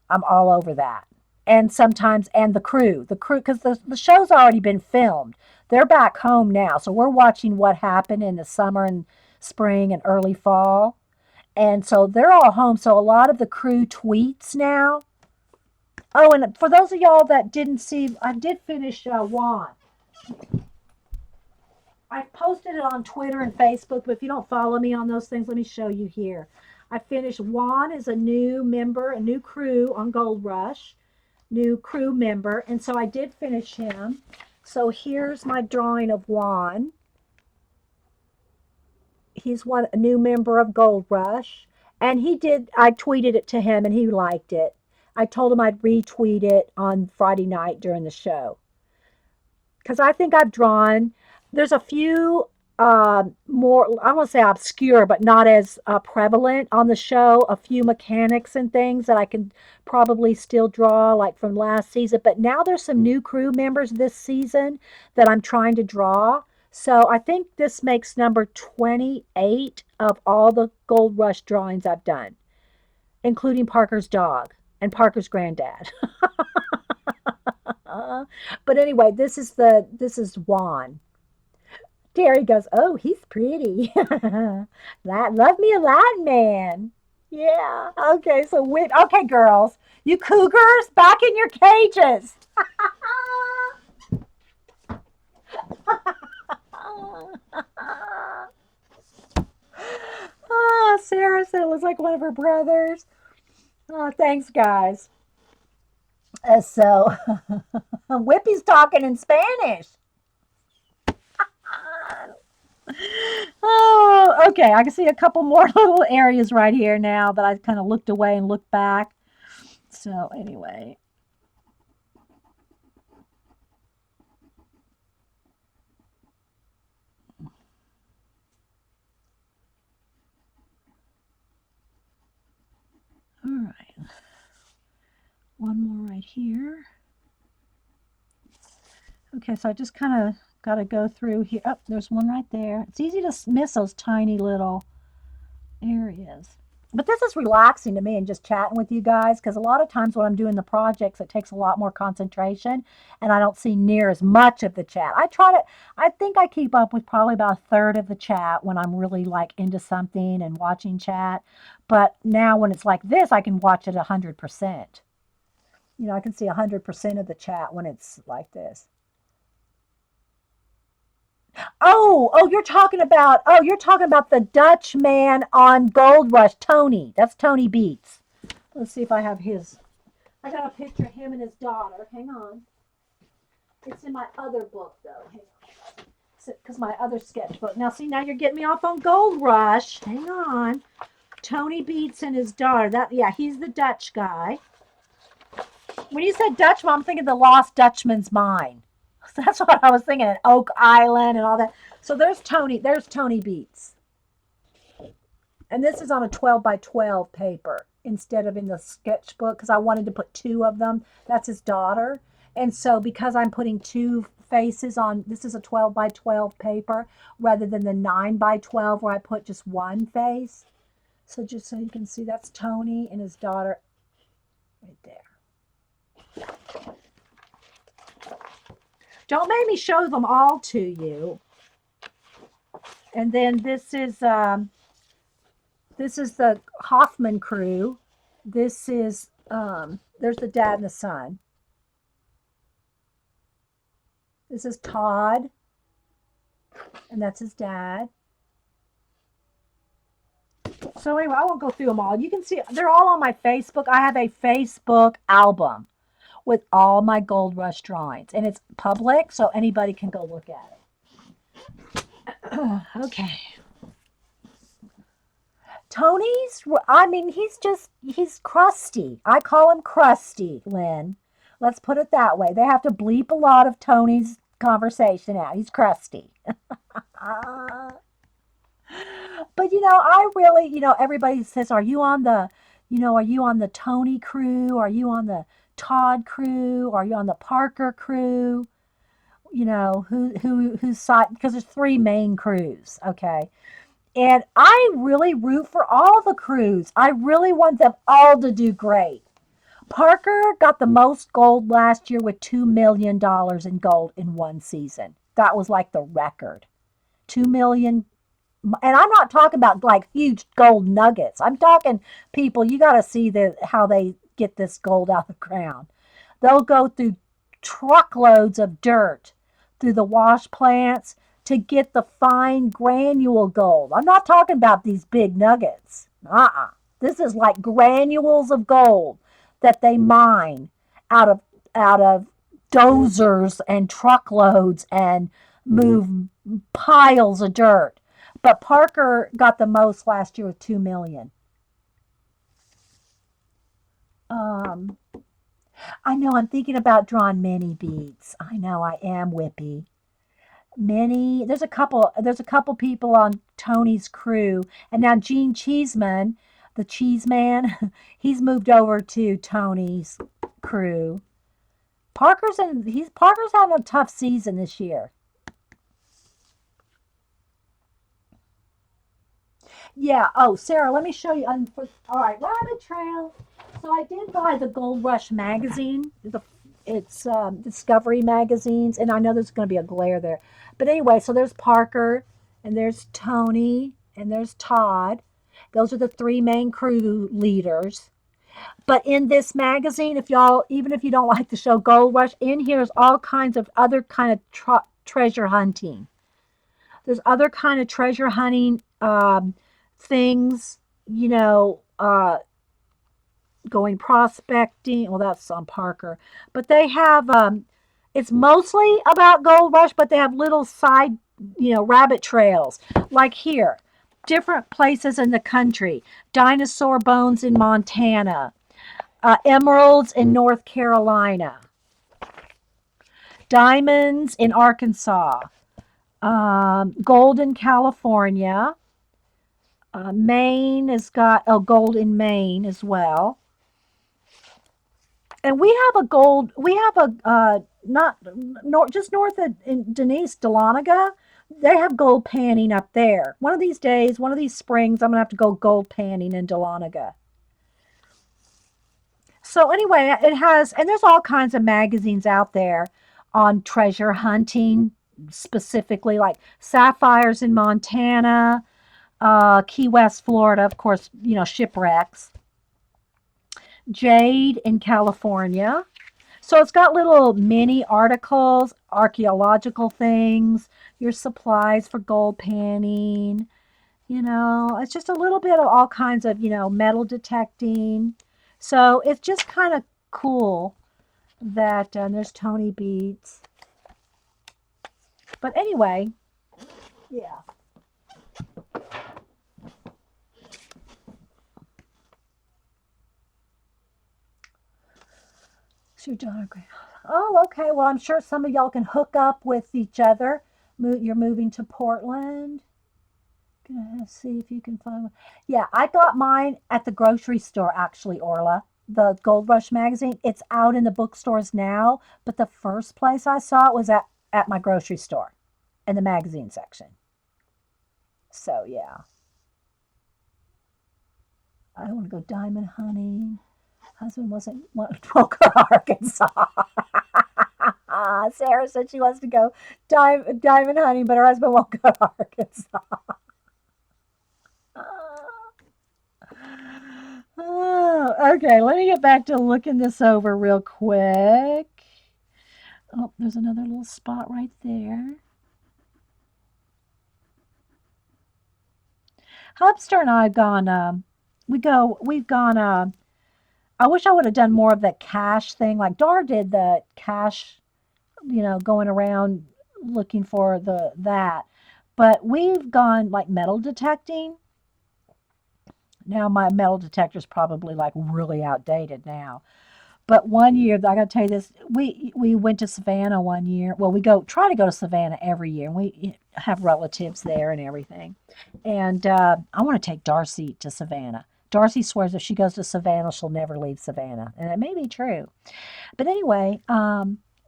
I'm all over that. and sometimes and the crew because the show's already been filmed. They're back home now, so we're watching what happened in the summer and spring and early fall, and so they're all home. So a lot of the crew tweets now. Oh, and for those of y'all that didn't see, I did finish Juan. I posted it on Twitter and Facebook, but if you don't follow me on those things, let me show you here. I finished Juan is a new member, a new crew on Gold Rush, new crew member, and so I did finish him. So here's my drawing of Juan. He's a new member of Gold Rush, and I tweeted it to him and he liked it. I told him I'd retweet it on Friday night during the show because I think I've drawn. There's a few more, I won't say obscure, but not as prevalent on the show. A few mechanics and things that I can probably still draw, like from last season. But now there's some new crew members this season that I'm trying to draw. So I think this makes number 28 of all the Gold Rush drawings I've done, including Parker's dog and Parker's granddad. But anyway, this is Juan. Terry goes, "Oh, he's pretty. Love me a Latin man." Yeah. Okay. So okay, girls, you cougars, back in your cages. Oh, Sarah said it looks like one of her brothers. Oh, thanks, guys. So, Whippy's talking in Spanish. Oh, okay. I can see a couple more little areas right here now that I kind of looked away and looked back. So, anyway. All right. One more right here. Okay, so I just kind of got to go through here. Oh, there's one right there. It's easy to miss those tiny little areas. But this is relaxing to me and just chatting with you guys because a lot of times when I'm doing the projects, it takes a lot more concentration and I don't see near as much of the chat. I think I keep up with probably about a third of the chat when I'm really like into something and watching chat. But now when it's like this, I can watch it 100%. I can see 100% of the chat when it's like this. You're talking about the Dutch man on Gold Rush, Tony. That's Tony Beats. Let's see if I have his. I got a picture of him and his daughter. Hang on. It's in my other book though. Hang on. Because my other sketchbook. Now you're getting me off on Gold Rush. Hang on. Tony Beats and his daughter. He's the Dutch guy. When you said Dutchman, I'm thinking the Lost Dutchman's Mine. That's what I was thinking. Oak Island and all that. So there's Tony. There's Tony Beats. And this is on a 12 by 12 paper instead of in the sketchbook because I wanted to put two of them. That's his daughter. And so because I'm putting two faces on, this is a 12 by 12 paper rather than the 9 by 12 where I put just one face. So just so you can see, that's Tony and his daughter right there. Don't make me show them all to you. And then this is the Hoffman crew. This is there's the dad and the son. This is Todd, and that's his dad. So anyway, I won't go through them all. You can see they're all on my Facebook. I have a Facebook album with all my Gold Rush drawings, and it's public, so anybody can go look at it. Okay. He's crusty. I call him crusty, Lynn. Let's put it that way. They have to bleep a lot of Tony's conversation out. He's crusty. But I really, everybody says, are you on the Tony crew? Are you on the Todd crew? Are you on the Parker crew? Who's side, because there's three main crews, okay? And I really root for all the crews. I really want them all to do great. Parker got the most gold last year with $2 million in gold in one season. That was like the record. 2 million. And I'm not talking about like huge gold nuggets. I'm talking people, you got to see how they get this gold out of the ground. They'll go through truckloads of dirt through the wash plants to get the fine granule gold. I'm not talking about these big nuggets. This is like granules of gold that they mine out of out of dozers and truckloads and move piles of dirt. But Parker got the most last year with 2 million. Um, I know I'm thinking about drawing mini beads. I know I am whippy. Many there's a couple people on Tony's crew, and now Gene Cheeseman, the cheese man, he's moved over to Tony's crew. Parker's having a tough season this year. Yeah. Oh, Sarah, let me show you. All right, Rabbit Trail. So I did buy the Gold Rush magazine. It's Discovery magazines, and I know there's going to be a glare there. But anyway, so there's Parker, and there's Tony, and there's Todd. Those are the three main crew leaders. But in this magazine, if y'all, even if you don't like the show Gold Rush, in here is all kinds of other kind of treasure hunting. There's other kind of treasure hunting things, going prospecting. Well, that's on Parker, but they have. It's mostly about Gold Rush, but they have little side, rabbit trails. Like here, different places in the country. Dinosaur bones in Montana, emeralds in North Carolina, diamonds in Arkansas, gold in California. Maine has got gold in Maine as well. And we have a gold. We have a not just north of Denise Dahlonega. They have gold panning up there. One of these days, one of these springs, I'm gonna have to go gold panning in Dahlonega. So anyway, it has, and there's all kinds of magazines out there on treasure hunting, specifically like sapphires in Montana, Key West, Florida, of course, shipwrecks, jade in California. So it's got little mini articles, archaeological things, your supplies for gold panning. It's just a little bit of all kinds of, metal detecting. So it's just kind of cool that there's Tony Beads. But anyway, yeah. So your daughter, oh, okay. Well, I'm sure some of y'all can hook up with each other. You're moving to Portland. Gonna see if you can find one. Yeah, I got mine at the grocery store, actually, Orla. The Gold Rush magazine. It's out in the bookstores now, but the first place I saw it was at my grocery store in the magazine section. So, yeah. I want to go diamond hunting. Husband wasn't want to go Arkansas. Sarah said she wants to go diamond hunting, but her husband won't go to Arkansas. Oh, okay, let me get back to looking this over real quick. Oh, there's another little spot right there. Hubster and I have gone. We've gone. I wish I would have done more of that cache thing. Like Dar did the cache, going around looking for that. But we've gone like metal detecting. Now my metal detector's probably like really outdated now. But one year, I got to tell you this, we went to Savannah one year. Well, we try to go to Savannah every year, and we have relatives there and everything. And I want to take Darcy to Savannah. Darcy swears if she goes to Savannah, she'll never leave Savannah, and it may be true. But anyway,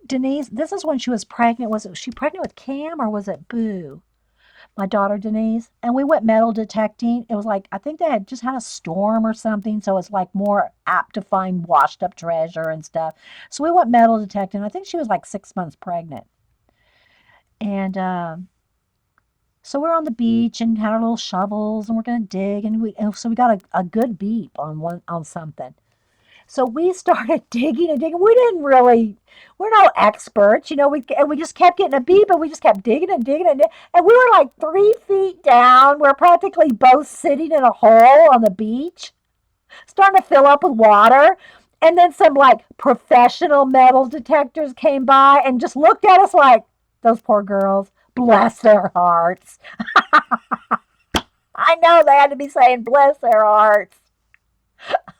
Denise, this is when she was pregnant. Was she pregnant with Cam or was it Boo? my daughter Denise, and we went metal detecting. It was like, I think they had just had a storm or something, so it's like more apt to find washed up treasure and stuff. So we went metal detecting. I think she was like 6 months pregnant. And so we're on the beach and had our little shovels and we're gonna dig and so we got a good beep on something. So we started digging and digging. We didn't really, we're no experts, you know. We just kept getting a beep, and we just kept digging and digging and we were like 3 feet down. We're practically both sitting in a hole on the beach, starting to fill up with water. And then some like professional metal detectors came by and just looked at us like, those poor girls, bless their hearts. I know they had to be saying, bless their hearts.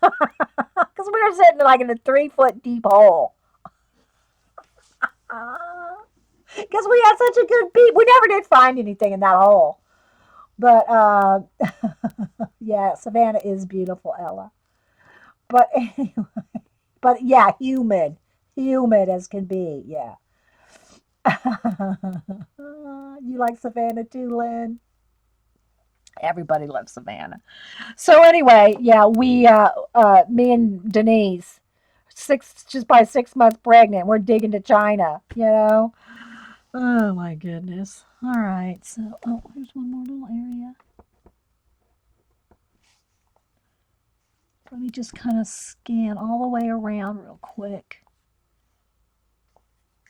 Because we were sitting like in a 3 foot deep hole. Because we had such a good beat. We never did find anything in that hole. But yeah, Savannah is beautiful, Ella. But anyway, but yeah, humid as can be. Yeah. You like Savannah too, Lynn? Everybody loves Savannah. So anyway, yeah, we me and Denise, just by 6 months pregnant, we're digging to China, you know. Oh my goodness. All right. So, oh, here's one more little area. Let me just kind of scan all the way around real quick.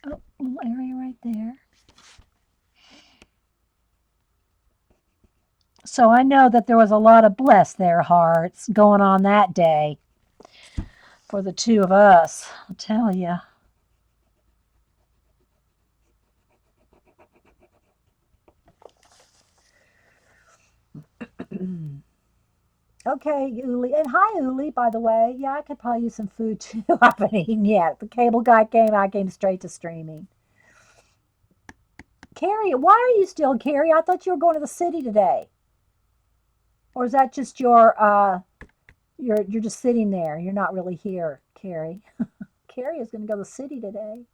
Oh, little area right there. So I know that there was a lot of bless their hearts going on that day for the two of us. I'll tell you. Okay, Uli. And hi, Uli, by the way. Yeah, I could probably use some food too. I haven't eaten yet. The cable guy came, I came straight to streaming. Carrie, why are you still, Carrie? I thought you were going to the city today. Or is that just you're just sitting there. You're not really here, Carrie. Carrie is going to go to the city today.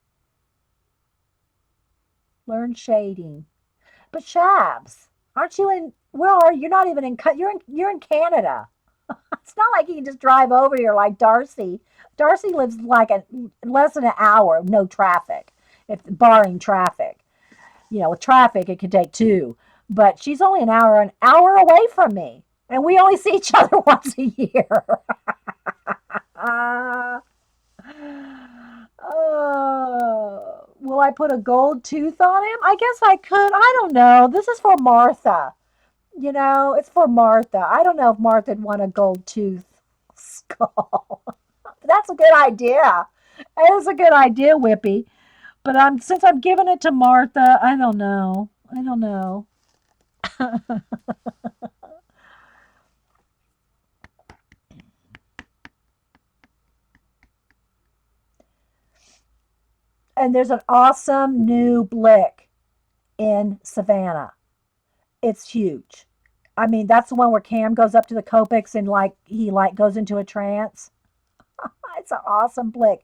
Learn shading. But Shabs, aren't you in? Where are you? You're not even in. You're in Canada. It's not like you can just drive over here like Darcy. Darcy lives like less than an hour, no traffic, if barring traffic. You know, with traffic it could take two, but she's only an hour away from me, and we only see each other once a year. uh, will I put a gold tooth on him? I guess I could. I don't know. This is for Martha. You know, it's for Martha. I don't know if Martha'd want a gold tooth skull. That's a good idea. That is a good idea, Whippy. But since I'm giving it to Martha, I don't know. I don't know. And there's an awesome new blick in Savannah. It's huge. I mean, that's the one where Cam goes up to the Copics and like he like goes into a trance. It's an awesome blick.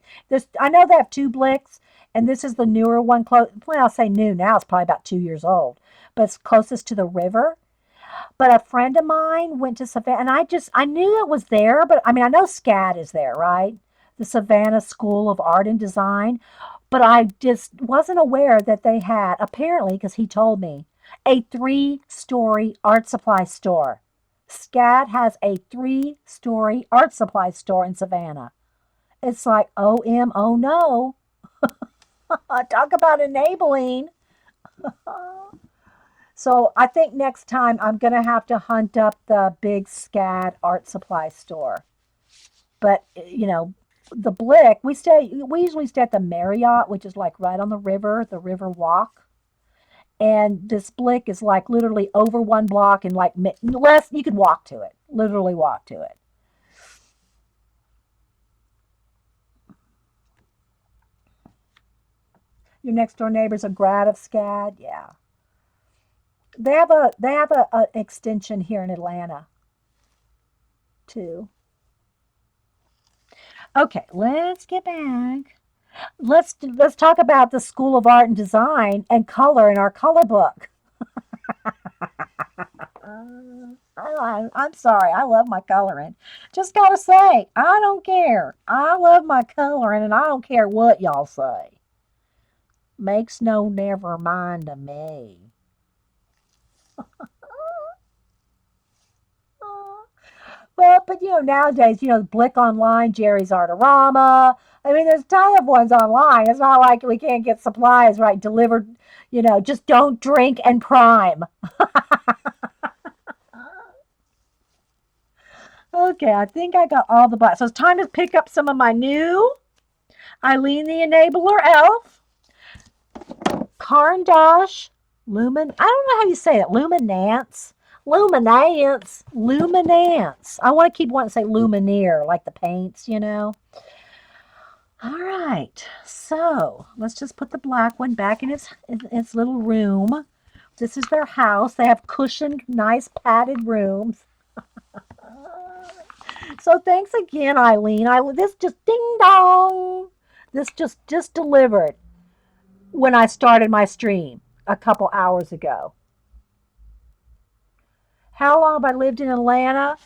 I know they have two blicks, and this is the newer one. Well, I'll say new now. It's probably about 2 years old, but it's closest to the river. But a friend of mine went to Savannah, and I knew it was there, but I mean, I know SCAD is there, right? The Savannah School of Art and Design. But I just wasn't aware that they had, apparently, because he told me, a 3-story art supply store. SCAD has a 3-story art supply store in Savannah. It's like, oh no. Talk about enabling. So I think next time I'm going to have to hunt up the big SCAD art supply store. But, you know, the Blick, we usually stay at the Marriott, which is like right on the river walk. And this Blick is like literally over one block and like less, you could walk to it, literally walk to it. Your next door neighbor's a grad of SCAD. Yeah. They have a extension here in Atlanta too. Okay, let's get back. Let's talk about the School of Art and Design and color in our color book. I'm sorry. I love my coloring. Just gotta say, I don't care. I love my coloring, and I don't care what y'all say. Makes no never mind to me. Well, but nowadays, Blick Online, Jerry's Artorama. I mean, there's a ton of ones online. It's not like we can't get supplies, right, delivered. Just don't drink and prime. Okay, I think I got all the buttons. So it's time to pick up some of my new Eileen the Enabler Elf, Carandash, I don't know how you say it. Luminance. I want to keep wanting to say Lumineer, like the paints. All right, so let's just put the black one back in its little room. This is their house. They have cushioned, nice padded rooms. So thanks again, Eileen. This just ding dong. This just delivered when I started my stream a couple hours ago. How long have I lived in Atlanta?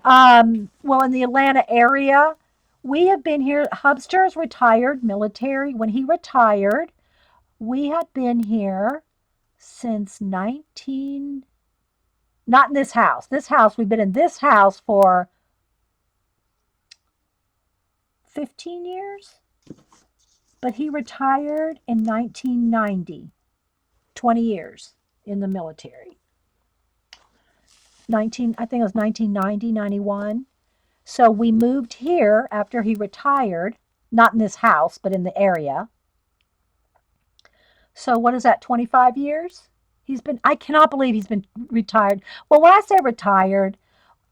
Well, in the Atlanta area, we have been here. Hubster is retired military. When he retired, we have been here since 19. Not in this house. This house, we've been in this house for 15 years, but he retired in 1990. 20 years in the military. I think it was 1990, 91. So we moved here after he retired, not in this house, but in the area. So what is that, 25 years? I cannot believe he's been retired. Well, when I say retired,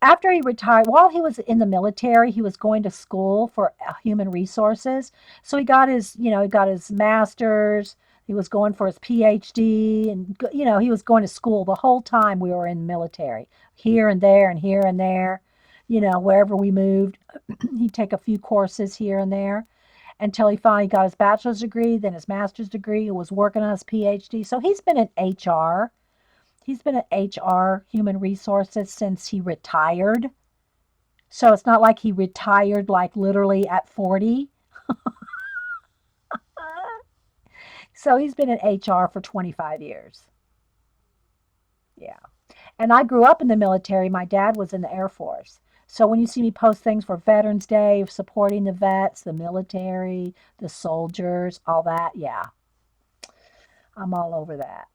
after he retired, while he was in the military, he was going to school for human resources. So he got his master's. He was going for his PhD, and he was going to school the whole time we were in the military, here and there and here and there. Wherever we moved, he'd take a few courses here and there until he finally got his bachelor's degree, then his master's degree, and was working on his PhD. So he's been in HR. He's been at HR, Human Resources, since he retired. So it's not like he retired like literally at 40. So he's been in HR for 25 years. Yeah. And I grew up in the military. My dad was in the Air Force. So when you see me post things for Veterans Day, supporting the vets, the military, the soldiers, all that, yeah, I'm all over that.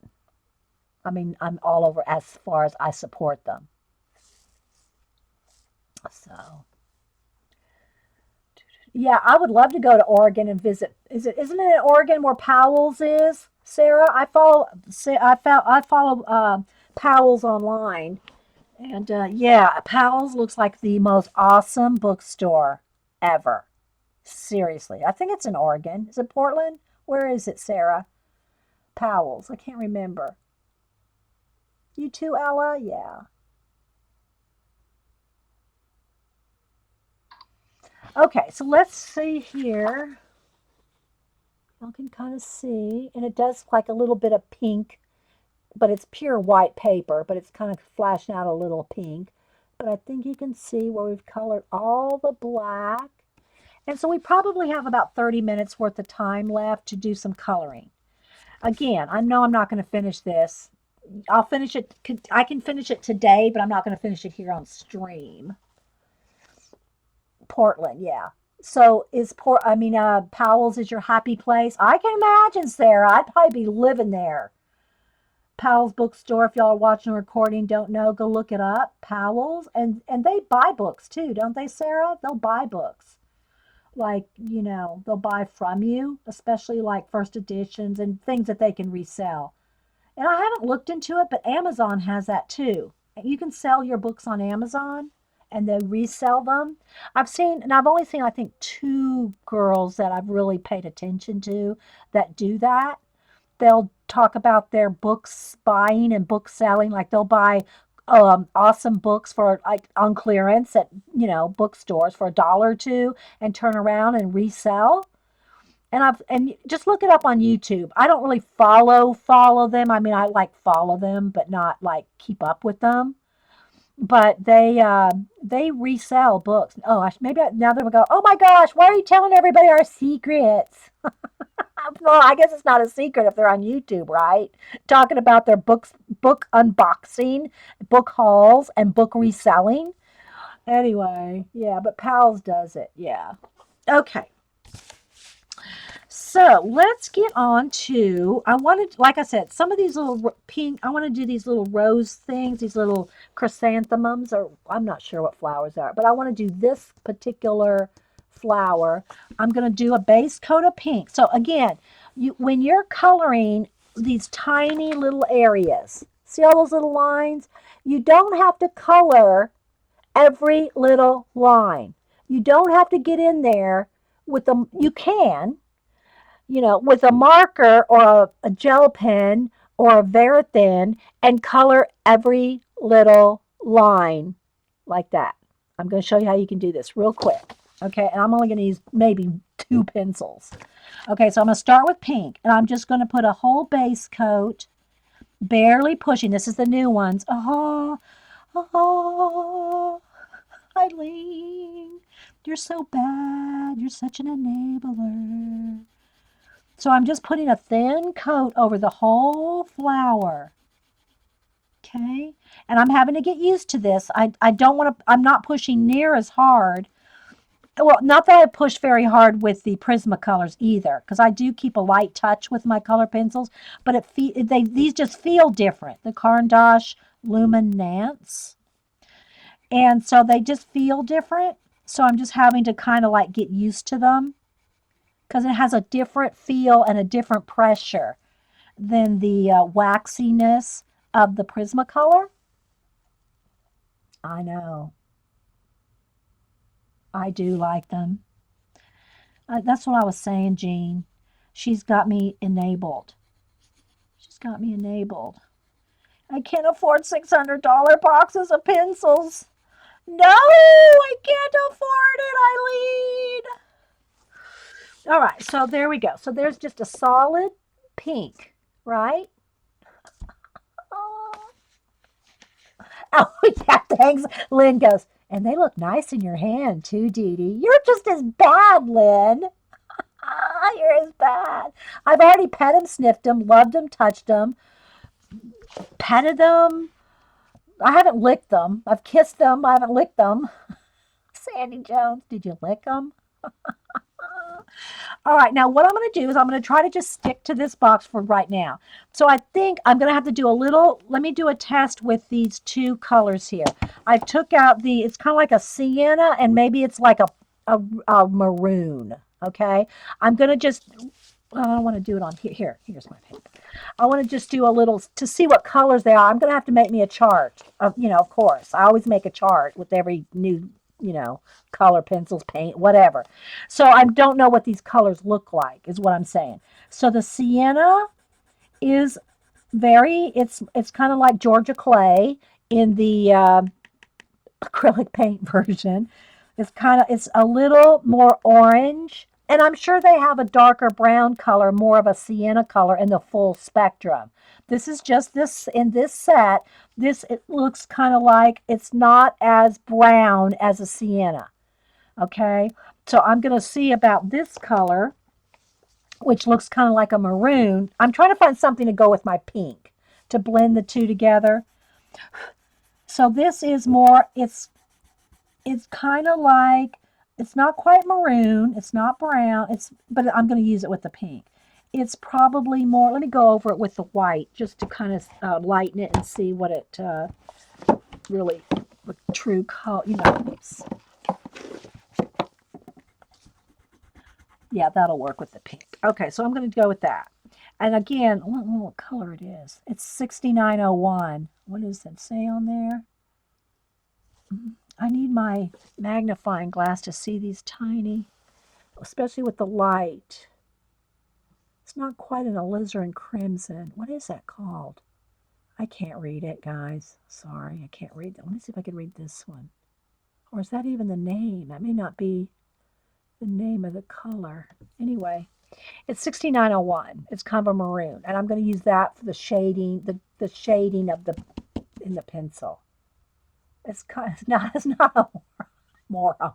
I mean, I'm all over as far as I support them. So, yeah, I would love to go to Oregon and visit. Isn't it in Oregon where Powell's is, Sarah? I follow Powell's online, and yeah, Powell's looks like the most awesome bookstore ever. Seriously, I think it's in Oregon. Is it Portland? Where is it, Sarah? Powell's. I can't remember. You too, Ella? Yeah. Okay, so let's see here. You can kind of see, and it does like a little bit of pink, but it's pure white paper, but it's kind of flashing out a little pink. But I think you can see where we've colored all the black. And so we probably have about 30 minutes worth of time left to do some coloring. Again, I know I'm not going to finish this. I'll finish it. I can finish it today, but I'm not going to finish it here on stream. Portland, yeah. So Powell's is your happy place? I can imagine, Sarah. I'd probably be living there. Powell's bookstore. If y'all are watching a recording, don't know, go look it up. Powell's, and they buy books too, don't they, Sarah? They'll buy books. Like, they'll buy from you, especially like first editions and things that they can resell. And I haven't looked into it, but Amazon has that too. You can sell your books on Amazon and then resell them. I've only seen, I think, two girls that I've really paid attention to that do that. They'll talk about their books buying and book selling. Like they'll buy awesome books for like on clearance at bookstores for $1 or two and turn around and resell. And just look it up on YouTube. I don't really follow them. I mean, I like follow them, but not like keep up with them. but they resell books. Oh, now they're gonna go. Oh my gosh, why are you telling everybody our secrets? Well, I guess it's not a secret if they're on YouTube, right? Talking about their book unboxing, book hauls, and book reselling. Anyway, yeah, but Pals does it. Yeah. Okay. So let's get on to. I wanted, like I said, some of these little pink. I want to do these little rose things, these little chrysanthemums, or I'm not sure what flowers are, but I want to do this particular flower. I'm going to do a base coat of pink. So again, when you're coloring these tiny little areas, see all those little lines? You don't have to color every little line. You don't have to get in there with them. You can, with a marker or a gel pen or a Verithin and color every little line like that. I'm going to show you how you can do this real quick. Okay, and I'm only going to use maybe 2 pencils. Okay, so I'm going to start with pink, and I'm just going to put a whole base coat, barely pushing. This is the new ones. Oh, oh, Eileen, you're so bad. You're such an enabler. So I'm just putting a thin coat over the whole flower. Okay. And I'm having to get used to this. I don't want to, I'm not pushing near as hard. Well, not that I push very hard with the Prismacolors either, because I do keep a light touch with my color pencils, but these just feel different. The Caran d'Ache Luminance. And so they just feel different. So I'm just having to kind of like get used to them because it has a different feel and a different pressure than the waxiness of the Prismacolor. I know. I do like them. That's what I was saying, Jean. She's got me enabled. She's got me enabled. I can't afford $600 boxes of pencils. No, I can't afford it, Eileen. All right, so there we go. So there's just a solid pink, right? Oh, oh yeah, thanks. Lynn goes, and they look nice in your hand too, Dee Dee. You're just as bad, Lynn. Ah, you're as bad. I've already pet them, sniffed them, loved them, touched them, petted them. I haven't licked them. I've kissed them. I haven't licked them. Sandy Jones, did you lick them? All right, now what I'm going to do is I'm going to try to just stick to this box for right now. So I think I'm going to have to do let me do a test with these two colors here. I took out it's kind of like a sienna and maybe it's like a maroon, okay? I'm going to just, I don't want to do it on here. Here's my paper. I want to just do a little, to see what colors they are. I'm going to have to make me a chart, of course. I always make a chart with every new, color, pencils, paint, whatever. So I don't know what these colors look like, is what I'm saying. So the sienna is it's kind of like Georgia clay in the acrylic paint version. It's a little more orange, and I'm sure they have a darker brown color, more of a sienna color in the full spectrum. This is just this in this set. It looks kind of like it's not as brown as a sienna. Okay, so I'm going to see about this color, which looks kind of like a maroon. I'm trying to find something to go with my pink to blend the two together. So this is more, it's kind of like, it's not quite maroon, it's not brown, but I'm going to use it with the pink. It's probably more, let me go over it with the white just to kind of lighten it and see what it really, the true color, oops. Yeah, that'll work with the pink. Okay, so I'm going to go with that. And again, I don't know what color it is. It's 6901. What does it say on there? I need my magnifying glass to see these tiny, especially with the light. It's not quite an alizarin crimson. What is that called? I can't read it, guys. Sorry, I can't read that. Let me see if I can read this one. Or is that even the name? That may not be the name of the color. Anyway, it's 6901. It's kind of a maroon. And I'm going to use that for the shading, the shading of in the pencil. It's not a moron.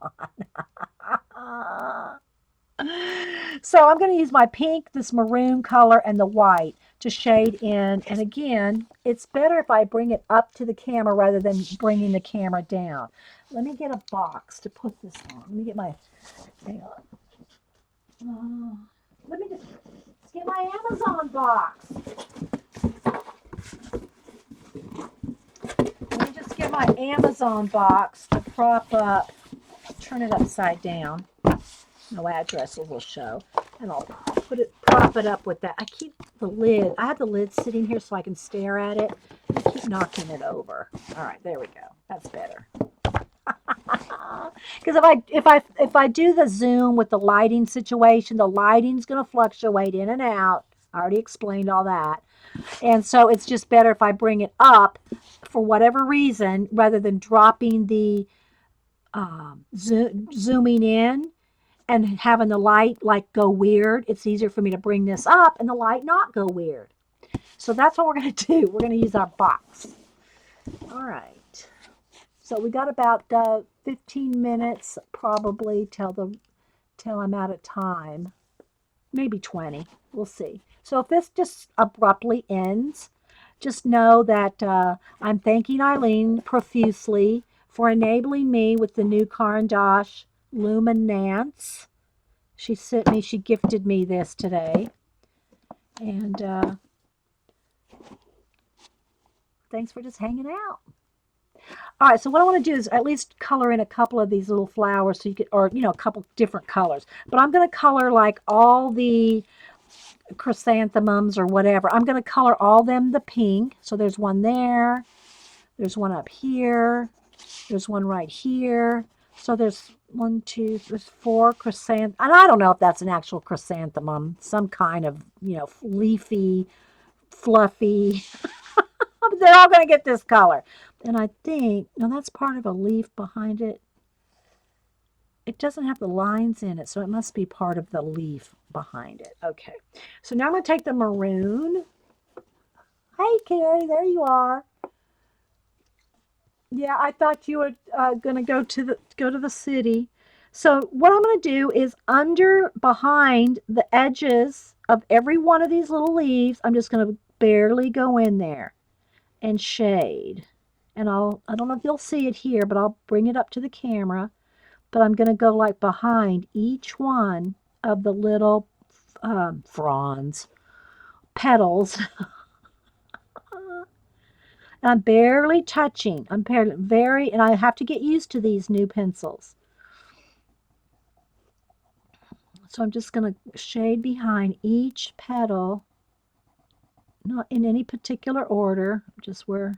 So I'm going to use my pink, this maroon color, and the white to shade in. And again, it's better if I bring it up to the camera rather than bringing the camera down. Let me get a box to put this on. Let me get my, hang on. Let me just get my Amazon box. Let me just get my Amazon box to prop up, turn it upside down. No addresses will show. And I'll prop it up with that. I keep the lid, I have the lid sitting here so I can stare at it. I keep knocking it over. All right, there we go. That's better. Because if I do the zoom with the lighting situation, the lighting's going to fluctuate in and out. I already explained all that. And so it's just better if I bring it up for whatever reason rather than dropping the zooming in and having the light like go weird. It's easier for me to bring this up and the light not go weird. So that's what we're going to do. We're going to use our box. All right. So we got about 15 minutes probably till I'm out of time. Maybe 20. We'll see. So if this just abruptly ends, just know that I'm thanking Eileen profusely for enabling me with the new Caran d'Ache Luminance. She gifted me this today. And thanks for just hanging out. All right, so what I want to do is at least color in a couple of these little flowers so you could, or, a couple different colors. But I'm going to color like all the chrysanthemums or whatever. I'm going to color all them the pink. So there's one there. There's one up here. There's one right here. So there's there's 4 chrysanthemums. And I don't know if that's an actual chrysanthemum. Some kind of, leafy, fluffy. They're all going to get this color. And I think, no, that's part of a leaf behind it. It doesn't have the lines in it, so it must be part of the leaf behind it. Okay. So now I'm going to take the maroon. Hey, Carrie, there you are. Yeah, I thought you were going to go to the city. So what I'm going to do is behind the edges of every one of these little leaves, I'm just going to barely go in there and shade. And I don't know if you'll see it here, but I'll bring it up to the camera. But I'm going to go like behind each one of the little fronds, petals. And I'm barely touching. And I have to get used to these new pencils. So I'm just going to shade behind each petal, not in any particular order, just where.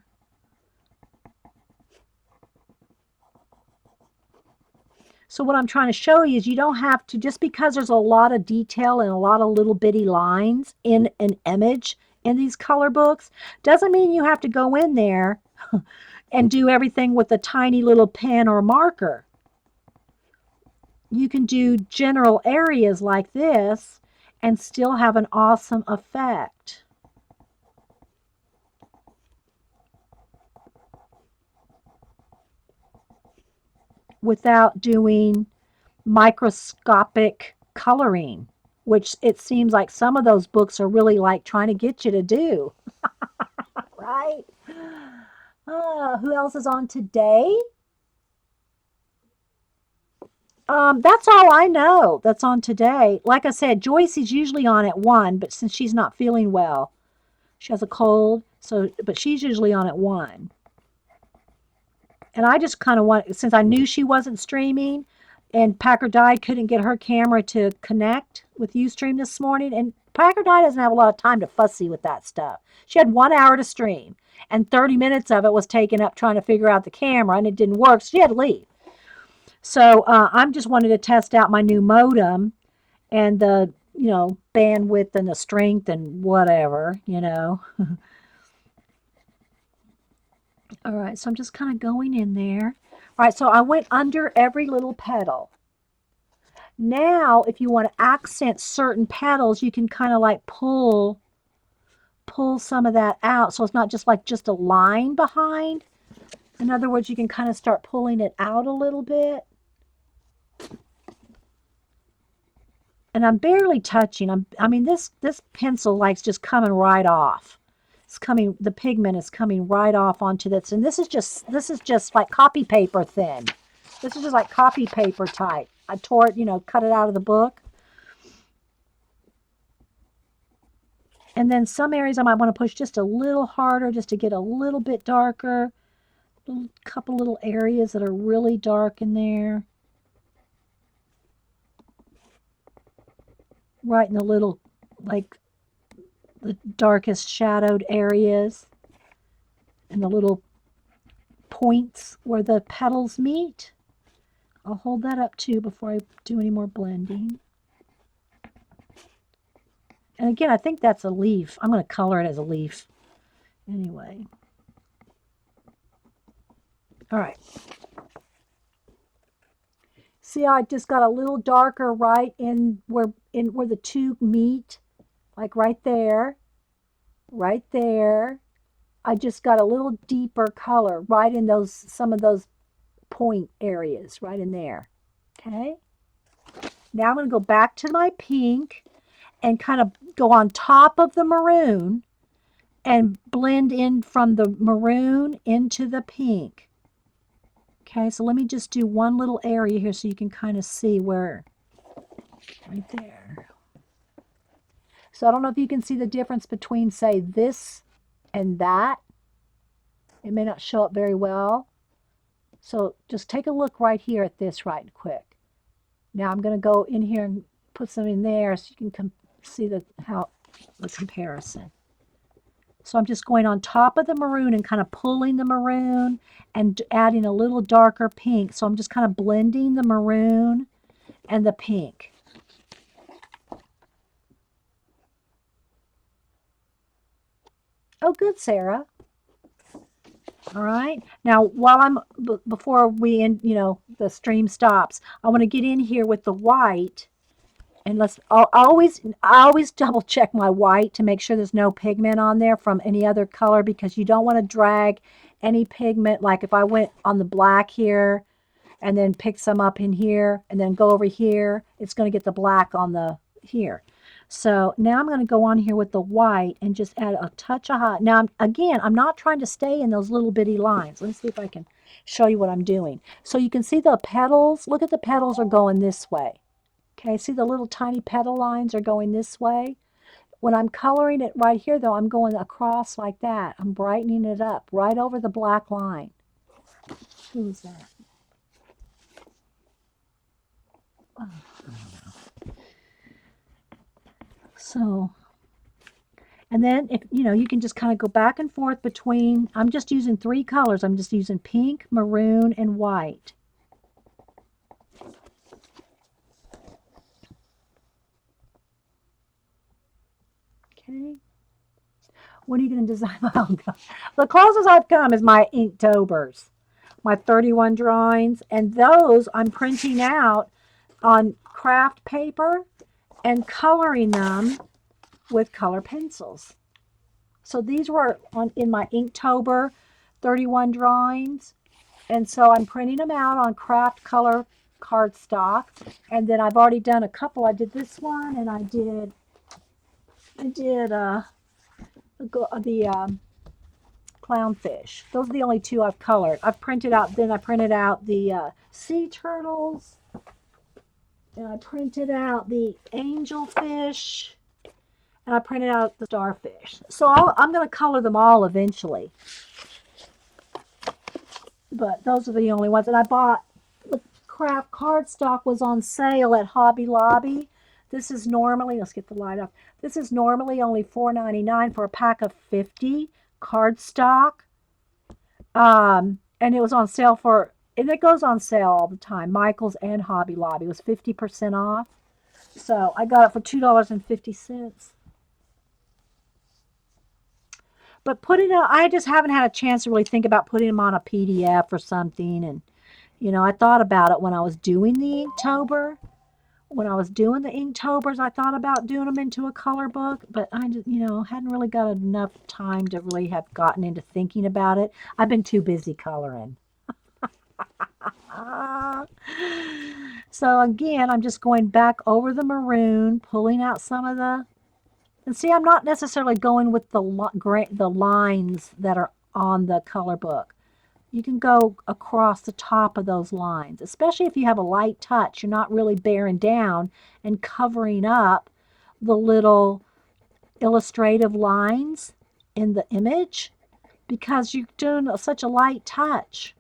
So what I'm trying to show you is you don't have to, just because there's a lot of detail and a lot of little bitty lines in an image in these color books, doesn't mean you have to go in there and do everything with a tiny little pen or marker. You can do general areas like this and still have an awesome effect. Without doing microscopic coloring, which it seems like some of those books are really like trying to get you to do. Right? Who else is on today? That's all I know that's on today. Like I said, Joyce is usually on at 1, but since she's not feeling well, she has a cold, but she's usually on at 1. And I just kind of since I knew she wasn't streaming, and Packer Dye couldn't get her camera to connect with Ustream this morning, and Packer Dye doesn't have a lot of time to fussy with that stuff. She had 1 hour to stream, and 30 minutes of it was taken up trying to figure out the camera, and it didn't work, so she had to leave. So I'm just wanting to test out my new modem and the, bandwidth and the strength and whatever, All right, so I'm just kind of going in there. All right, so I went under every little petal. Now, if you want to accent certain petals, you can kind of like pull some of that out, so it's not just like just a line behind. In other words, you can kind of start pulling it out a little bit. And I'm barely touching. I mean, this pencil likes just coming right off. It's coming, the pigment is coming right off onto this. And this is just like copy paper thin. This is just like copy paper type. I tore it, cut it out of the book. And then some areas I might want to push just a little harder just to get a little bit darker. A couple little areas that are really dark in there. Right in the little, like, the darkest shadowed areas. And the little points where the petals meet. I'll hold that up too before I do any more blending. And again, I think that's a leaf. I'm going to color it as a leaf. Anyway. All right. See how I just got a little darker right in where the two meet? Like right there. Right there. I just got a little deeper color right in some of those point areas right in there. Okay. Now I'm going to go back to my pink and kind of go on top of the maroon and blend in from the maroon into the pink. Okay, so let me just do one little area here so you can kind of see where, right there. So I don't know if you can see the difference between, say, this and that. It may not show up very well. So just take a look right here at this right quick. Now I'm going to go in here and put some in there so you can see the comparison. So I'm just going on top of the maroon and kind of pulling the maroon and adding a little darker pink. So I'm just kind of blending the maroon and the pink. Oh, good, Sarah. All right. Now, before we end, the stream stops, I want to get in here with the white. And I always double check my white to make sure there's no pigment on there from any other color, because you don't want to drag any pigment. Like if I went on the black here and then pick some up in here and then go over here, it's going to get the black on the here. So now I'm going to go on here with the white and just add a touch of hot. Now, again, I'm not trying to stay in those little bitty lines. Let me see if I can show you what I'm doing. So you can see the petals. Look at the petals are going this way. Okay, see the little tiny petal lines are going this way? When I'm coloring it right here, though, I'm going across like that. I'm brightening it up right over the black line. Who's that? Oh, I don't know. So, and then if you can just kind of go back and forth between, I'm just using 3 colors. I'm just using pink, maroon, and white. Okay. When are you going to design my own? The closest I've come is my Inktober's, my 31 drawings, and those I'm printing out on craft paper and coloring them with color pencils. So these were in my Inktober 31 drawings, and so I'm printing them out on craft color cardstock, and then I've already done a couple. I did this one, and I did the clownfish. Those are the only 2 I've colored. I printed out the sea turtles, and I printed out the angelfish, and I printed out the starfish. So I'm going to color them all eventually. But those are the only ones. And I bought, the craft cardstock was on sale at Hobby Lobby. This is normally, let's get the light off. This is normally only $4.99 for a pack of 50 cardstock. And it was on sale and it goes on sale all the time. Michael's and Hobby Lobby. It was 50% off. So I got it for $2.50. But I just haven't had a chance to really think about putting them on a PDF or something. And, I thought about it when I was doing the Inktober when I was doing the Inktobers, I thought about doing them into a color book, but I just, hadn't really got enough time to really have gotten into thinking about it. I've been too busy coloring. Ah. So again, I'm just going back over the maroon, pulling out some of the, and see, I'm not necessarily going with the lines that are on the color book. You can go across the top of those lines, especially if you have a light touch. You're not really bearing down and covering up the little illustrative lines in the image because you're doing such a light touch.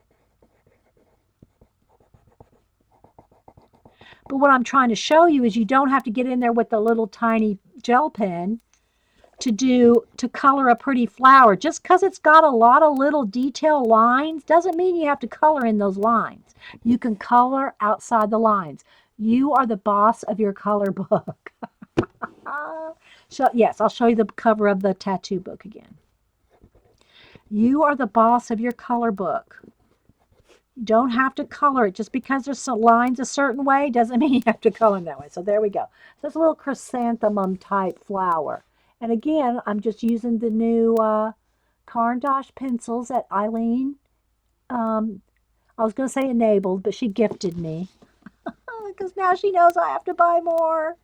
But what I'm trying to show you is you don't have to get in there with the little tiny gel pen to color a pretty flower. Just because it's got a lot of little detail lines doesn't mean you have to color in those lines. You can color outside the lines. You are the boss of your color book. So, yes, I'll show you the cover of the tattoo book again. You are the boss of your color book. You don't have to color it. Just because there's some lines a certain way doesn't mean you have to color them that way. So there we go. So it's a little chrysanthemum type flower. And again, I'm just using the new Caran d'Ache pencils that Eileen, I was going to say enabled, but she gifted me. Because now she knows I have to buy more.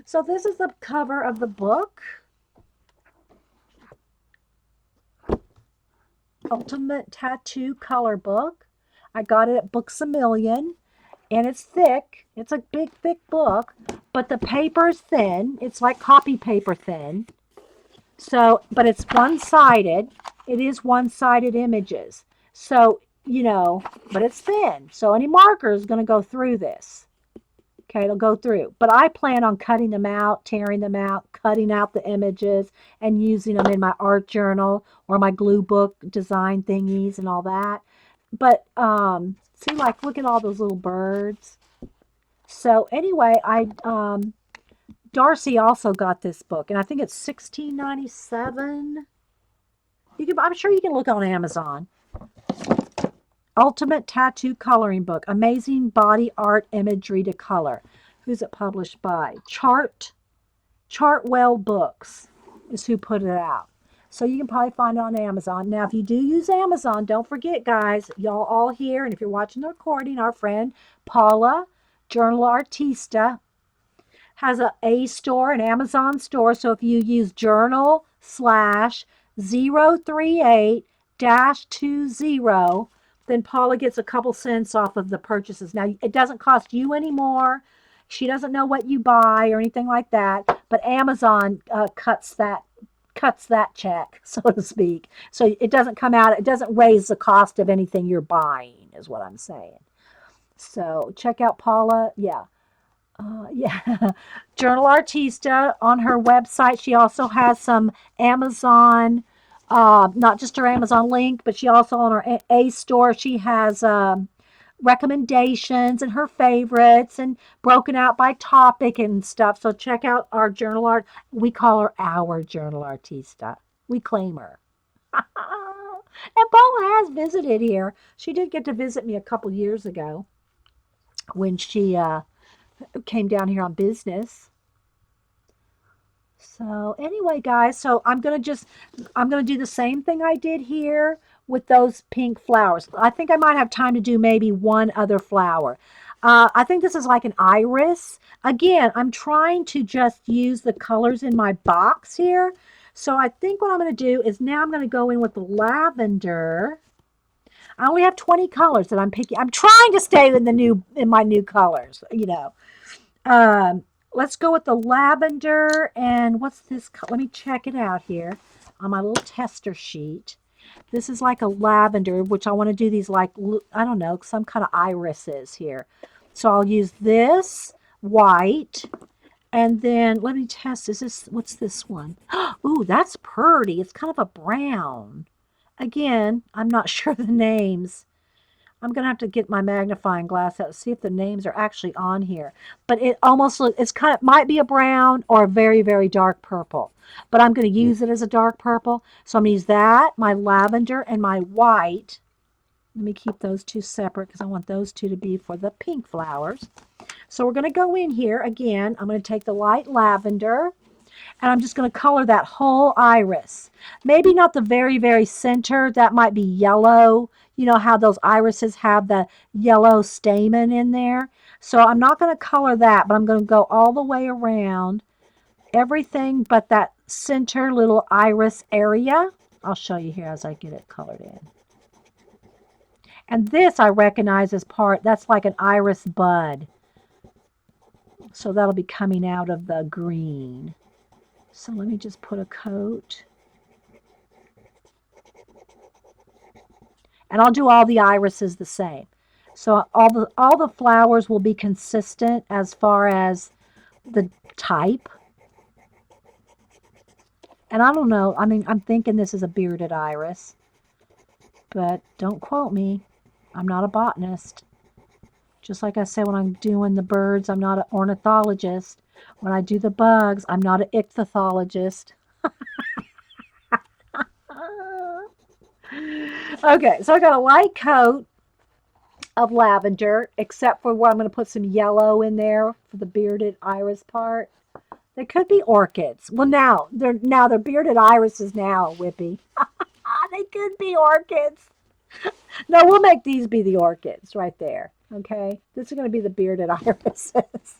So this is the cover of the book. Ultimate Tattoo Color Book. I got it at Books A Million. And it's thick. It's a big, thick book. But the paper is thin. It's like copy paper thin. So, but it's one-sided. It is one-sided images. So, but it's thin. So any marker is going to go through this. Okay, it'll go through. But I plan on cutting them out, tearing them out, cutting out the images, and using them in my art journal or my glue book design thingies and all that. But see, like, look at all those little birds. So anyway, Darcy also got this book, and I think it's $16.97. I'm sure you can look on Amazon. Ultimate Tattoo Coloring Book. Amazing Body Art Imagery to Color. Who's it published by? Chartwell Books is who put it out. So you can probably find it on Amazon. Now, if you do use Amazon, don't forget, guys, y'all all here, and if you're watching the recording, our friend Paula, Journal Artista, has a store, an Amazon store. So if you use journal/038-20, then Paula gets a couple cents off of the purchases. Now, it doesn't cost you any more. She doesn't know what you buy or anything like that, but Amazon cuts that check, so to speak. So it doesn't come out, it doesn't raise the cost of anything you're buying, is what I'm saying. So check out Paula. Yeah. Journal Artista on her website. She also has some Amazon, not just her Amazon link, but she also on her A store, she has recommendations and her favorites and broken out by topic and stuff. So check out our journal art. We call her our Journal Artista. We claim her. And Paula has visited here. She did get to visit me a couple years ago when she came down here on business. So anyway, guys, so I'm gonna do the same thing I did here with those pink flowers. I think I might have time to do maybe one other flower. I think this is like an iris. Again, I'm trying to just use the colors in my box here. So I think what I'm going to do is now I'm going to go in with the lavender. I only have 20 colors that I'm picking. I'm trying to stay in my new colors, Let's go with the lavender, and what's this? Let me check it out here on my little tester sheet. This is like a lavender, which I want to do these like, I don't know, some kind of irises here. So I'll use this white, and then let me test. What's this one? Ooh, that's pretty. It's kind of a brown. Again, I'm not sure the names. I'm going to have to get my magnifying glass out to see if the names are actually on here. But it almost looks, it's kind of, might be a brown or a very, very dark purple. But I'm going to use it as a dark purple. So I'm going to use that, my lavender, and my white. Let me keep those two separate because I want those two to be for the pink flowers. So we're going to go in here again. I'm going to take the light lavender and I'm just going to color that whole iris. Maybe not the very, very center. That might be yellow. You know how those irises have the yellow stamen in there. So I'm not going to color that, but I'm going to go all the way around everything but that center little iris area. I'll show you here as I get it colored in. And this I recognize as that's like an iris bud. So that'll be coming out of the green. So let me just put a coat. And I'll do all the irises the same. So all the flowers will be consistent as far as the type. And I don't know, I mean, I'm thinking this is a bearded iris, but don't quote me. I'm not a botanist. Just like I said when I'm doing the birds, I'm not an ornithologist. When I do the bugs, I'm not an ichthyologist. Okay, so I got a light coat of lavender, except for where I'm going to put some yellow in there for the bearded iris part. They could be orchids. Well, now they're bearded irises now, Whippy. They could be orchids. No, we'll make these be the orchids right there. Okay, this is going to be the bearded irises.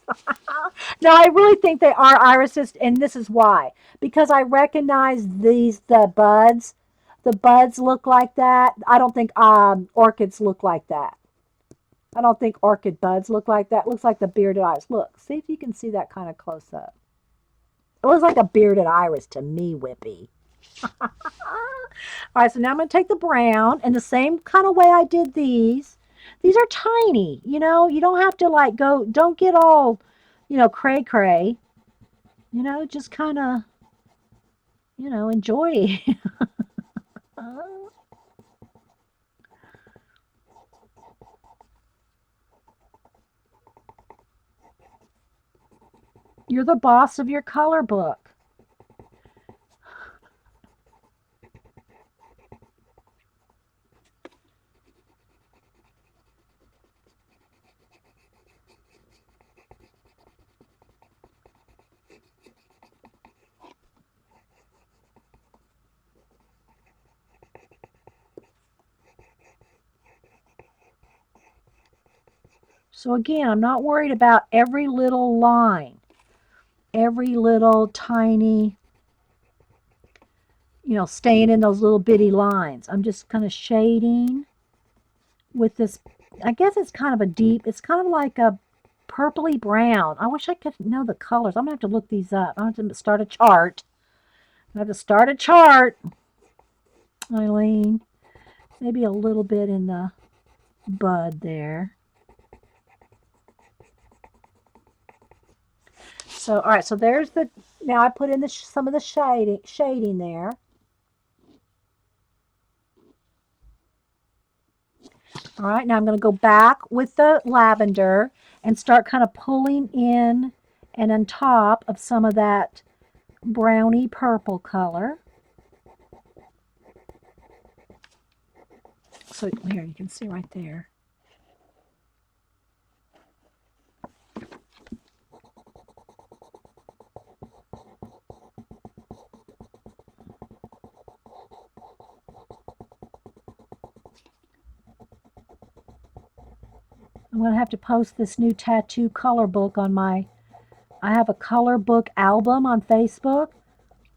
No, I really think they are irises, and this is why. Because I recognize the buds. The buds look like that. I don't think orchids look like that. I don't think orchid buds look like that. It looks like the bearded iris. Look, see if you can see that kind of close up. It looks like a bearded iris to me, Whippy. All right, so now I'm going to take the brown and the same kind of way I did these. These are tiny, you know. You don't have to like don't get all, cray cray. Just kind of, enjoy. You're the boss of your color book. So again, I'm not worried about every little line, every little tiny, staying in those little bitty lines. I'm just kind of shading with this. I guess it's kind of a deep, it's kind of like a purpley brown. I wish I could know the colors. I'm going to have to look these up. I'm going to have to start a chart. I have to start a chart, Eileen. Maybe a little bit in the bud there. So, all right, so there's now I put in some of the shading there. All right, now I'm going to go back with the lavender and start kind of pulling in and on top of some of that browny purple color. So here, you can see right there. I'm going to have to post this new tattoo color book on I have a color book album on Facebook.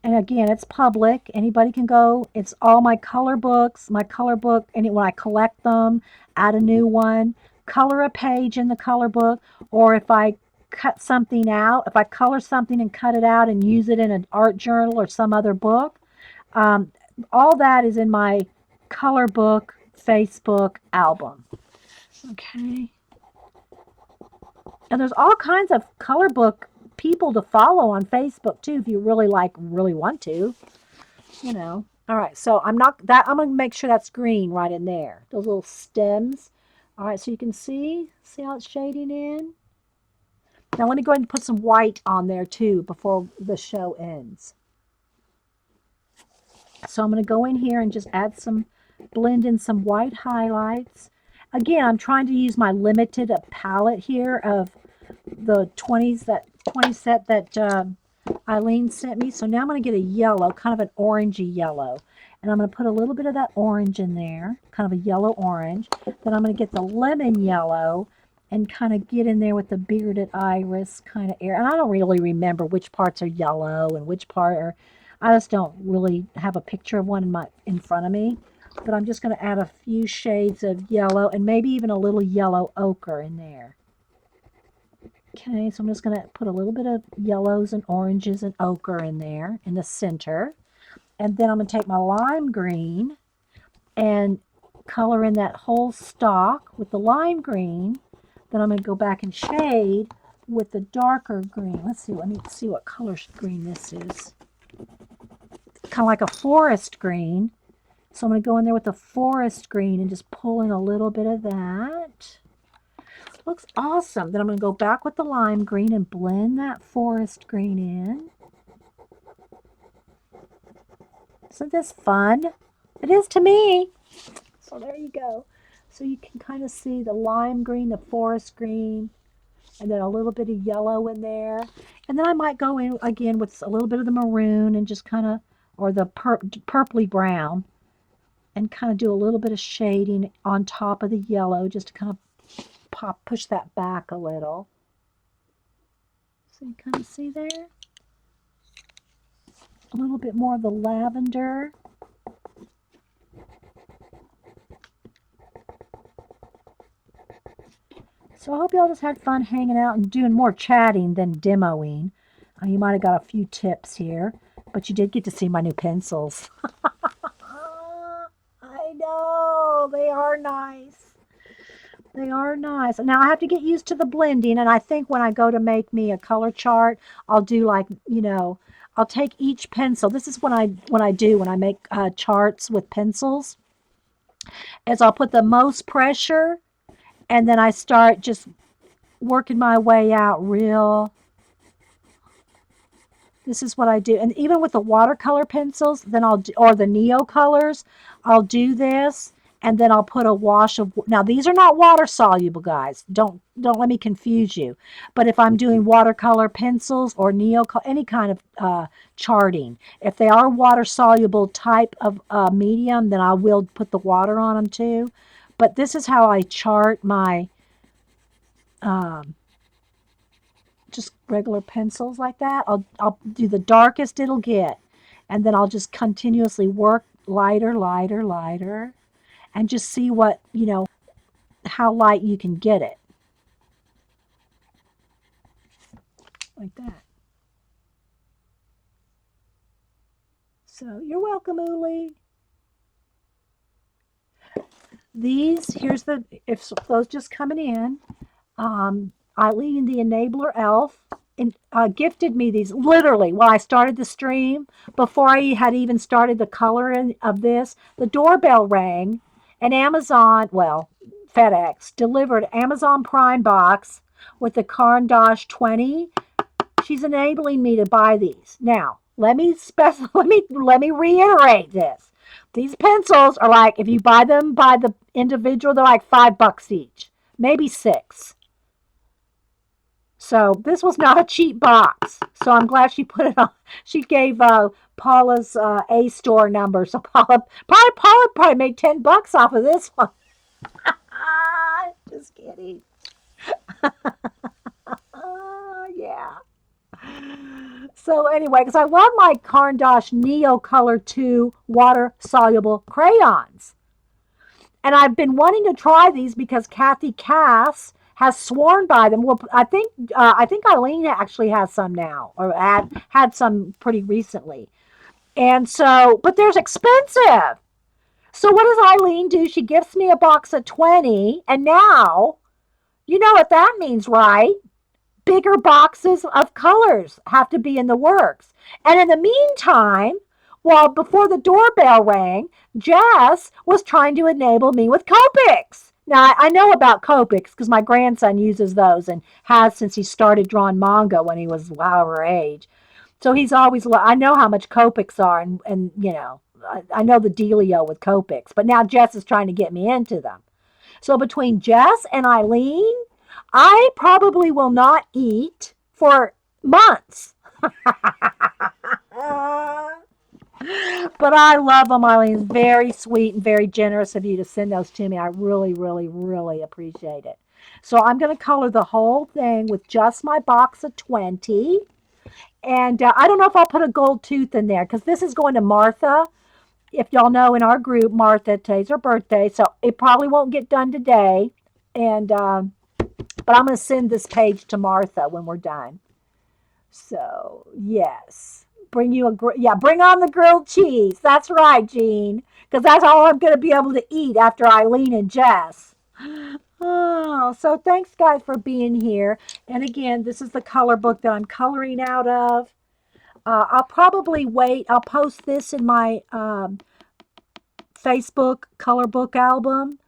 And again, it's public. Anybody can go. It's all my color books, and when I collect them, add a new one, color a page in the color book, or if I cut something out, if I color something and cut it out and use it in an art journal or some other book, um, all that is in my color book Facebook album. Okay. And there's all kinds of color book people to follow on Facebook too, if you really want to. All right, so I'm gonna make sure that's green right in there. Those little stems. All right, so you can see how it's shading in. Now let me go ahead and put some white on there too before the show ends. So I'm gonna go in here and just add some blend in some white highlights. Again, I'm trying to use my limited palette here of the 20 set that Eileen sent me. So now I'm going to get a yellow, kind of an orangey yellow. And I'm going to put a little bit of that orange in there, kind of a yellow orange. Then I'm going to get the lemon yellow and kind of get in there with the bearded iris kind of area. And I don't really remember which parts are yellow and which part are, I just don't really have a picture of one in front of me. But I'm just going to add a few shades of yellow and maybe even a little yellow ochre in there. Okay, so I'm just going to put a little bit of yellows and oranges and ochre in there in the center. And then I'm going to take my lime green and color in that whole stalk with the lime green. Then I'm going to go back and shade with the darker green. Let me see what color green this is. Kind of like a forest green. So I'm going to go in there with the forest green and just pull in a little bit of that. Looks awesome. Then I'm going to go back with the lime green and blend that forest green in. Isn't this fun? It is to me. So there you go. So you can kind of see the lime green, the forest green, and then a little bit of yellow in there. And then I might go in again with a little bit of the maroon and just kind of, or the purpley brown, and kind of do a little bit of shading on top of the yellow just to kind of push that back a little. So you kind of see there? A little bit more of the lavender. So I hope y'all just had fun hanging out and doing more chatting than demoing. You might have got a few tips here, but you did get to see my new pencils. I know, they are nice. They are nice. Now I have to get used to the blending, and I think when I go to make me a color chart, I'll do like, I'll take each pencil. This is when I make charts with pencils, is I'll put the most pressure, and then I start just working my way out real. This is what I do. And even with the watercolor pencils, then or the Neo colors, I'll do this. And then I'll put a wash of, now these are not water soluble, guys. Don't let me confuse you. But if I'm doing watercolor pencils or any kind of charting, if they are water soluble type of medium, then I will put the water on them too. But this is how I chart my just regular pencils like that. I'll do the darkest it'll get, and then I'll just continuously work lighter, lighter, lighter, and just see what, how light you can get it. Like that. So you're welcome, Uli. If those just coming in, Eileen, the Enabler Elf, gifted me these literally while I started the stream. Before I had even started the coloring of this, the doorbell rang, and FedEx delivered Amazon Prime box with the Caran d'Ache 20. She's enabling me to buy these. Now, let me reiterate this. These pencils are like, if you buy them by the individual, they're like $5 each, maybe $6. So this was not a cheap box. So I'm glad she put it on. She gave Paula's A store number. So Paula probably made $10 off of this one. Just kidding. Yeah. So anyway, because I love my Caran d'Ache Neo Color 2 water soluble crayons. And I've been wanting to try these because Kathy Cass has sworn by them. Well, I think Eileen actually has some now, or had some pretty recently. And so, but they're expensive. So what does Eileen do? She gifts me a box of 20, and now, you know what that means, right? Bigger boxes of colors have to be in the works. And in the meantime, before the doorbell rang, Jess was trying to enable me with Copics. Now, I know about Copics because my grandson uses those and has since he started drawing manga when he was our age. So he's always, I know how much Copics are, and I know the dealio with Copics, but now Jess is trying to get me into them. So between Jess and Eileen, I probably will not eat for months. But I love them, Eileen. It's very sweet and very generous of you to send those to me. I really, really, really appreciate it. So I'm going to color the whole thing with just my box of 20. And I don't know if I'll put a gold tooth in there because this is going to Martha. If y'all know, in our group, Martha, today's her birthday. So it probably won't get done today. And but I'm going to send this page to Martha when we're done. So, yes. Bring you bring on the grilled cheese. That's right, Jean. Because that's all I'm going to be able to eat after Eileen and Jess. Oh, so thanks, guys, for being here. And again, this is the color book that I'm coloring out of. I'll probably wait. I'll post this in my Facebook color book album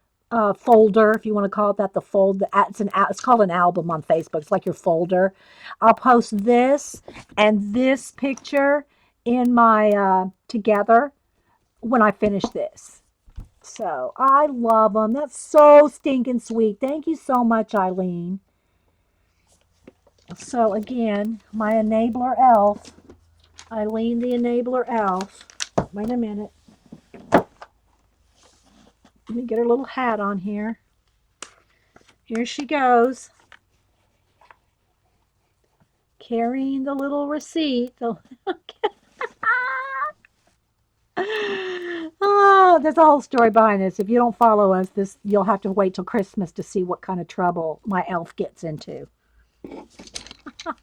folder, if you want to call it that. The fold. It's called an album on Facebook. It's like your folder. I'll post this and this picture in my together when I finish this. So I love them. That's so stinking sweet. Thank you so much, Eileen. So again, my enabler elf, Eileen the enabler elf. Wait a minute. Let me get her little hat on here. Here she goes. Carrying the little receipt. Oh, there's a whole story behind this. If you don't follow us, you'll have to wait till Christmas to see what kind of trouble my elf gets into.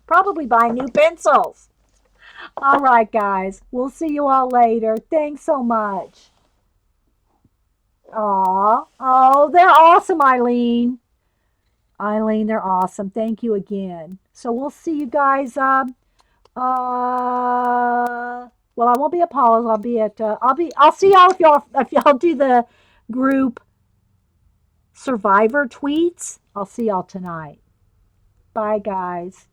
Probably buying new pencils. All right, guys. We'll see you all later. Thanks so much. Aw. Oh, they're awesome, Eileen. Eileen, they're awesome. Thank you again. So we'll see you guys. Well, I won't be at Paula's. I'll be at. I'll see y'all if y'all do the group Survivor tweets. I'll see y'all tonight. Bye, guys.